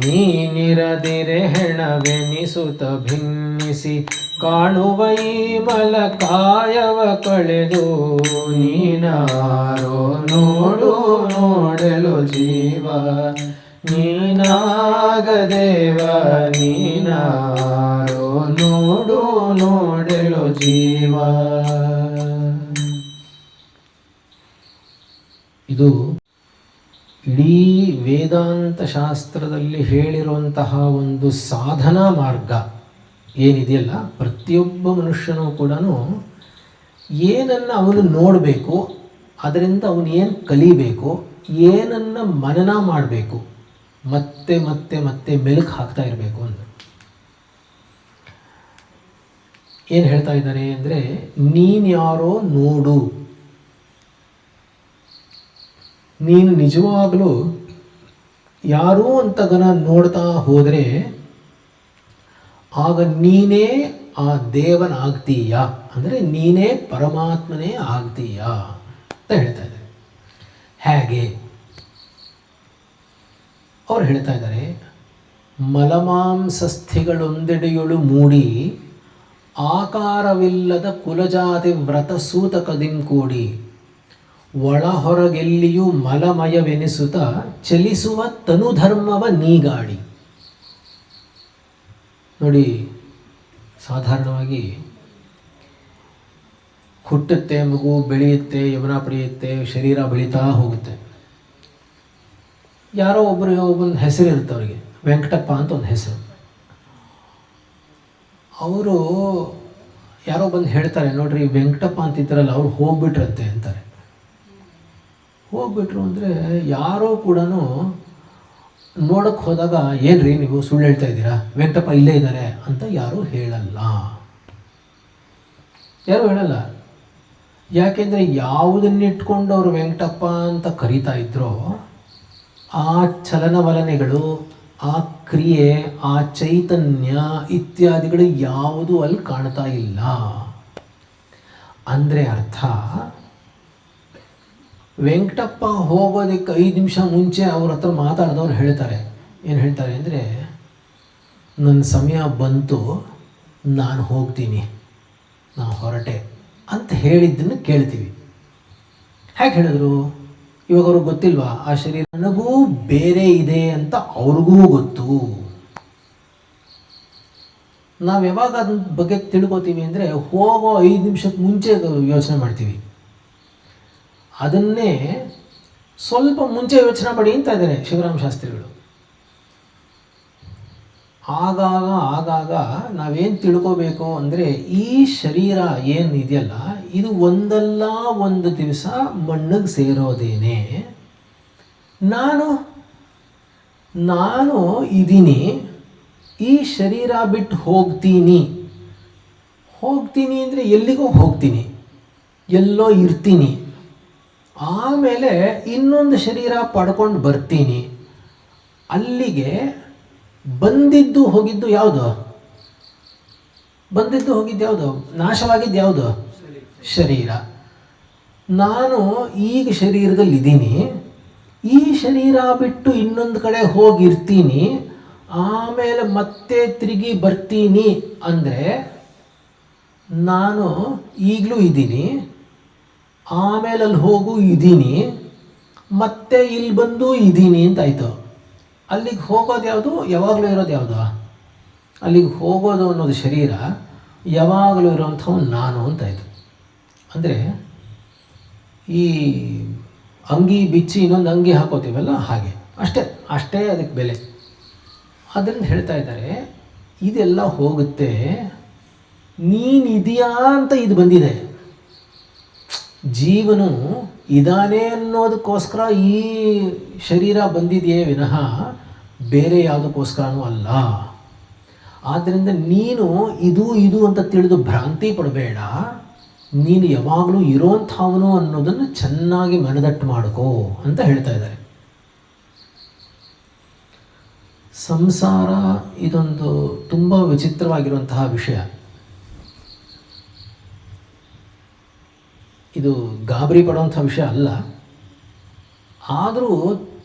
ನೀನಿರದಿರೆ ಹೆಣವೆನಿಸುತ್ತ ಭಿನ್ನಿಸಿ ಕಾಣುವ ಈ ಮಲಕಾಯವ ಕಳೆದು ನೀನಾರೋ ನೋಡು ನೋಡಲು ಜೀವ ನೀನಾಗದೇವ ನೀನಾರೋ ನೋಡು ನೋಡಲು ಜೀವ. ಇದು ಇಡೀ ವೇದಾಂತ ಶಾಸ್ತ್ರದಲ್ಲಿ ಹೇಳಿರುವಂತಹ ಒಂದು ಸಾಧನಾ ಮಾರ್ಗ ಏನಿದೆಯಲ್ಲ, ಪ್ರತಿಯೊಬ್ಬ ಮನುಷ್ಯನೂ ಕೂಡ ಏನನ್ನು ಅವನು ನೋಡಬೇಕು, ಅದರಿಂದ ಅವನು ಏನು ಕಲಿಬೇಕು, ಏನನ್ನು ಮನನ ಮಾಡಬೇಕು, ಮತ್ತೆ ಮತ್ತೆ ಮತ್ತೆ ಮೆಲುಕು ಹಾಕ್ತಾ ಇರಬೇಕು ಅಂತ ಏನು ಹೇಳ್ತಾ ಇದ್ದಾರೆ ಅಂದರೆ, ನೀನು ಯಾರೋ ನೋಡು. ನೀನು ನಿಜವಾಗಲೂ ಯಾರೋ ಅಂತಗನ ನೋಡ್ತಾ ಹೋದರೆ ಆಗ ನೀನೇ ಆ ದೇವನಾಗ್ತೀಯ, ಅಂದರೆ ನೀನೇ ಪರಮಾತ್ಮನೇ ಆಗ್ತೀಯ ಅಂತ ಹೇಳ್ತಾ ಇದ್ದಾರೆ. ಹೇಗೆ ಅವ್ರು ಹೇಳ್ತಾ ಇದ್ದಾರೆ, ಮಲಮಾಂಸಸ್ಥಿಗಳೊಂದೆಡೆಯೊಳು ಮೂಡಿ ಆಕಾರವಿಲ್ಲದ ಕುಲಜಾತಿ ವ್ರತ ಸೂತಕದಿಂ ಕೂಡಿ ಒಳ ಹೊರಗೆಲ್ಲಿಯೂ ಮಲಮಯವೆನಿಸುತ್ತ ಚಲಿಸುವ ತನುಧರ್ಮವ ನೀಗಾಡಿ. ನೋಡಿ, ಸಾಧಾರಣವಾಗಿ ಹುಟ್ಟುತ್ತೆ ಮಗು, ಬೆಳೆಯುತ್ತೆ, ಯೌವನ ಪಡೆಯುತ್ತೆ, ಶರೀರ ಬೆಳೀತಾ ಹೋಗುತ್ತೆ. ಯಾರೋ ಒಬ್ಬನ ಹೆಸರು ಇರುತ್ತೆ ಅವರಿಗೆ, ವೆಂಕಟಪ್ಪ ಅಂತ ಒಂದು ಹೆಸರು. ಅವರು ಯಾರೋ ಬಂದು ಹೇಳ್ತಾರೆ, ನೋಡ್ರಿ ವೆಂಕಟಪ್ಪ ಅಂತಿದ್ದಾರಲ್ಲ ಅವ್ರು ಹೋಗ್ಬಿಟ್ರಂತೆ ಅಂತಾರೆ. ಹೋಗ್ಬಿಟ್ರು ಅಂದರೆ ಯಾರೋ ಕೂಡ ನೋಡೋಕ್ಕೆ ಹೋದಾಗ ಏನ್ರಿ ನೀವು ಸುಳ್ಳು ಹೇಳ್ತಾ ಇದ್ದೀರಾ, ವೆಂಕಟಪ್ಪ ಇಲ್ಲೇ ಇದ್ದಾರೆ ಅಂತ ಯಾರೂ ಹೇಳಲ್ಲ. ಯಾಕೆಂದರೆ ಯಾವುದನ್ನಿಟ್ಕೊಂಡು ಅವರು ವೆಂಕಟಪ್ಪ ಅಂತ ಕರೀತಾ ಇದ್ರೋ ಆ ಚಲನವಲನೆಗಳು, ಆ ಕ್ರಿಯೆ, ಆ ಚೈತನ್ಯ ಇತ್ಯಾದಿಗಳು ಯಾವುದೂ ಅಲ್ಲಿ ಕಾಣ್ತಾ ಇಲ್ಲ. ಅಂದರೆ ಅರ್ಥ ವೆಂಕಟಪ್ಪ ಹೋಗೋದಕ್ಕೆ 5 ನಿಮಿಷ ಮುಂಚೆ ಅವ್ರ ಹತ್ರ ಮಾತಾಡಿದವ್ರು ಹೇಳ್ತಾರೆ, ಏನು ಹೇಳ್ತಾರೆ ಅಂದರೆ, ನನ್ನ ಸಮಯ ಬಂತು, ನಾನು ಹೋಗ್ತೀನಿ, ನಾನು ಹೊರಟೆ ಅಂತ ಹೇಳಿದ್ದನ್ನು ಕೇಳ್ತೀವಿ. ಹೇಗೆ ಹೇಳಿದ್ರು? ಇವಾಗ ಅವ್ರಿಗೆ ಗೊತ್ತಿಲ್ವಾ ಆ ಶರೀರ ನನಗೂ ಬೇರೆ ಇದೆ ಅಂತ ಅವ್ರಿಗೂ ಗೊತ್ತು. ನಾವು ಯಾವಾಗ ಅದ್ರ ಬಗ್ಗೆ ತಿಳ್ಕೊತೀವಿ ಅಂದರೆ ಹೋಗೋ 5 ನಿಮಿಷಕ್ಕೆ ಮುಂಚೆ ಯೋಚನೆ ಮಾಡ್ತೀವಿ. ಅದನ್ನೇ ಸ್ವಲ್ಪ ಮುಂಚೆ ಯೋಚನೆ ಮಾಡಿ ಅಂತ ಇದ್ದಾರೆ ಶಿವರಾಮ ಶಾಸ್ತ್ರಿಗಳು. ಆಗಾಗ ನಾವೇನು ತಿಳ್ಕೋಬೇಕು ಅಂದರೆ, ಈ ಶರೀರ ಏನು ಇದೆಯಲ್ಲ, ಇದು ಒಂದಲ್ಲ ಒಂದು ದಿವಸ ಮಣ್ಣಿಗೆ ಸೇರೋದೇನೆ. ನಾನು ಇದ್ದೀನಿ, ಈ ಶರೀರ ಬಿಟ್ಟು ಹೋಗ್ತೀನಿ ಅಂದರೆ ಎಲ್ಲಿಗೋ ಹೋಗ್ತೀನಿ, ಎಲ್ಲೋ ಇರ್ತೀನಿ, ಆಮೇಲೆ ಇನ್ನೊಂದು ಶರೀರ ಪಡ್ಕೊಂಡು ಬರ್ತೀನಿ. ಅಲ್ಲಿಗೆ ಬಂದಿದ್ದು ಹೋಗಿದ್ದು ಯಾವುದು? ನಾಶವಾಗಿದ್ದು ಯಾವುದು? ಶರೀರ. ನಾನು ಈಗ ಶರೀರದಲ್ಲಿದ್ದೀನಿ, ಈ ಶರೀರ ಬಿಟ್ಟು ಇನ್ನೊಂದು ಕಡೆ ಹೋಗಿರ್ತೀನಿ, ಆಮೇಲೆ ಮತ್ತೆ ತಿರುಗಿ ಬರ್ತೀನಿ ಅಂದರೆ ನಾನು ಈಗಲೂ ಇದ್ದೀನಿ, ಆಮೇಲೆ ಅಲ್ಲಿ ಹೋಗು ಇದ್ದೀನಿ, ಮತ್ತೆ ಇಲ್ಲಿ ಬಂದು ಇದ್ದೀನಿ ಅಂತಾಯಿತು. ಅಲ್ಲಿಗೆ ಹೋಗೋದು ಯಾವುದು? ಯಾವಾಗಲೂ ಇರೋದು ಯಾವುದು? ಅಲ್ಲಿಗೆ ಹೋಗೋದು ಅನ್ನೋದು ಶರೀರ, ಯಾವಾಗಲೂ ಇರೋವಂಥವು ನಾನು ಅಂತಾಯಿತು. ಅಂದರೆ ಈ ಅಂಗಿ ಬಿಚ್ಚಿ ಇನ್ನೊಂದು ಅಂಗಿ ಹಾಕೋತೀವಲ್ಲ, ಹಾಗೆ ಅಷ್ಟೇ ಅದಕ್ಕೆ ಬೆಲೆ. ಅದರಿಂದ ಹೇಳ್ತಾ ಇದ್ದಾರೆ, ಇದೆಲ್ಲ ಹೋಗುತ್ತೆ, ನೀನಿದೆಯಾ ಅಂತ ಇದು ಬಂದಿದೆ. ಜೀವನು ಇದಾನೆ ಅನ್ನೋದಕ್ಕೋಸ್ಕರ ಈ ಶರೀರ ಬಂದಿದೆಯೇ ವಿನಃ ಬೇರೆ ಯಾವುದಕ್ಕೋಸ್ಕರನೂ ಅಲ್ಲ. ಆದ್ದರಿಂದ ನೀನು ಇದು ಅಂತ ತಿಳಿದು ಭ್ರಾಂತಿ ಪಡಬೇಡ. ನೀನು ಯಾವಾಗಲೂ ಇರೋಂಥವನು ಅನ್ನೋದನ್ನು ಚೆನ್ನಾಗಿ ಮನದಟ್ಟು ಮಾಡಿಕೋ ಅಂತ ಹೇಳ್ತಾ ಇದ್ದಾರೆ. ಸಂಸಾರ ಇದೊಂದು ತುಂಬ ವಿಚಿತ್ರವಾಗಿರುವಂತಹ ವಿಷಯ. ಇದು ಗಾಬರಿ ಪಡುವಂಥ ವಿಷಯ ಅಲ್ಲ, ಆದರೂ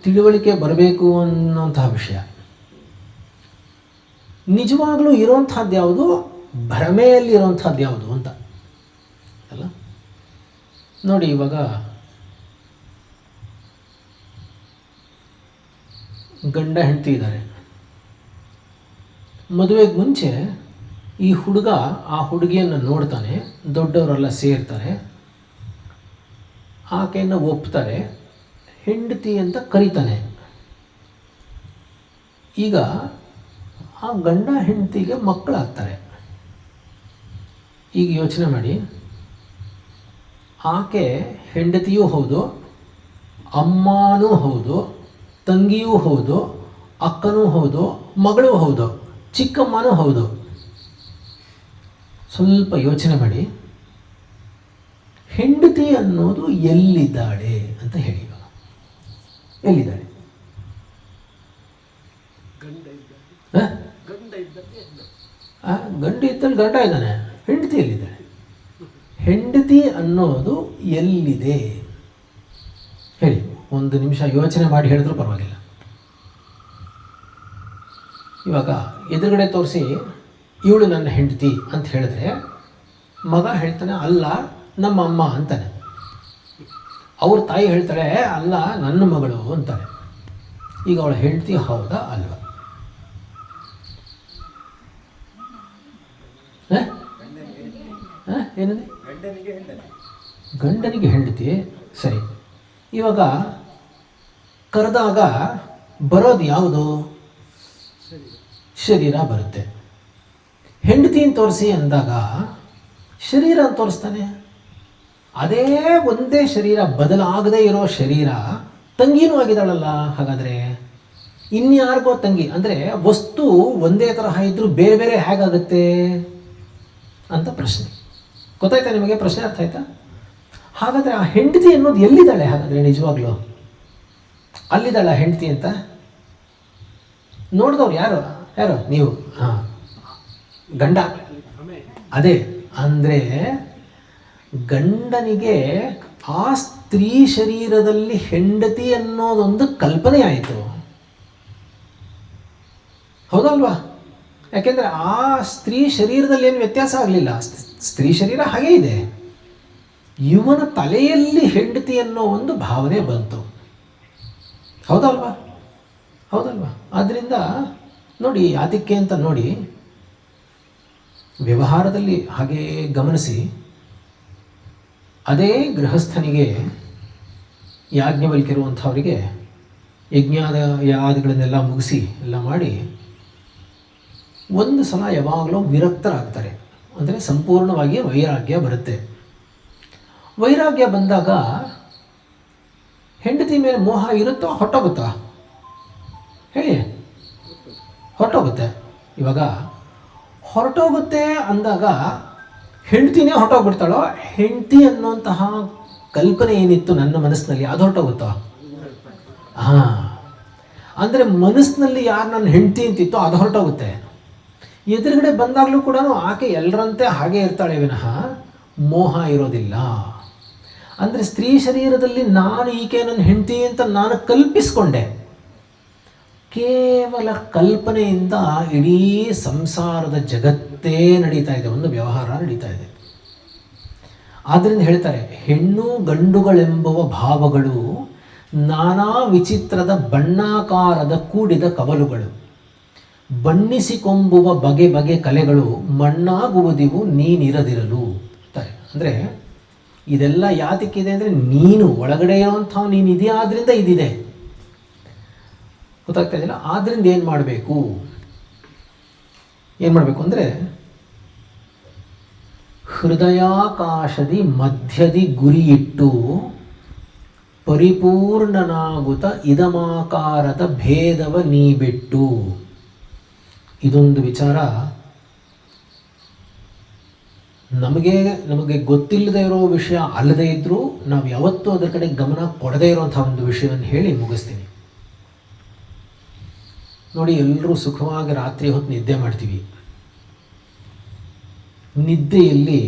ತಿಳುವಳಿಕೆ ಬರಬೇಕು ಅನ್ನೋಂತಹ ವಿಷಯ. ನಿಜವಾಗಲೂ ಇರೋಂಥದ್ದು ಯಾವುದು, ಭ್ರಮೆಯಲ್ಲಿರೋಂಥದ್ದು ಯಾವುದು ಅಂತ ಅಲ್ಲ. ನೋಡಿ, ಇವಾಗ ಗಂಡ ಹೆಂಡತಿ ಇದ್ದಾರೆ. ಮದುವೆಗೆ ಮುಂಚೆ ಈ ಹುಡುಗ ಆ ಹುಡುಗಿಯನ್ನು ನೋಡ್ತಾನೆ, ದೊಡ್ಡವರೆಲ್ಲ ಸೇರ್ತಾರೆ, ಆಕೆಯನ್ನು ಒಪ್ತಾರೆ, ಹೆಂಡತಿ ಅಂತ ಕರೀತಾನೆ. ಈಗ ಆ ಗಂಡ ಹೆಂಡತಿಗೆ ಮಕ್ಕಳಾಗ್ತಾರೆ. ಈಗ ಯೋಚನೆ ಮಾಡಿ, ಆಕೆ ಹೆಂಡತಿಯೂ ಹೌದು, ಅಮ್ಮನೂ ಹೌದು, ತಂಗಿಯೂ ಹೌದು, ಅಕ್ಕನೂ ಹೌದು, ಮಗಳೂ ಹೌದು, ಚಿಕ್ಕಮ್ಮನೂ ಹೌದು. ಸ್ವಲ್ಪ ಯೋಚನೆ ಮಾಡಿ, ಹೆಂಡತಿ ಅನ್ನೋದು ಎಲ್ಲಿದ್ದಾಳೆ ಅಂತ ಹೇಳಿ. ಎಲ್ಲಿದ್ದಾಳೆ? ಗಂಡ ಇದ್ದಲ್ಲಿ ಗಂಡ ಇದ್ದಾನೆ, ಹೆಂಡತಿ ಎಲ್ಲಿದ್ದಾಳೆ? ಹೆಂಡತಿ ಅನ್ನೋದು ಎಲ್ಲಿದೆ ಹೇಳಿ. 1 ನಿಮಿಷ ಯೋಚನೆ ಮಾಡಿ ಹೇಳಿದ್ರೂ ಪರವಾಗಿಲ್ಲ. ಇವಾಗ ಎದುರುಗಡೆ ತೋರಿಸಿ ಇವಳು ನನ್ನ ಹೆಂಡತಿ ಅಂತ ಹೇಳಿದ್ರೆ ಮಗ ಹೇಳ್ತಾನೆ, ಅಲ್ಲ ನಮ್ಮ ಅಮ್ಮ ಅಂತಾನೆ. ಅವ್ರ ತಾಯಿ ಹೇಳ್ತಾಳೆ, ಅಲ್ಲ ನನ್ನ ಮಗಳು ಅಂತಾಳೆ. ಈಗ ಅವಳ ಹೆಂಡತಿ ಹೌದಾ ಅಲ್ವಾ? ಏನಂದ್ರೆ ಗಂಡನಿಗೆ ಹೆಂಡತಿ. ಸರಿ, ಇವಾಗ ಕರೆದಾಗ ಬರೋದು ಯಾವುದು? ಶರೀರ ಬರುತ್ತೆ. ಹೆಂಡತಿನ ತೋರಿಸಿ ಅಂದಾಗ ಶರೀರ ಅಂತ ತೋರಿಸ್ತಾನೆ. ಅದೇ ಒಂದೇ ಶರೀರ, ಬದಲಾಗದೇ ಇರೋ ಶರೀರ ತಂಗಿನೂ ಆಗಿದ್ದಾಳಲ್ಲ. ಹಾಗಾದರೆ ಇನ್ಯಾರಿಗೋ ತಂಗಿ ಅಂದರೆ ವಸ್ತು ಒಂದೇ ತರಹ ಇದ್ದರೂ ಬೇರೆ ಬೇರೆ ಹೇಗಾಗುತ್ತೆ ಅಂತ ಪ್ರಶ್ನೆ. ಗೊತ್ತಾಯ್ತಾ ನಿಮಗೆ? ಪ್ರಶ್ನೆ ಅರ್ಥ ಆಯ್ತಾ? ಹಾಗಾದರೆ ಆ ಹೆಂಡತಿ ಅನ್ನೋದು ಎಲ್ಲಿದ್ದಾಳೆ? ಹಾಗಾದರೆ ನಿಜವಾಗ್ಲೂ ಅಲ್ಲಿದ್ದಾಳ ಹೆಂಡತಿ ಅಂತ? ನೋಡಿದವ್ರು ಯಾರು ನೀವು? ಹಾಂ, ಗಂಡ. ಅದೇ ಅಂದರೆ ಗಂಡನಿಗೆ ಆ ಸ್ತ್ರೀ ಶರೀರದಲ್ಲಿ ಹೆಂಡತಿ ಅನ್ನೋದೊಂದು ಕಲ್ಪನೆ ಆಯಿತು. ಹೌದಲ್ವಾ? ಯಾಕೆಂದರೆ ಆ ಸ್ತ್ರೀ ಶರೀರದಲ್ಲಿ ಏನು ವ್ಯತ್ಯಾಸ ಆಗಲಿಲ್ಲ, ಸ್ತ್ರೀ ಶರೀರ ಹಾಗೇ ಇದೆ. ಇವನ ತಲೆಯಲ್ಲಿ ಹೆಂಡತಿ ಅನ್ನೋ ಒಂದು ಭಾವನೆ ಬಂತು. ಹೌದಲ್ವಾ? ಹೌದಲ್ವಾ? ಆದ್ದರಿಂದ ನೋಡಿ, ಯಾತಕ್ಕೆ ಅಂತ ನೋಡಿ, ವ್ಯವಹಾರದಲ್ಲಿ ಹಾಗೇ ಗಮನಿಸಿ. ಅದೇ ಗೃಹಸ್ಥನಿಗೆ ಯಾಜ್ಞವಲ್ಕ್ಯರುವಂಥವರಿಗೆ ಯಜ್ಞಾದಿಗಳನ್ನೆಲ್ಲ ಮುಗಿಸಿ ಎಲ್ಲ ಮಾಡಿ ಒಂದು ಸಲ ಯಾವಾಗಲೂ ವಿರಕ್ತರಾಗ್ತಾರೆ. ಅಂದರೆ ಸಂಪೂರ್ಣವಾಗಿ ವೈರಾಗ್ಯ ಬರುತ್ತೆ. ವೈರಾಗ್ಯ ಬಂದಾಗ ಹೆಂಡತಿ ಮೇಲೆ ಮೋಹ ಇರುತ್ತೋ ಹೊಟ್ಟೋಗುತ್ತಾ? ಹೇಳಿ, ಹೊರಟೋಗುತ್ತೆ. ಇವಾಗ ಹೊರಟೋಗುತ್ತೆ ಅಂದಾಗ ಹೆಂಡ್ತಿನೇ ಹೊರಟೋಗ್ಬಿಡ್ತಾಳೋ? ಹೆಂಡತಿ ಅನ್ನೋಂತಹ ಕಲ್ಪನೆ ಏನಿತ್ತು ನನ್ನ ಮನಸ್ಸಿನಲ್ಲಿ ಅದು ಹೊರಟೋಗುತ್ತೋ? ಹಾಂ, ಅಂದರೆ ಮನಸ್ಸಿನಲ್ಲಿ ಯಾರು ನನ್ನ ಹೆಂಡತಿ ಅಂತಿತ್ತೋ ಅದು ಹೊರಟೋಗುತ್ತೆ. ಎದುರುಗಡೆ ಬಂದಾಗಲೂ ಕೂಡ ಆಕೆ ಎಲ್ಲರಂತೆ ಹಾಗೇ ಇರ್ತಾಳೆ ವಿನಃ ಮೋಹ ಇರೋದಿಲ್ಲ. ಅಂದರೆ ಸ್ತ್ರೀ ಶರೀರದಲ್ಲಿ ನಾನು ಈಕೆ ನನ್ನ ಹೆಂಡತಿ ಅಂತ ನಾನು ಕಲ್ಪಿಸ್ಕೊಂಡೆ. ಕೇವಲ ಕಲ್ಪನೆಯಿಂದ ಇಡೀ ಸಂಸಾರದ ಜಗತ್ತೇ ನಡೀತಾ ಇದೆ, ಒಂದು ವ್ಯವಹಾರ ನಡೀತಾ ಇದೆ. ಆದ್ದರಿಂದ ಹೇಳ್ತಾರೆ, ಹೆಣ್ಣು ಗಂಡುಗಳೆಂಬುವ ಭಾವಗಳು ನಾನಾ ವಿಚಿತ್ರದ ಬಣ್ಣಾಕಾರದ ಕೂಡಿದ ಕವಲುಗಳು, ಬಣ್ಣಿಸಿಕೊಂಬುವ ಬಗೆ ಬಗೆ ಕಲೆಗಳು ಮಣ್ಣಾಗುವುದಿವು ನೀನಿರದಿರಲು ಅಂತಾರೆ. ಅಂದರೆ ಇದೆಲ್ಲ ಯಾತಕ್ಕಿದೆ ಅಂದರೆ ನೀನು ಒಳಗಡೆ ಇರುವಂಥ ನೀನು ಇದೆಯಾ, ಆದ್ದರಿಂದ ಇದಿದೆ. ಗೊತ್ತಾಗ್ತಾ ಇದೆಯಲ್ಲ? ಆದ್ದರಿಂದ ಏನು ಮಾಡಬೇಕು ಅಂದರೆ ಹೃದಯಾಕಾಶದಿ ಮಧ್ಯದಿ ಗುರಿಯಿಟ್ಟು ಪರಿಪೂರ್ಣನಾಗುತ್ತ ಇದಮಾಕಾರದ ಭೇದವ ನೀ ಬಿಟ್ಟು. ಇದೊಂದು ವಿಚಾರ ನಮಗೆ ಗೊತ್ತಿಲ್ಲದೆ ಇರೋ ವಿಷಯ ಅಲ್ಲದೇ ಇದ್ದರೂ ನಾವು ಯಾವತ್ತೂ ಅದರ ಕಡೆ ಗಮನ ಕೊಡದೇ ಇರುವಂಥ ಒಂದು ವಿಷಯವನ್ನು ಹೇಳಿ ಮುಗಿಸ್ತೀನಿ. ನೋಡಿ, ಎಲ್ಲರೂ ಸುಖವಾಗಿ ರಾತ್ರಿ ಹೊತ್ತು ನಿದ್ದೆ ಮಾಡ್ತೀವಿ. ನಿದ್ದೆಯಲ್ಲಿ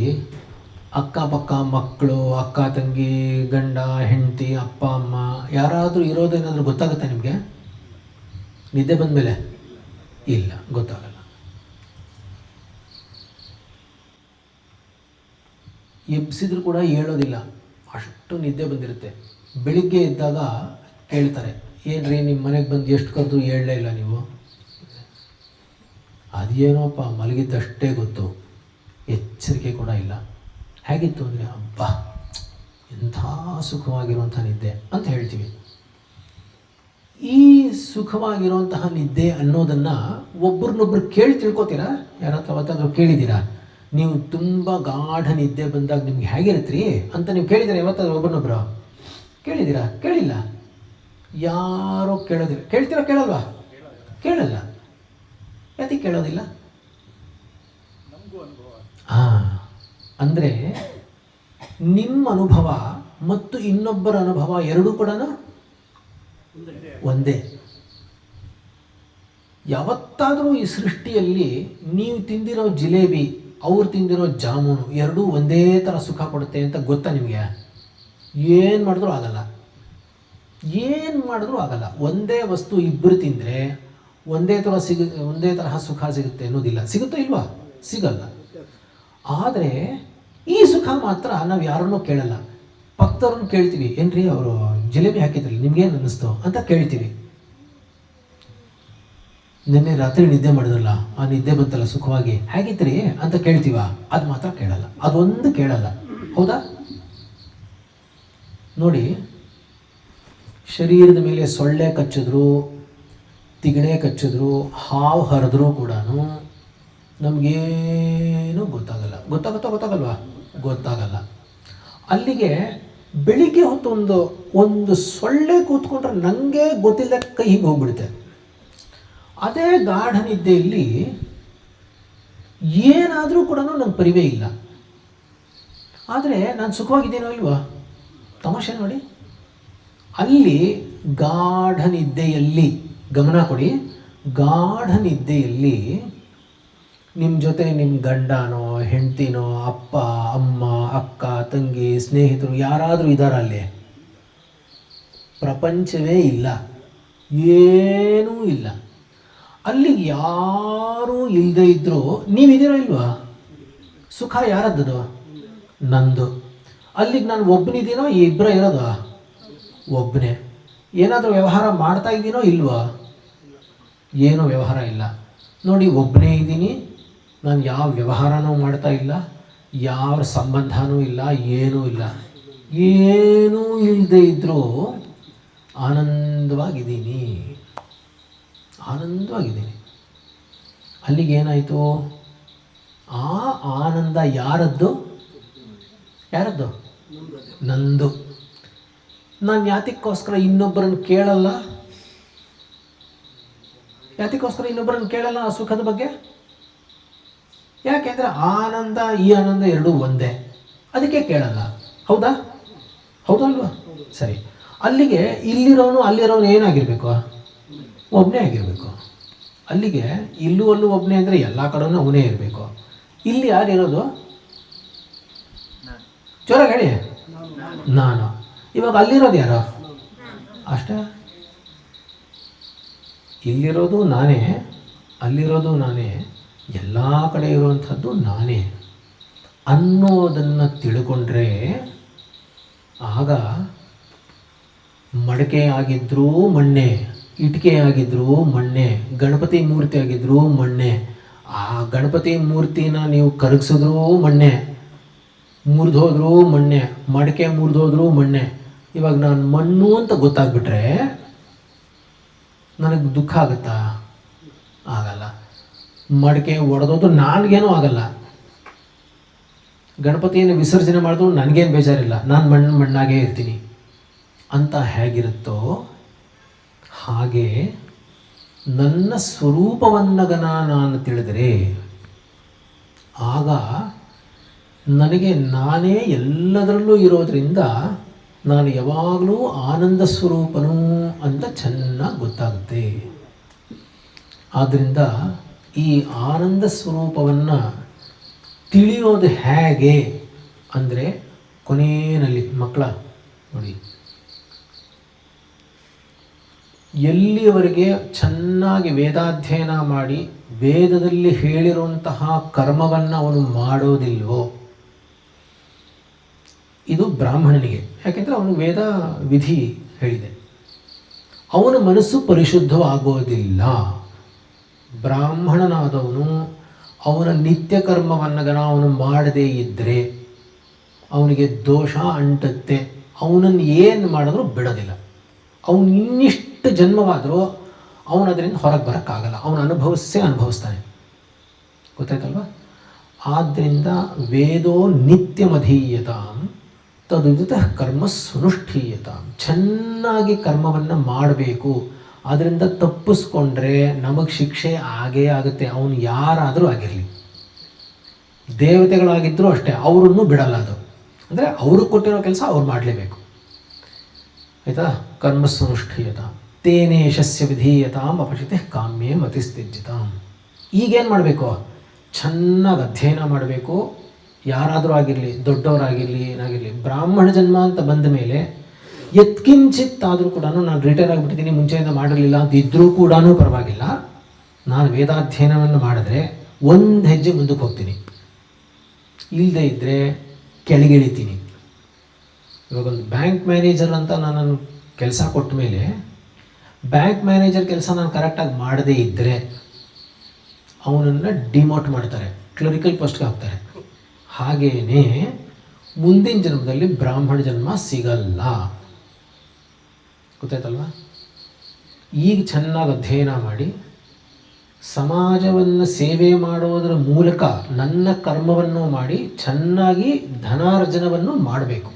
ಅಕ್ಕಪಕ್ಕ ಮಕ್ಕಳು, ಅಕ್ಕ ತಂಗಿ, ಗಂಡ ಹೆಂಡತಿ, ಅಪ್ಪ ಅಮ್ಮ ಯಾರಾದರೂ ಇರೋದೇನಾದರೂ ಗೊತ್ತಾಗುತ್ತೆ ನಿಮಗೆ? ನಿದ್ದೆ ಬಂದಮೇಲೆ ಇಲ್ಲ, ಗೊತ್ತಾಗಲ್ಲ. ಎಬ್ಸಿದ್ರು ಕೂಡ ಹೇಳೋದಿಲ್ಲ, ಅಷ್ಟು ನಿದ್ದೆ ಬಂದಿರುತ್ತೆ. ಬೆಳಿಗ್ಗೆ ಇದ್ದಾಗ ಕೇಳ್ತಾರೆ, ಏನ್ರಿ ನಿಮ್ಮ ಮನೆಗೆ ಬಂದು ಎಷ್ಟು ಕರೆದು ಹೇಳಲೇ ಇಲ್ಲ ನೀವು? ಅದೇನೋಪ್ಪ ಮಲಗಿದ್ದಷ್ಟೇ ಗೊತ್ತು, ಎಚ್ಚರಿಕೆ ಕೂಡ ಇಲ್ಲ. ಹೇಗಿತ್ತು ಅಂದರೆ, ಅಬ್ಬಾ ಎಂಥ ಸುಖವಾಗಿರುವಂಥ ನಿದ್ದೆ ಅಂತ ಹೇಳ್ತೀವಿ. ಈ ಸುಖವಾಗಿರುವಂತಹ ನಿದ್ದೆ ಅನ್ನೋದನ್ನು ಒಬ್ರನ್ನೊಬ್ರು ಕೇಳಿ ತಿಳ್ಕೊತೀರಾ? ಯಾರತ್ರ ಅವತ್ತಾದರೂ ಕೇಳಿದ್ದೀರಾ? ನೀವು ತುಂಬ ಗಾಢ ನಿದ್ದೆ ಬಂದಾಗ ನಿಮ್ಗೆ ಹೇಗಿರುತ್ತೀರಿ ಅಂತ ನೀವು ಕೇಳಿದ್ದೀರಾ ಯಾವತ್ತಾದ್ರೂ ಒಬ್ಬರನ್ನೊಬ್ಬರು? ಕೇಳಿದ್ದೀರಾ? ಕೇಳಿಲ್ಲ. ಯಾರೋ ಕೇಳೋದಿಲ್ಲ. ಕೇಳ್ತೀರಾ? ಕೇಳಲ್ವಾ? ಕೇಳಲ್ಲ. ಯಾಕೆ ಕೇಳೋದಿಲ್ಲ? ಹಾಂ, ಅಂದರೆ ನಿಮ್ಮ ಅನುಭವ ಮತ್ತು ಇನ್ನೊಬ್ಬರ ಅನುಭವ ಎರಡೂ ಕೂಡ ಒಂದೇ. ಯಾವತ್ತಾದರೂ ಈ ಸೃಷ್ಟಿಯಲ್ಲಿ ನೀವು ತಿಂದಿರೋ ಜಿಲೇಬಿ, ಅವ್ರು ತಿಂದಿರೋ ಜಾಮೂನು ಎರಡೂ ಒಂದೇ ಥರ ಸುಖ ಕೊಡುತ್ತೆ ಅಂತ ಗೊತ್ತಾ ನಿಮಗೆ? ಏನು ಮಾಡಿದ್ರೂ ಆಗಲ್ಲ. ಏನು ಮಾಡಿದ್ರೂ ಆಗಲ್ಲ. ಒಂದೇ ವಸ್ತು ಇಬ್ಬರು ತಿಂದರೆ ಒಂದೇ ತರಹ ಸುಖ ಸಿಗುತ್ತೆ ಅನ್ನೋದಿಲ್ಲ. ಸಿಗುತ್ತೋ ಇಲ್ವಾ? ಸಿಗಲ್ಲ. ಆದರೆ ಈ ಸುಖ ಮಾತ್ರ ನಾವು ಯಾರನ್ನೂ ಕೇಳಲ್ಲ. ಪಕ್ಕದವ್ರನ್ನ ಕೇಳ್ತೀವಿ, ಏನ್ರಿ ಅವರು ಜಿಲೇಬಿ ಹಾಕಿದ್ರಲ್ಲ ನಿಮ್ಗೇನು ಅನ್ನಿಸ್ತು ಅಂತ ಕೇಳ್ತೀವಿ. ನಿನ್ನೆ ರಾತ್ರಿ ನಿದ್ದೆ ಮಾಡಿದ್ರಲ್ಲ, ಆ ನಿದ್ದೆ ಬಂತಲ್ಲ ಸುಖವಾಗಿ, ಹೇಗಿತ್ರಿ ಅಂತ ಕೇಳ್ತೀವ? ಅದು ಮಾತ್ರ ಕೇಳಲ್ಲ. ಅದೊಂದು ಕೇಳಲ್ಲ. ಹೌದಾ? ನೋಡಿ, ಶರೀರದ ಮೇಲೆ ಸೊಳ್ಳೆ ಕಚ್ಚಿದ್ರು, ತಿಗಣೆ ಕಚ್ಚಿದ್ರು, ಹಾವು ಹರಿದ್ರೂ ಕೂಡ ನಮಗೇನು ಗೊತ್ತಾಗಲ್ಲ. ಗೊತ್ತಾಗಲ್ವಾ? ಗೊತ್ತಾಗಲ್ಲ. ಅಲ್ಲಿಗೆ ಬೆಳಿಗ್ಗೆ ಹೊತ್ತು ಒಂದು ಸೊಳ್ಳೆ ಕೂತ್ಕೊಂಡ್ರೆ ನನಗೆ ಗೊತ್ತಿಲ್ಲದ ಕೈ ಹೀಗೆ ಹೋಗ್ಬಿಡುತ್ತೆ. ಅದೇ ಗಾಢ ನಿದ್ದೆಯಲ್ಲಿ ಏನಾದರೂ ಕೂಡ ನನ್ನ ಪರಿವೇ ಇಲ್ಲ. ಆದರೆ ನಾನು ಸುಖವಾಗಿದ್ದೇನೋ ಇಲ್ವಾ? ತಮಾಷೆ ನೋಡಿ. ಅಲ್ಲಿ ಗಾಢ ನಿದ್ದೆಯಲ್ಲಿ ಗಮನ ಕೊಡಿ. ಗಾಢ ನಿದ್ದೆಯಲ್ಲಿ ನಿಮ್ಮ ಜೊತೆ ನಿಮ್ಮ ಗಂಡನೋ ಹೆಂಡ್ತಿನೋ ಅಪ್ಪ ಅಮ್ಮ ಅಕ್ಕ ತಂಗಿ ಸ್ನೇಹಿತರು ಯಾರಾದರೂ ಇದ್ದಾರ ಅಲ್ಲಿ? ಪ್ರಪಂಚವೇ ಇಲ್ಲ, ಏನೂ ಇಲ್ಲ. ಅಲ್ಲಿಗೆ ಯಾರೂ ಇಲ್ಲದೆ ಇದ್ದರೂ ನೀವಿದ್ದೀರೋ ಇಲ್ವಾ? ಸುಖ ಯಾರದ್ದು? ನಂದು. ಅಲ್ಲಿಗೆ ನಾನು ಒಬ್ಬನಿದ್ದೀನೋ ಇಬ್ಬರ ಇರೋದು? ಒಬ್ಬನೇ. ಏನಾದರೂ ವ್ಯವಹಾರ ಮಾಡ್ತಾ ಇದ್ದೀನೋ ಇಲ್ವಾ? ಏನೂ ವ್ಯವಹಾರ ಇಲ್ಲ. ನೋಡಿ, ಒಬ್ಬನೇ ಇದ್ದೀನಿ, ನಾನು ಯಾವ ವ್ಯವಹಾರನೂ ಮಾಡ್ತಾ ಇಲ್ಲ, ಯಾವ ಸಂಬಂಧನೂ ಇಲ್ಲ, ಏನೂ ಇಲ್ಲ. ಏನೂ ಇಲ್ಲದೆ ಇದ್ದರೂ ಆನಂದವಾಗಿದ್ದೀನಿ. ಅಲ್ಲಿಗೇನಾಯಿತು? ಆ ಆನಂದ ಯಾರದ್ದು? ನಂದು. ನಾನು ಯಾತಕ್ಕೋಸ್ಕರ ಇನ್ನೊಬ್ಬರನ್ನು ಕೇಳಲ್ಲ ಆ ಸುಖದ ಬಗ್ಗೆ? ಯಾಕೆಂದರೆ ಆನಂದ ಈ ಆನಂದ ಎರಡೂ ಒಂದೇ, ಅದಕ್ಕೆ ಕೇಳಲ್ಲ. ಹೌದಲ್ವಾ? ಸರಿ, ಅಲ್ಲಿಗೆ ಇಲ್ಲಿರೋನು ಅಲ್ಲಿರೋನು ಏನಾಗಿರಬೇಕು? ಒಬ್ಬನೇ ಆಗಿರಬೇಕು. ಅಲ್ಲಿಗೆ ಇಲ್ಲೂ ಅಲ್ಲೂ ಒಬ್ಬನೇ ಅಂದರೆ ಎಲ್ಲ ಕಡೆನೂ ಅವನೇ ಇರಬೇಕು. ಇಲ್ಲಿ ಯಾರಿರೋದು? ಜೋರಾಗಿ ಹೇಳಿ. ನಾನು. ಇವಾಗ ಅಲ್ಲಿರೋದು ಯಾರು? ಅಷ್ಟೇ. ಇಲ್ಲಿರೋದು ನಾನೇ, ಅಲ್ಲಿರೋದು ನಾನೇ, ಎಲ್ಲ ಕಡೆ ಇರುವಂಥದ್ದು ನಾನೇ ಅನ್ನೋದನ್ನು ತಿಳ್ಕೊಂಡ್ರೆ ಆಗ ಮಡಕೆ ಆಗಿದ್ರೂ ಮಣ್ಣೆ, ಇಟ್ಟಿಗೆ ಆಗಿದ್ರೂ ಮಣ್ಣೆ, ಗಣಪತಿ ಮೂರ್ತಿ ಆಗಿದ್ರೂ ಮಣ್ಣೆ. ಆ ಗಣಪತಿ ಮೂರ್ತಿನ ನೀವು ಕರಗಿಸಿದ್ರೂ ಮಣ್ಣೆ, ಮುರಿದೋದ್ರೂ ಮಣ್ಣೆ, ಮಡಕೆ ಮುರಿದೋದ್ರೂ ಮಣ್ಣೆ. ಇವಾಗ ನಾನು ಮಣ್ಣು ಅಂತ ಗೊತ್ತಾಗ್ಬಿಟ್ರೆ ನನಗೆ ದುಃಖ ಆಗುತ್ತಾ? ಆಗಲ್ಲ. ಮಡಕೆ ಒಡೆದೋದು ನನಗೇನೂ ಆಗಲ್ಲ. ಗಣಪತಿಯನ್ನು ವಿಸರ್ಜನೆ ಮಾಡಿದ್ರು ನನಗೇನು ಬೇಜಾರಿಲ್ಲ, ನಾನು ಮಣ್ಣಾಗೇ ಇರ್ತೀನಿ ಅಂತ ಹೇಗಿರುತ್ತೋ ಹಾಗೆ ನನ್ನ ಸ್ವರೂಪವನ್ನಗನ ನಾನು ತಿಳಿದರೆ ಆಗ ನನಗೆ ನಾನೇ ಎಲ್ಲದರಲ್ಲೂ ಇರೋದರಿಂದ ನಾನು ಯಾವಾಗಲೂ ಆನಂದ ಸ್ವರೂಪನು ಅಂತ ಚೆನ್ನಾಗಿ ಗೊತ್ತಾಗುತ್ತೆ. ಆದ್ದರಿಂದ ಈ ಆನಂದ ಸ್ವರೂಪವನ್ನು ತಿಳಿಯೋದು ಹೇಗೆ ಅಂದರೆ ಕೊನೆಯಲ್ಲಿ ಮಕ್ಕಳ ನೋಡಿ, ಎಲ್ಲಿಯವರೆಗೆ ಚೆನ್ನಾಗಿ ವೇದಾಧ್ಯಯನ ಮಾಡಿ ವೇದದಲ್ಲಿ ಹೇಳಿರುವಂತಹ ಕರ್ಮವನ್ನು ಅವನು ಮಾಡೋದಿಲ್ವೋ, ಇದು ಬ್ರಾಹ್ಮಣನಿಗೆ, ಯಾಕೆಂದರೆ ಅವನು ವೇದ ವಿಧಿ ಹೇಳಿದೆ, ಅವನ ಮನಸ್ಸು ಪರಿಶುದ್ಧವಾಗೋದಿಲ್ಲ. ಬ್ರಾಹ್ಮಣನಾದವನು ಅವನ ನಿತ್ಯ ಕರ್ಮವನ್ನಗನ ಅವನು ಮಾಡದೇ ಇದ್ದರೆ ಅವನಿಗೆ ದೋಷ ಅಂಟುತ್ತೆ. ಅವನನ್ನು ಏನು ಮಾಡಿದ್ರೂ ಬಿಡೋದಿಲ್ಲ. ಅವನು ಇನ್ನಿಷ್ಟು ಜನ್ಮವಾದರೂ ಅವನು ಅದರಿಂದ ಹೊರಗೆ ಬರೋಕ್ಕಾಗಲ್ಲ. ಅವನು ಅನುಭವಿಸ್ತಾನೆ. ಗೊತ್ತಾಯ್ತಲ್ವ? ಆದ್ದರಿಂದ ವೇದೋ ನಿತ್ಯಮಧೀಯತಾಂ ತದುದಿತಃ ಕರ್ಮ ಸುನುಷ್ಠೀಯತಾಂ. ಚೆನ್ನಾಗಿ ಕರ್ಮವನ್ನು ಮಾಡಬೇಕು. ಅದರಿಂದ ತಪ್ಪಿಸ್ಕೊಂಡ್ರೆ ನಮಗೆ ಶಿಕ್ಷೆ ಆಗೇ ಆಗುತ್ತೆ. ಅವನು ಯಾರಾದರೂ ಆಗಿರಲಿ, ದೇವತೆಗಳಾಗಿದ್ದರೂ ಅಷ್ಟೇ, ಅವರನ್ನು ಬಿಡಲ್ಲ. ಅದು ಅಂದರೆ ಅವರು ಕೊಟ್ಟಿರೋ ಕೆಲಸ ಅವ್ರು ಮಾಡಲೇಬೇಕು. ಆಯಿತಾ? ಕರ್ಮ ಸುನುಷ್ಠೀಯತಾಂ ತೇನೇಶಸ್ಯ ವಿಧೀಯತಾಂ ಅಪಚಿತೆ ಕಾಮ್ಯೇ ಮತಿಸ್ತಿಜ್ಜಿತಾಂ. ಈಗೇನು ಮಾಡಬೇಕು? ಚೆನ್ನಾಗಿ ಅಧ್ಯಯನ ಮಾಡಬೇಕು. ಯಾರಾದರೂ ಆಗಿರಲಿ, ದೊಡ್ಡವರಾಗಿರಲಿ, ಏನಾಗಿರಲಿ, ಬ್ರಾಹ್ಮಣ ಜನ್ಮ ಅಂತ ಬಂದ ಮೇಲೆ ಎತ್ಕಿಂಚಿತ್ತಾದರೂ ಕೂಡ ನಾನು ರಿಟೈರ್ ಆಗಿಬಿಟ್ಟಿದ್ದೀನಿ, ಮುಂಚೆಯಿಂದ ಮಾಡಿರಲಿಲ್ಲ ಅಂತ ಇದ್ದರೂ ಕೂಡ ಪರವಾಗಿಲ್ಲ, ನಾನು ವೇದಾಧ್ಯಯನವನ್ನು ಮಾಡಿದ್ರೆ ಒಂದು ಹೆಜ್ಜೆ ಮುಂದಕ್ಕೆ ಹೋಗ್ತೀನಿ. ಇಲ್ಲದೇ ಇದ್ದರೆ ಕೆಳಗಿಳಿತೀನಿ. ಇವಾಗೊಂದು ಬ್ಯಾಂಕ್ ಮ್ಯಾನೇಜರ್ ಅಂತ ನಾನು ಕೆಲಸ ಕೊಟ್ಟ ಮೇಲೆ ಬ್ಯಾಂಕ್ ಮ್ಯಾನೇಜರ್ ಕೆಲಸ ನಾನು ಕರೆಕ್ಟಾಗಿ ಮಾಡದೇ ಇದ್ದರೆ ಅವನನ್ನು ಡಿಮೋಟ್ ಮಾಡ್ತಾರೆ, ಕ್ಲರಿಕಲ್ ಪೋಸ್ಟ್ಗೆ ಹಾಕ್ತಾರೆ. ಹಾಗೆಯೇ ಮುಂದಿನ ಜನ್ಮದಲ್ಲಿ ಬ್ರಾಹ್ಮಣ ಜನ್ಮ ಸಿಗಲ್ಲ. ಗೊತ್ತಾಯ್ತಲ್ವ? ಈಗ ಚೆನ್ನಾಗಿ ಅಧ್ಯಯನ ಮಾಡಿ ಸಮಾಜವನ್ನು ಸೇವೆ ಮಾಡೋದರ ಮೂಲಕ ನನ್ನ ಕರ್ಮವನ್ನು ಮಾಡಿ ಚೆನ್ನಾಗಿ ಧನಾರ್ಜನವನ್ನು ಮಾಡಬೇಕು.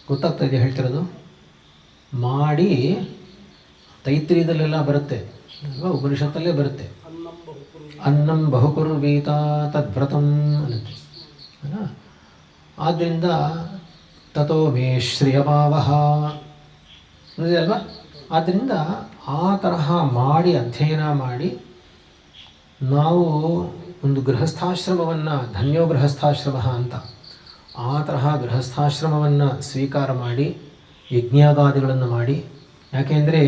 ಗೊತ್ತಾಗ್ತಾ ಇದೆ ಹೇಳ್ತಿರೋದು? ಮಾಡಿ ತೈತ್ರಿಯದಲ್ಲೆಲ್ಲ ಬರುತ್ತೆ ಅಲ್ವಾ, ಉಪನಿಷತ್ತಲ್ಲೇ ಬರುತ್ತೆ, ಅನ್ನಂ ಬಹುಕುರ್ವೀತ ತದ್ವ್ರತಂ ಅನ್ನುತ್ತೆ. ಆದ್ದರಿಂದ ತಥೋ ಮೇ ಶ್ರಿಯಭಾವಃ ಅನ್ನೋದೇ ಅಲ್ವಾ. ಆದ್ದರಿಂದ ಆ ತರಹ ಮಾಡಿ ಅಧ್ಯಯನ ಮಾಡಿ ನಾವು ಒಂದು ಗೃಹಸ್ಥಾಶ್ರಮವನ್ನು, ಧನ್ಯೋ ಗೃಹಸ್ಥಾಶ್ರಮ ಅಂತ, ಆ ತರಹ ಗೃಹಸ್ಥಾಶ್ರಮವನ್ನು ಸ್ವೀಕಾರ ಮಾಡಿ ಯಜ್ಞಾಗಾದಿಗಳನ್ನು ಮಾಡಿ. ಯಾಕೆಂದರೆ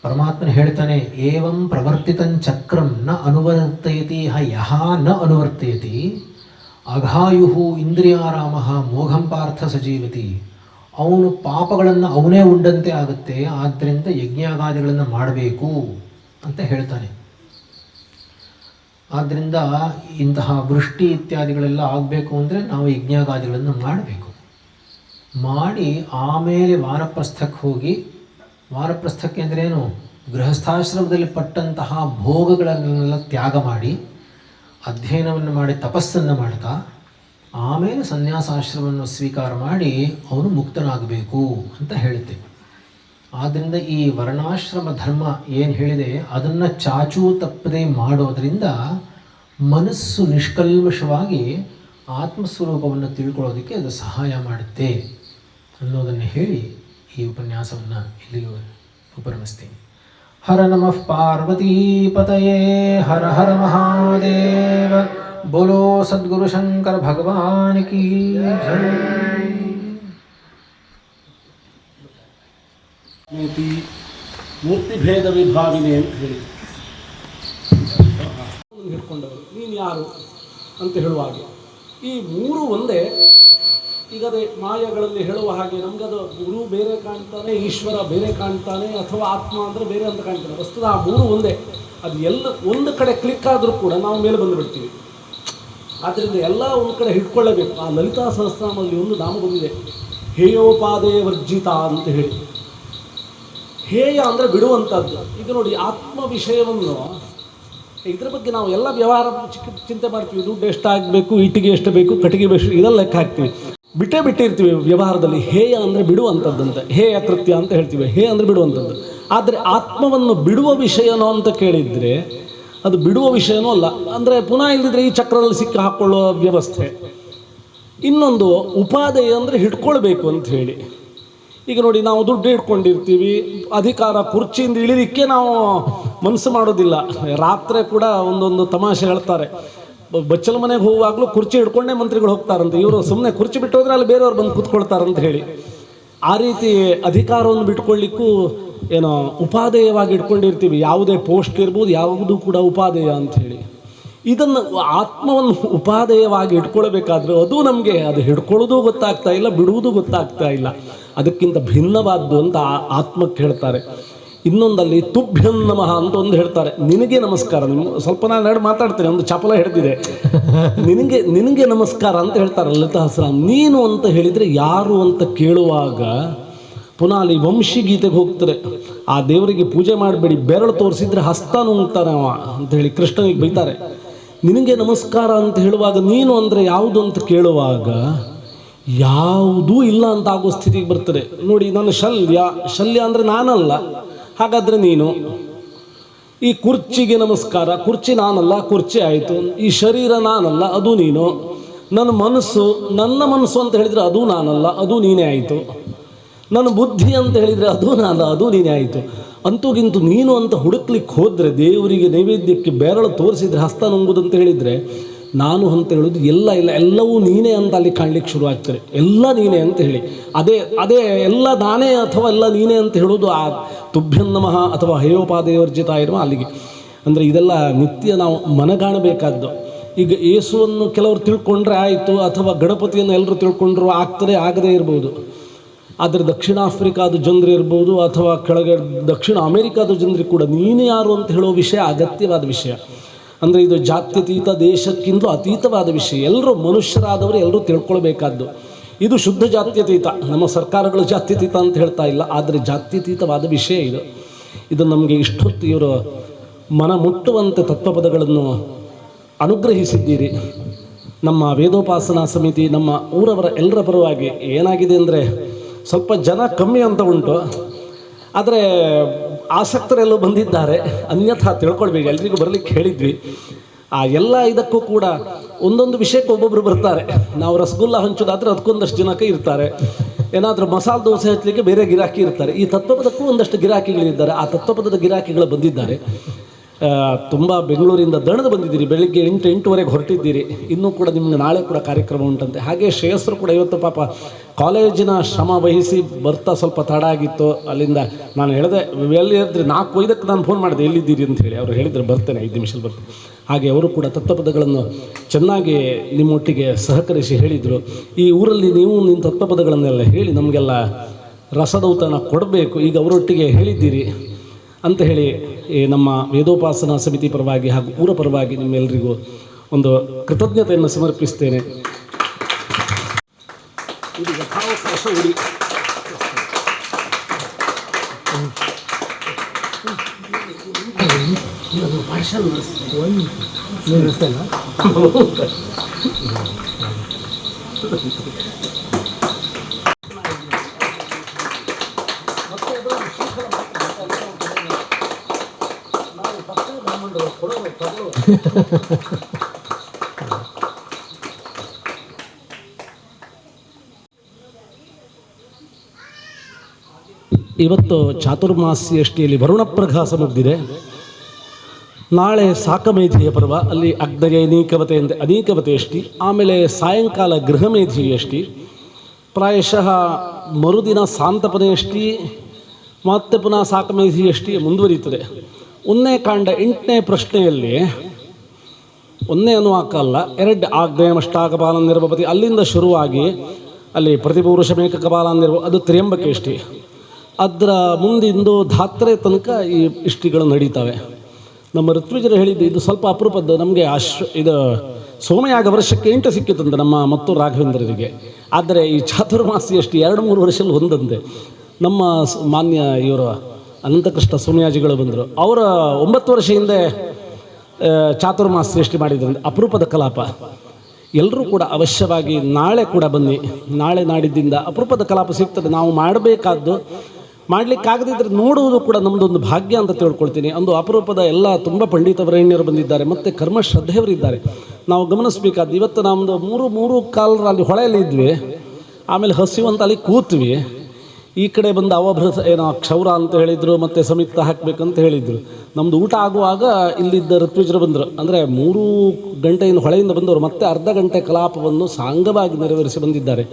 ಪರಮಾತ್ಮನ ಹೇಳ್ತಾನೆ, ಏವಂ ಪ್ರವರ್ತಿತಂಚಕ್ರಂ ನ ಅನುವರ್ತಯತಿ ಯಹ ನ ಅನುವರ್ತಯತಿ ಅಘಾಯು ಇಂದ್ರಿಯಾರಾಮ ಮೋಘಂ ಪಾರ್ಥ ಸಜೀವತಿ. ಅವನು ಪಾಪಗಳನ್ನು ಅವನೇ ಉಂಡಂತೆ ಆಗುತ್ತೆ, ಆದ್ದರಿಂದ ಯಜ್ಞಾಗಾದಿಗಳನ್ನು ಮಾಡಬೇಕು ಅಂತ ಹೇಳ್ತಾನೆ. ಆದ್ದರಿಂದ ಇಂತಹ ವೃಷ್ಟಿ ಇತ್ಯಾದಿಗಳೆಲ್ಲ ಆಗಬೇಕು ಅಂದರೆ ನಾವು ಯಜ್ಞಾಗಾದಿಗಳನ್ನು ಮಾಡಬೇಕು. ಮಾಡಿ ಆಮೇಲೆ ವಾನಪ್ರಸ್ಥಕ್ಕೆ ಹೋಗಿ, ವಾನಪ್ರಸ್ಥಕ್ಕೆ ಅಂದ್ರೇನು, ಗೃಹಸ್ಥಾಶ್ರಮದಲ್ಲಿ ಪಟ್ಟಂತಹ ಭೋಗಗಳನ್ನೆಲ್ಲ ತ್ಯಾಗ ಮಾಡಿ ಅಧ್ಯಯನವನ್ನು ಮಾಡಿ ತಪಸ್ಸನ್ನು ಮಾಡ್ತಾ ಆಮೇಲೆ ಸನ್ಯಾಸಾಶ್ರಮವನ್ನು ಸ್ವೀಕಾರ ಮಾಡಿ ಅವನು ಮುಕ್ತನಾಗಬೇಕು ಅಂತ ಹೇಳುತ್ತೆ. ಆದ್ದರಿಂದ ಈ ವರ್ಣಾಶ್ರಮ ಧರ್ಮ ಏನು ಹೇಳಿದೆ ಅದನ್ನು ಚಾಚೂ ತಪ್ಪದೆ ಮಾಡೋದರಿಂದ ಮನಸ್ಸು ನಿಷ್ಕಲ್ಮಶವಾಗಿ ಆತ್ಮಸ್ವರೂಪವನ್ನು ತಿಳ್ಕೊಳ್ಳೋದಕ್ಕೆ ಅದು ಸಹಾಯ ಮಾಡುತ್ತೆ ಅನ್ನೋದನ್ನು ಹೇಳಿ ಈ ಉಪನ್ಯಾಸವನ್ನು ಇಲ್ಲಿಗೆ ಉಪರಮಿಸ್ತೀನಿ. ಹರ ನಮಃ ಪಾರ್ವತೀಪತಯೇ ಹರ ಹರ ಮಹಾದೇವ. बोलो सद्गुरु शंकर भगवान की जय. ಮೂರ್ತಿ ಭೇದ ವಿಭಾಗಿನಿ ಅಂತ ಹೇಳಿ ಹಿಡ್ಕೊಂಡವರು, ನೀನು ಯಾರು ಅಂತ ಹೇಳುವ ಹಾಗೆ ಈ ಮೂರು ಒಂದೇ. ಈಗ ಅದೇ ಮಾಯಗಳಲ್ಲಿ ಹೇಳುವ ಹಾಗೆ ನಮಗದು ಗುರು ಬೇರೆ ಕಾಣ್ತಾನೆ, ಈಶ್ವರ ಬೇರೆ ಕಾಣ್ತಾನೆ, ಅಥವಾ ಆತ್ಮ ಅಂದರೆ ಬೇರೆ ಅಂತ ಕಾಣ್ತಾನೆ. ವಸ್ತುತ ಆ ಮೂರು ಒಂದೇ. ಅದು ಎಲ್ಲ ಒಂದು ಕಡೆ ಕ್ಲಿಕ್ ಆದರೂ ಕೂಡ ನಾವು ಮೇಲೆ ಬಂದುಬಿಡ್ತೀವಿ. ಆದ್ದರಿಂದ ಎಲ್ಲ ಒಂದು ಕಡೆ ಹಿಡ್ಕೊಳ್ಳಬೇಕು. ಆ ಲಲಿತಾ ಸಹಸ್ರನಾಮದಲ್ಲಿ ಒಂದು ನಾಮ ಬಂದಿದೆ, ಹೇಯೋಪಾದೇ ವರ್ಜಿತ ಅಂತ ಹೇಳಿ. ಹೇಯ ಅಂದರೆ ಬಿಡುವಂಥದ್ದು. ಈಗ ನೋಡಿ, ಆತ್ಮ ವಿಷಯವನ್ನು ಇದ್ರ ಬಗ್ಗೆ ನಾವು ಎಲ್ಲ ವ್ಯವಹಾರ ಚಿಂತೆ ಮಾಡ್ತೀವಿ. ದುಡ್ಡು ಎಷ್ಟಾಗಬೇಕು, ಇಟ್ಟಿಗೆ ಎಷ್ಟು ಬೇಕು, ಕಟ್ಟಿಗೆ ಎಷ್ಟು, ಇದೆಲ್ಲ ಲೆಕ್ಕ ಹಾಕ್ತೀವಿ. ಬಿಟ್ಟಿರ್ತೀವಿ ವ್ಯವಹಾರದಲ್ಲಿ. ಹೇಯ ಅಂದರೆ ಬಿಡುವಂಥದ್ದಂತೆ, ಹೇಯ ಕೃತ್ಯ ಅಂತ ಹೇಳ್ತೀವಿ. ಹೇ ಅಂದರೆ ಬಿಡುವಂಥದ್ದು. ಆದರೆ ಆತ್ಮವನ್ನು ಬಿಡುವ ವಿಷಯನೋ ಅಂತ ಕೇಳಿದರೆ ಅದು ಬಿಡುವ ವಿಷಯನೂ ಅಲ್ಲ. ಅಂದರೆ ಪುನಃ ಇಲ್ಲದಿದ್ದರೆ ಈ ಚಕ್ರದಲ್ಲಿ ಸಿಕ್ಕಿ ಹಾಕ್ಕೊಳ್ಳುವ ವ್ಯವಸ್ಥೆ. ಇನ್ನೊಂದು ಉಪಾದೇಯ ಅಂದರೆ ಹಿಡ್ಕೊಳ್ಬೇಕು ಅಂತ ಹೇಳಿ. ಈಗ ನೋಡಿ, ನಾವು ದುಡ್ಡು ಹಿಡ್ಕೊಂಡಿರ್ತೀವಿ, ಅಧಿಕಾರ ಕುರ್ಚಿಯಿಂದ ಇಳಿಲಿಕ್ಕೆ ನಾವು ಮನಸ್ಸು ಮಾಡೋದಿಲ್ಲ. ರಾತ್ರಿ ಕೂಡ ಒಂದೊಂದು ತಮಾಷೆ ಹೇಳ್ತಾರೆ, ಬಚ್ಚಲ ಮನೆಗೆ ಹೋಗುವಾಗಲೂ ಕುರ್ಚಿ ಹಿಡ್ಕೊಂಡೇ ಮಂತ್ರಿಗಳು ಹೋಗ್ತಾರಂತೆ. ಇವರು ಸುಮ್ಮನೆ ಕುರ್ಚಿ ಬಿಟ್ಟು ಹೋದ್ರೆ ಅಲ್ಲಿ ಬೇರೆಯವ್ರು ಬಂದು ಕೂತ್ಕೊಳ್ತಾರಂತ ಹೇಳಿ. ಆ ರೀತಿ ಅಧಿಕಾರವನ್ನು ಬಿಟ್ಕೊಳ್ಳಿಕ್ಕೂ ಏನೋ ಉಪಾದೇಯವಾಗಿ ಇಟ್ಕೊಂಡಿರ್ತೀವಿ. ಯಾವುದೇ ಪೋಸ್ಟ್ ಇರ್ಬೋದು, ಯಾವುದೂ ಕೂಡ ಉಪಾದೇಯ ಅಂಥೇಳಿ. ಇದನ್ನು ಆತ್ಮವನ್ನು ಉಪಾದೇಯವಾಗಿ ಇಟ್ಕೊಳ್ಬೇಕಾದ್ರೆ ಅದು ನಮಗೆ ಅದು ಹಿಡ್ಕೊಳ್ಳೋದು ಗೊತ್ತಾಗ್ತಾ ಇಲ್ಲ, ಬಿಡುವುದು ಗೊತ್ತಾಗ್ತಾ ಇಲ್ಲ. ಅದಕ್ಕಿಂತ ಭಿನ್ನವಾದ್ದು ಅಂತ ಆತ್ಮಕ್ಕೆ ಹೇಳ್ತಾರೆ. ಇನ್ನೊಂದಲ್ಲಿ ತುಭ್ಯಂ ನಮಃ ಅಂತ ಒಂದು ಹೇಳ್ತಾರೆ, ನಿನಗೆ ನಮಸ್ಕಾರ. ಸ್ವಲ್ಪ ನಾನು ಎರಡು ಮಾತಾಡ್ತೇನೆ, ಒಂದು ಚಪಲ ಹಿಡ್ದಿದೆ. ನಿನಗೆ ನಮಸ್ಕಾರ ಅಂತ ಹೇಳ್ತಾರೆ ಲಲಿತಾ ಸಹಸ್ರ. ನೀನು ಅಂತ ಹೇಳಿದರೆ ಯಾರು ಅಂತ ಕೇಳುವಾಗ ಪುನಃ ಅಲ್ಲಿ ವಂಶಿಗೀತೆಗೆ ಹೋಗ್ತಾರೆ. ಆ ದೇವರಿಗೆ ಪೂಜೆ ಮಾಡಬೇಡಿ, ಬೆರಳು ತೋರಿಸಿದ್ರೆ ಹಸ್ತ ನುಂಗ್ತಾನೆ ಅವ ಅಂತ ಹೇಳಿ ಕೃಷ್ಣನಿಗೆ ಬೈತಾರೆ. ನಿನಗೆ ನಮಸ್ಕಾರ ಅಂತ ಹೇಳುವಾಗ ನೀನು ಅಂದರೆ ಯಾವುದು ಅಂತ ಕೇಳುವಾಗ ಯಾವುದೂ ಇಲ್ಲ ಅಂತ ಆಗೋ ಸ್ಥಿತಿಗೆ ಬರ್ತದೆ. ನೋಡಿ, ನಾನು ಶಲ್ಯ ಅಂದರೆ ನಾನಲ್ಲ, ಹಾಗಾದರೆ ನೀನು. ಈ ಕುರ್ಚಿಗೆ ನಮಸ್ಕಾರ, ಕುರ್ಚಿ ನಾನಲ್ಲ, ಕುರ್ಚಿ ಆಯಿತು. ಈ ಶರೀರ ನಾನಲ್ಲ, ಅದು ನೀನು. ನನ್ನ ಮನಸ್ಸು ಅಂತ ಹೇಳಿದರೆ ಅದು ನಾನಲ್ಲ, ಅದು ನೀನೇ ಆಯಿತು. ನನ್ನ ಬುದ್ಧಿ ಅಂತ ಹೇಳಿದರೆ ಅದು ನಾನು, ಅದು ನೀನೇ ಆಯಿತು. ಅಂತೂಗಿಂತೂ ನೀನು ಅಂತ ಹುಡುಕ್ಲಿಕ್ಕೆ ಹೋದರೆ, ದೇವರಿಗೆ ನೈವೇದ್ಯಕ್ಕೆ ಬೆರಳು ತೋರಿಸಿದರೆ ಹಸ್ತ ನುಂಗುದಂತ ಹೇಳಿದರೆ ನಾನು ಅಂತ ಹೇಳೋದು ಎಲ್ಲವೂ ನೀನೇ ಅಂತ ಅಲ್ಲಿ ಕಾಣಲಿಕ್ಕೆ ಶುರು ಆಗ್ತದೆ. ಎಲ್ಲ ನೀನೇ ಅಂತ ಹೇಳಿ ಅದೇ ಎಲ್ಲ ನಾನೇ ಅಥವಾ ಎಲ್ಲ ನೀನೇ ಅಂತ ಹೇಳೋದು ಆ ತುಭ್ಯಂ ನಮಃ ಅಥವಾ ಹೇಯೋಪಾದೇಯವರ್ಜಿತ ಇರುವ ಅಲ್ಲಿಗೆ. ಅಂದರೆ ಇದೆಲ್ಲ ನಿತ್ಯ ನಾವು ಮನಗಾಣಬೇಕಾದ್ದು. ಈಗ ಯೇಸುವನ್ನು ಕೆಲವರು ತಿಳ್ಕೊಂಡ್ರೆ ಆಯಿತು, ಅಥವಾ ಗಣಪತಿಯನ್ನು ಎಲ್ಲರೂ ತಿಳ್ಕೊಂಡ್ರು ಆಗ್ತದೆ, ಆಗದೇ ಇರ್ಬೋದು. ಆದರೆ ದಕ್ಷಿಣ ಆಫ್ರಿಕಾದ ಜನರು ಇರ್ಬೋದು, ಅಥವಾ ಕೆಳಗೆ ದಕ್ಷಿಣ ಅಮೇರಿಕಾದ ಜನರಿಗೆ ಕೂಡ ನೀನು ಯಾರು ಅಂತ ಹೇಳೋ ವಿಷಯ ಅಗತ್ಯವಾದ ವಿಷಯ. ಅಂದರೆ ಇದು ಜಾತ್ಯತೀತ, ದೇಶಕ್ಕಿಂತ ಅತೀತವಾದ ವಿಷಯ. ಎಲ್ಲರೂ ಮನುಷ್ಯರಾದವರು ಎಲ್ಲರೂ ತಿಳ್ಕೊಳ್ಬೇಕಾದ್ದು. ಇದು ಶುದ್ಧ ಜಾತ್ಯತೀತ. ನಮ್ಮ ಸರ್ಕಾರಗಳು ಜಾತ್ಯತೀತ ಅಂತ ಹೇಳ್ತಾ ಇಲ್ಲ, ಆದರೆ ಜಾತ್ಯತೀತವಾದ ವಿಷಯ ಇದು ನಮಗೆ ಇಷ್ಟೊತ್ತು ಇವರು ಮನ ಮುಟ್ಟುವಂತೆ ತತ್ವಪದಗಳನ್ನು ಅನುಗ್ರಹಿಸಿದ್ದೀರಿ. ನಮ್ಮ ವೇದೋಪಾಸನಾ ಸಮಿತಿ, ನಮ್ಮ ಊರವರ ಎಲ್ಲರ ಪರವಾಗಿ ಏನಾಗಿದೆ ಅಂದರೆ ಸ್ವಲ್ಪ ಜನ ಕಮ್ಮಿ ಅಂತ ಉಂಟು, ಆದರೆ ಆಸಕ್ತರೆಲ್ಲೂ ಬಂದಿದ್ದಾರೆ. ಅನ್ಯಥಾ ತಿಳ್ಕೊಳ್ಬೇಕು, ಎಲ್ರಿಗೂ ಬರಲಿಕ್ಕೆ ಹೇಳಿದ್ವಿ. ಆ ಎಲ್ಲ ಇದಕ್ಕೂ ಕೂಡ ಒಂದೊಂದು ವಿಷಯಕ್ಕೆ ಒಬ್ಬೊಬ್ಬರು ಬರ್ತಾರೆ. ನಾವು ರಸಗುಲ್ಲ ಹಂಚೋದಾದರೆ ಅದಕ್ಕೊಂದಷ್ಟು ಜನಕ್ಕೆ ಇರ್ತಾರೆ. ಏನಾದರೂ ಮಸಾಲೆ ದೋಸೆ ಹಚ್ಚಲಿಕ್ಕೆ ಬೇರೆ ಗಿರಾಕಿ ಇರ್ತಾರೆ. ಈ ತತ್ವಪದಕ್ಕೂ ಒಂದಷ್ಟು ಗಿರಾಕಿಗಳಿದ್ದಾರೆ. ಆ ತತ್ವಪದದ ಗಿರಾಕಿಗಳು ಬಂದಿದ್ದಾರೆ. ತುಂಬ ಬೆಂಗಳೂರಿಂದ ದಣದು ಬಂದಿದ್ದೀರಿ, ಬೆಳಿಗ್ಗೆ 8-8:30 ಹೊರಟಿದ್ದೀರಿ. ಇನ್ನೂ ಕೂಡ ನಿಮ್ಗೆ ನಾಳೆ ಕೂಡ ಕಾರ್ಯಕ್ರಮ ಉಂಟಂತೆ. ಹಾಗೆ ಶ್ರೇಯಸ್ಸರು ಕೂಡ ಇವತ್ತು ಪಾಪ ಕಾಲೇಜಿನ ಶ್ರಮ ವಹಿಸಿ ಬರ್ತಾ ಸ್ವಲ್ಪ ತಡ ಆಗಿತ್ತು. ಅಲ್ಲಿಂದ ನಾನು ಹೇಳಿದೆ ಎಲ್ಲಿ ಇದ್ದರೆ 4:05ಕ್ಕೆ ನಾನು ಫೋನ್ ಮಾಡಿದೆ ಎಲ್ಲಿದ್ದೀರಿ ಅಂತ ಹೇಳಿ. ಅವರು ಹೇಳಿದರೆ ಬರ್ತೇನೆ 5 ನಿಮಿಷದಲ್ಲಿ ಬರ್ತೇನೆ. ಹಾಗೆ ಅವರು ಕೂಡ ತತ್ವಪದಗಳನ್ನು ಚೆನ್ನಾಗಿ ನಿಮ್ಮೊಟ್ಟಿಗೆ ಸಹಕರಿಸಿ ಹೇಳಿದರು. ಈ ಊರಲ್ಲಿ ನೀವು ನಿಮ್ಮ ತತ್ವಪದಗಳನ್ನೆಲ್ಲ ಹೇಳಿ ನಮಗೆಲ್ಲ ರಸದೌತಣ ಕೊಡಬೇಕು, ಈಗ ಅವರೊಟ್ಟಿಗೆ ಹೇಳಿದ್ದೀರಿ ಅಂತ ಹೇಳಿ ನಮ್ಮ ವೇದೋಪಾಸನಾ ಸಮಿತಿ ಪರವಾಗಿ ಹಾಗೂ ಊರ ಪರವಾಗಿ ನಿಮ್ಮೆಲ್ಲರಿಗೂ ಒಂದು ಕೃತಜ್ಞತೆಯನ್ನು ಸಮರ್ಪಿಸ್ತೇನೆ. ಇದು ಯಥಾವಕಾಶ ಉಡಿ. ಇವತ್ತು ಚಾತುರ್ಮಾಸ್ಯಷ್ಟಿಯಲ್ಲಿ ವರುಣಪ್ರಘಾಸ ಮುಗ್ದಿದೆ. ನಾಳೆ ಸಾಕಮೇಧಿಯ ಪರ್ವ, ಅಲ್ಲಿ ಅಗ್ನಯ ಅನೀಕವತೆ ಅಂತ ಅನೀಕವತೆಯಷ್ಟಿ. ಆಮೇಲೆ ಸಾಯಂಕಾಲ ಗೃಹಮೇಧಿಯಷ್ಟಿ. ಪ್ರಾಯಶಃ ಮರುದಿನ ಸಾಂತಪನೆಯಷ್ಟಿ, ಮತ್ತೆ ಪುನಃ ಸಾಕಮೇಧಿಯಷ್ಟಿ ಮುಂದುವರಿಯುತ್ತದೆ. 1ನೇ ಕಾಂಡ 8ನೇ ಪ್ರಶ್ನೆಯಲ್ಲಿ 1ನೇ ಅನ್ನುವಾಕಲ್ಲ 2 ಆಗ್ನೇಯಮಷ್ಟಾಕಪಾಲ ನಿರ್ವಪತಿ ಅಲ್ಲಿಂದ ಶುರುವಾಗಿ ಅಲ್ಲಿ ಪ್ರತಿಪುರುಷ ಮೇಕ ಕಪಾಲ ನಿರ್ವ ಅದು ತ್ರ್ಯಂಬಕೇಷ್ಟಿ. ಅದರ ಮುಂದಿಂದು ಧಾತ್ರೆ ತನಕ ಈ ಇಷ್ಟಿಗಳು ನಡೀತವೆ. ನಮ್ಮ ಋತ್ವಿಜರು ಹೇಳಿದ್ದು ಇದು ಸ್ವಲ್ಪ ಅಪರೂಪದ್ದು. ನಮಗೆ ಇದು ಸೋಮಯಾಗ ವರ್ಷಕ್ಕೆ 8 ಸಿಕ್ಕಿತ್ತಂತೆ ನಮ್ಮ ಮತ್ತು ರಾಘವೇಂದ್ರರಿಗೆ. ಆದರೆ ಈ ಚಾತುರ್ಮಾಸಿಯಷ್ಟು 2-3 ವರ್ಷದಲ್ಲಿ ಹೊಂದಂತೆ. ನಮ್ಮ ಮಾನ್ಯ ಇವರು ಅನಂತಕೃಷ್ಣ ಸೋಮಯಾಜಿಗಳು ಬಂದರು, ಅವರ 9 ವರ್ಷ ಹಿಂದೆ ಚಾತುರ್ಮಾಸ ಸೃಷ್ಟಿ ಮಾಡಿದ್ರಿಂದ ಅಪರೂಪದ ಕಲಾಪ. ಎಲ್ಲರೂ ಕೂಡ ಅವಶ್ಯವಾಗಿ ನಾಳೆ ಕೂಡ ಬನ್ನಿ. ನಾಳೆ ನಾಡಿದ್ದಿಂದ ಅಪರೂಪದ ಕಲಾಪ ಸಿಗ್ತದೆ. ನಾವು ಮಾಡಬೇಕಾದ್ದು ಮಾಡಲಿಕ್ಕಾಗದಿದ್ದರೆ ನೋಡುವುದು ಕೂಡ ನಮ್ಮದೊಂದು ಭಾಗ್ಯ ಅಂತ ತಿಳ್ಕೊಳ್ತೀನಿ. ಒಂದು ಅಪರೂಪದ ಎಲ್ಲ ತುಂಬ ಪಂಡಿತವರೇಣ್ಯರು ಬಂದಿದ್ದಾರೆ, ಮತ್ತು ಕರ್ಮಶ್ರದ್ಧೆಯವರಿದ್ದಾರೆ. ನಾವು ಗಮನಿಸಬೇಕಾದ್ದು ಇವತ್ತು ನಮ್ಮದು 3-3 ಅಲ್ಲಿ ಹೊಳೆಯಲ್ಲಿ ಇದ್ವಿ. ಆಮೇಲೆ ಹಸಿವಂತ ಅಲ್ಲಿ ಕೂತ್ವಿ. ಈ ಕಡೆ ಬಂದು ಅವಭೃತ ಏನೋ ಕ್ಷೌರ ಅಂತ ಹೇಳಿದರು, ಮತ್ತು ಸಂಯುಕ್ತ ಹಾಕಬೇಕಂತ ಹೇಳಿದರು. ನಮ್ಮದು ಊಟ ಆಗುವಾಗ ಇಲ್ಲಿದ್ದ ಋತ್ವಿಜರು ಬಂದರು. ಅಂದರೆ 3 ಗಂಟೆಯಿಂದ ಹೊಳೆಯಿಂದ ಬಂದವರು ಮತ್ತೆ ಅರ್ಧ ಗಂಟೆ ಕಲಾಪವನ್ನು ಸಾಂಗವಾಗಿ ನೆರವೇರಿಸಿ ಬಂದಿದ್ದಾರೆ.